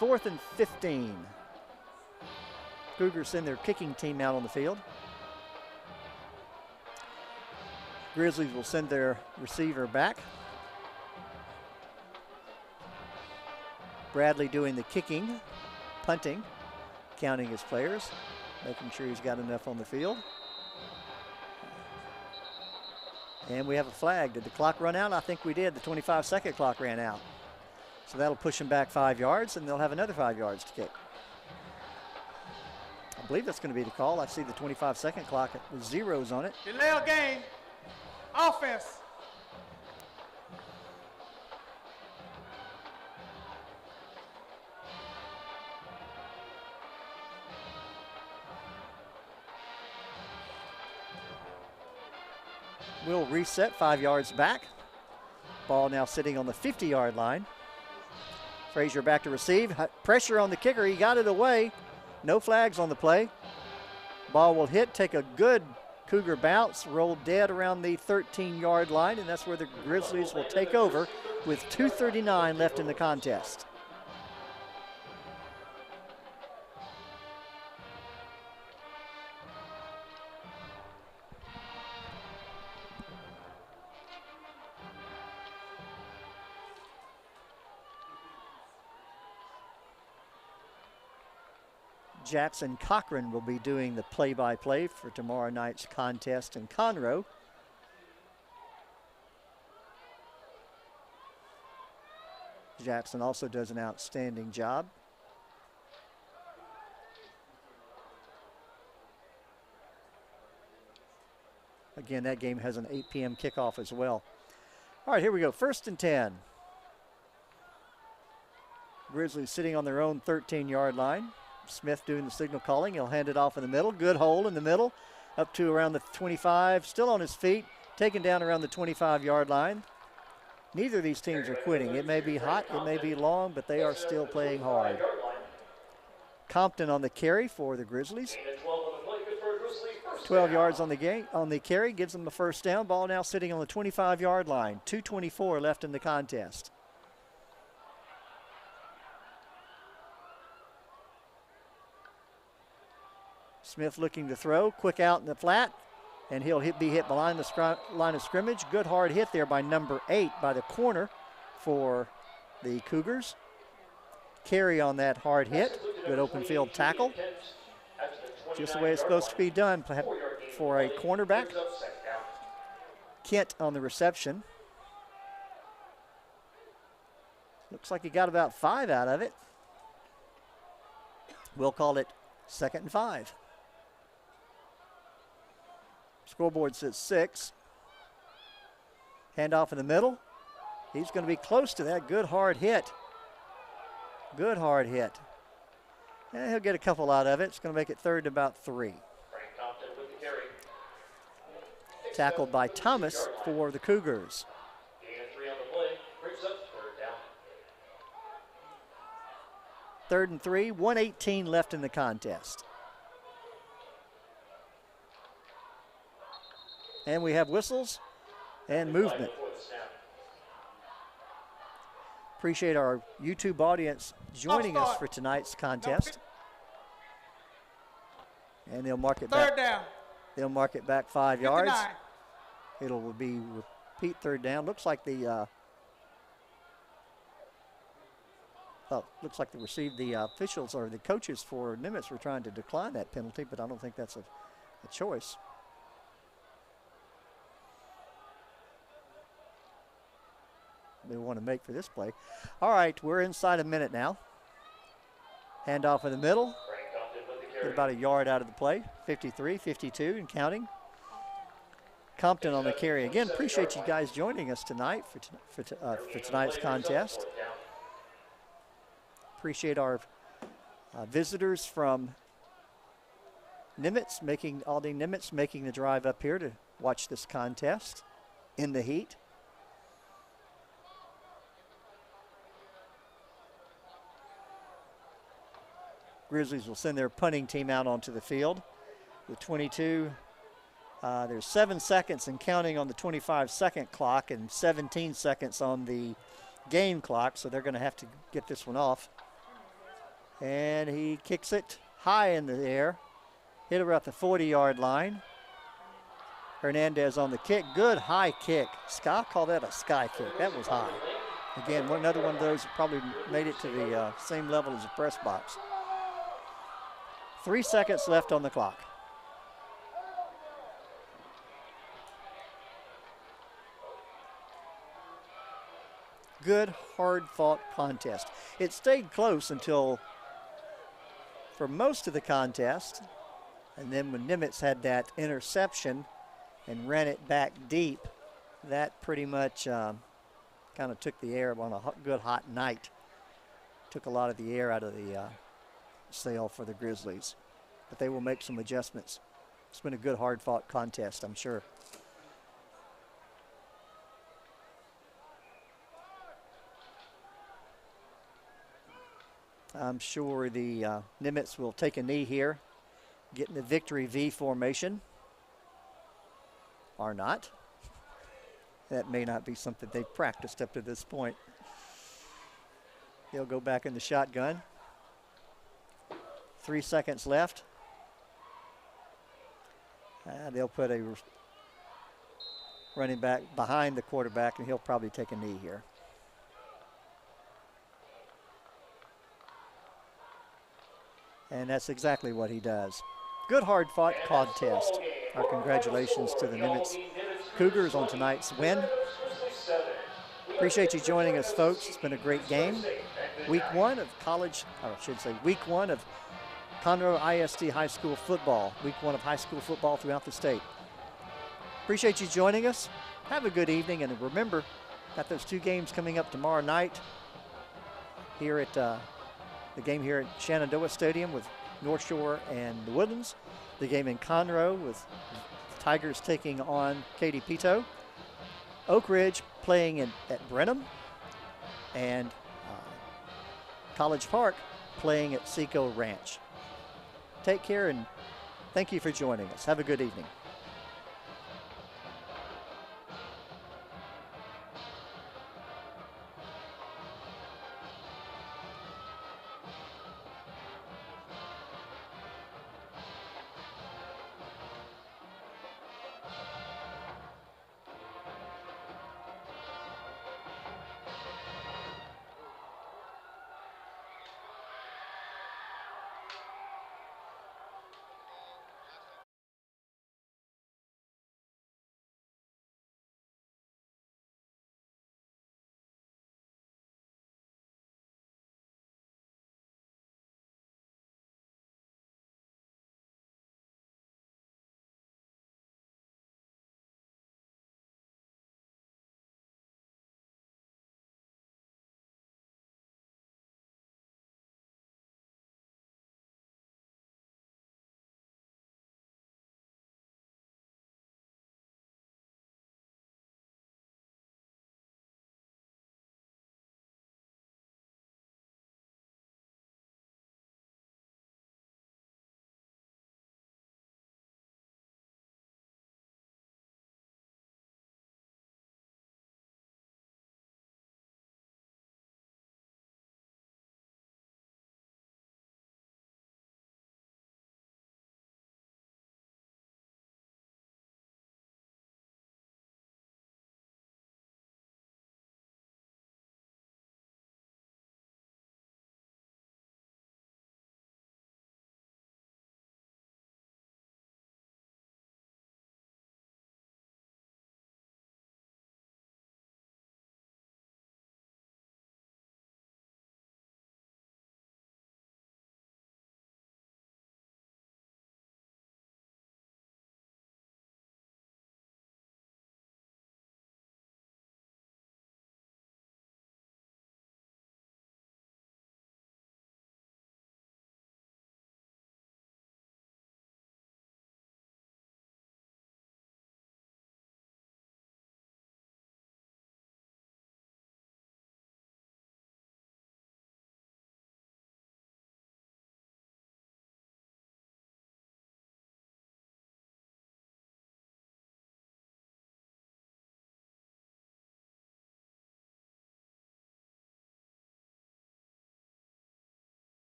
4th and 15. Cougars send their kicking team out on the field. Grizzlies will send their receiver back. Bradley doing the kicking, punting, counting his players, making sure he's got enough on the field. And we have a flag. Did the clock run out? I think we did. The 25-second clock ran out. So that'll push them back 5 yards, and they'll have another 5 yards to kick. I believe that's going to be the call. I see the 25-second clock with zeros on it. Delay of game. Offense. We'll reset 5 yards back. Ball now sitting on the 50-yard line. Frazier back to receive. Pressure on the kicker. He got it away. No flags on the play. Ball will hit, take a good Cougar bounce, roll dead around the 13-yard line, and that's where the Grizzlies will take over with 2:39 left in the contest. Jackson Cochran will be doing the play-by-play for tomorrow night's contest in Conroe. Jackson also does an outstanding job. Again, that game has an 8 p.m. kickoff as well. All right, here we go. 1st and 10. Grizzlies sitting on their own 13-yard line. Smith doing the signal calling. He'll hand it off in the middle. Good hole in the middle. Up to around the 25. Still on his feet. Taken down around the 25-yard line. Neither of these teams are quitting. It may be hot. It may be long, but they are still playing hard. Compton on the carry for the Grizzlies. 12 yards on the carry. Gives them the first down. Ball now sitting on the 25-yard line. 2:24 left in the contest. Smith looking to throw, quick out in the flat, and he'll be hit behind the line of scrimmage. Good hard hit there by number 8 by the corner for the Cougars. Carry on that hard hit. Good open field tackle. Just the way it's supposed to be done for a cornerback. Kent on the reception. Looks like he got about 5 out of it. We'll call it 2nd and 5. Scoreboard says 6. Handoff in the middle. He's going to be close to that. Good hard hit. Good hard hit. And he'll get a couple out of it. It's going to make it 3rd to about 3. Tackled by Thomas for the Cougars. 3rd and 3, 1:18 left in the contest. And we have whistles and movement. Appreciate our YouTube audience joining us for tonight's contest. And they'll mark it back. 3rd down. They'll mark it back 5 yards. 59. It'll be Pete, third down. Looks like the officials or the coaches for Nimitz were trying to decline that penalty, but I don't think that's a choice. They want to make for this play. All right, we're inside a minute now. Handoff in the middle. Get about a yard out of the play. 53, 52 and counting. Compton on the carry. Again, appreciate you guys joining us tonight for tonight's contest. Appreciate our visitors from Nimitz, Aldine Nimitz making the drive up here to watch this contest in the heat. Grizzlies will send their punting team out onto the field. The 22, there's 7 seconds and counting on the 25-second clock and 17 seconds on the game clock, so they're going to have to get this one off. And he kicks it high in the air. Hit about the 40-yard line. Hernandez on the kick. Good high kick. I'll call that a sky kick. That was high. Again, another one of those that probably made it to the same level as the press box. 3 seconds left on the clock. Good, hard-fought contest. It stayed close until, for most of the contest, and then when Nimitz had that interception and ran it back deep, that pretty much kind of took the air on a good hot night. Took a lot of the air out of the sail for the Grizzlies. But they will make some adjustments. It's been a good, hard-fought contest, I'm sure. I'm sure the Nimitz will take a knee here, get in the victory V formation, or not. That may not be something they've practiced up to this point. They'll go back in the shotgun. 3 seconds left. They'll put a running back behind the quarterback, and he'll probably take a knee here. And that's exactly what he does. Good hard-fought contest. Our congratulations to the Nimitz Cougars on tonight's win. Appreciate you joining us, folks. It's been a great game. Week one of Conroe ISD High School football. Week one of high school football throughout the state. Appreciate you joining us. Have a good evening, and remember, got those 2 games coming up tomorrow night here at the game here at Shenandoah Stadium with North Shore and the Woodlands. The game in Conroe with the Tigers taking on Katy Pito. Oak Ridge playing at Brenham. And College Park playing at Seco Ranch. Take care and thank you for joining us. Have a good evening.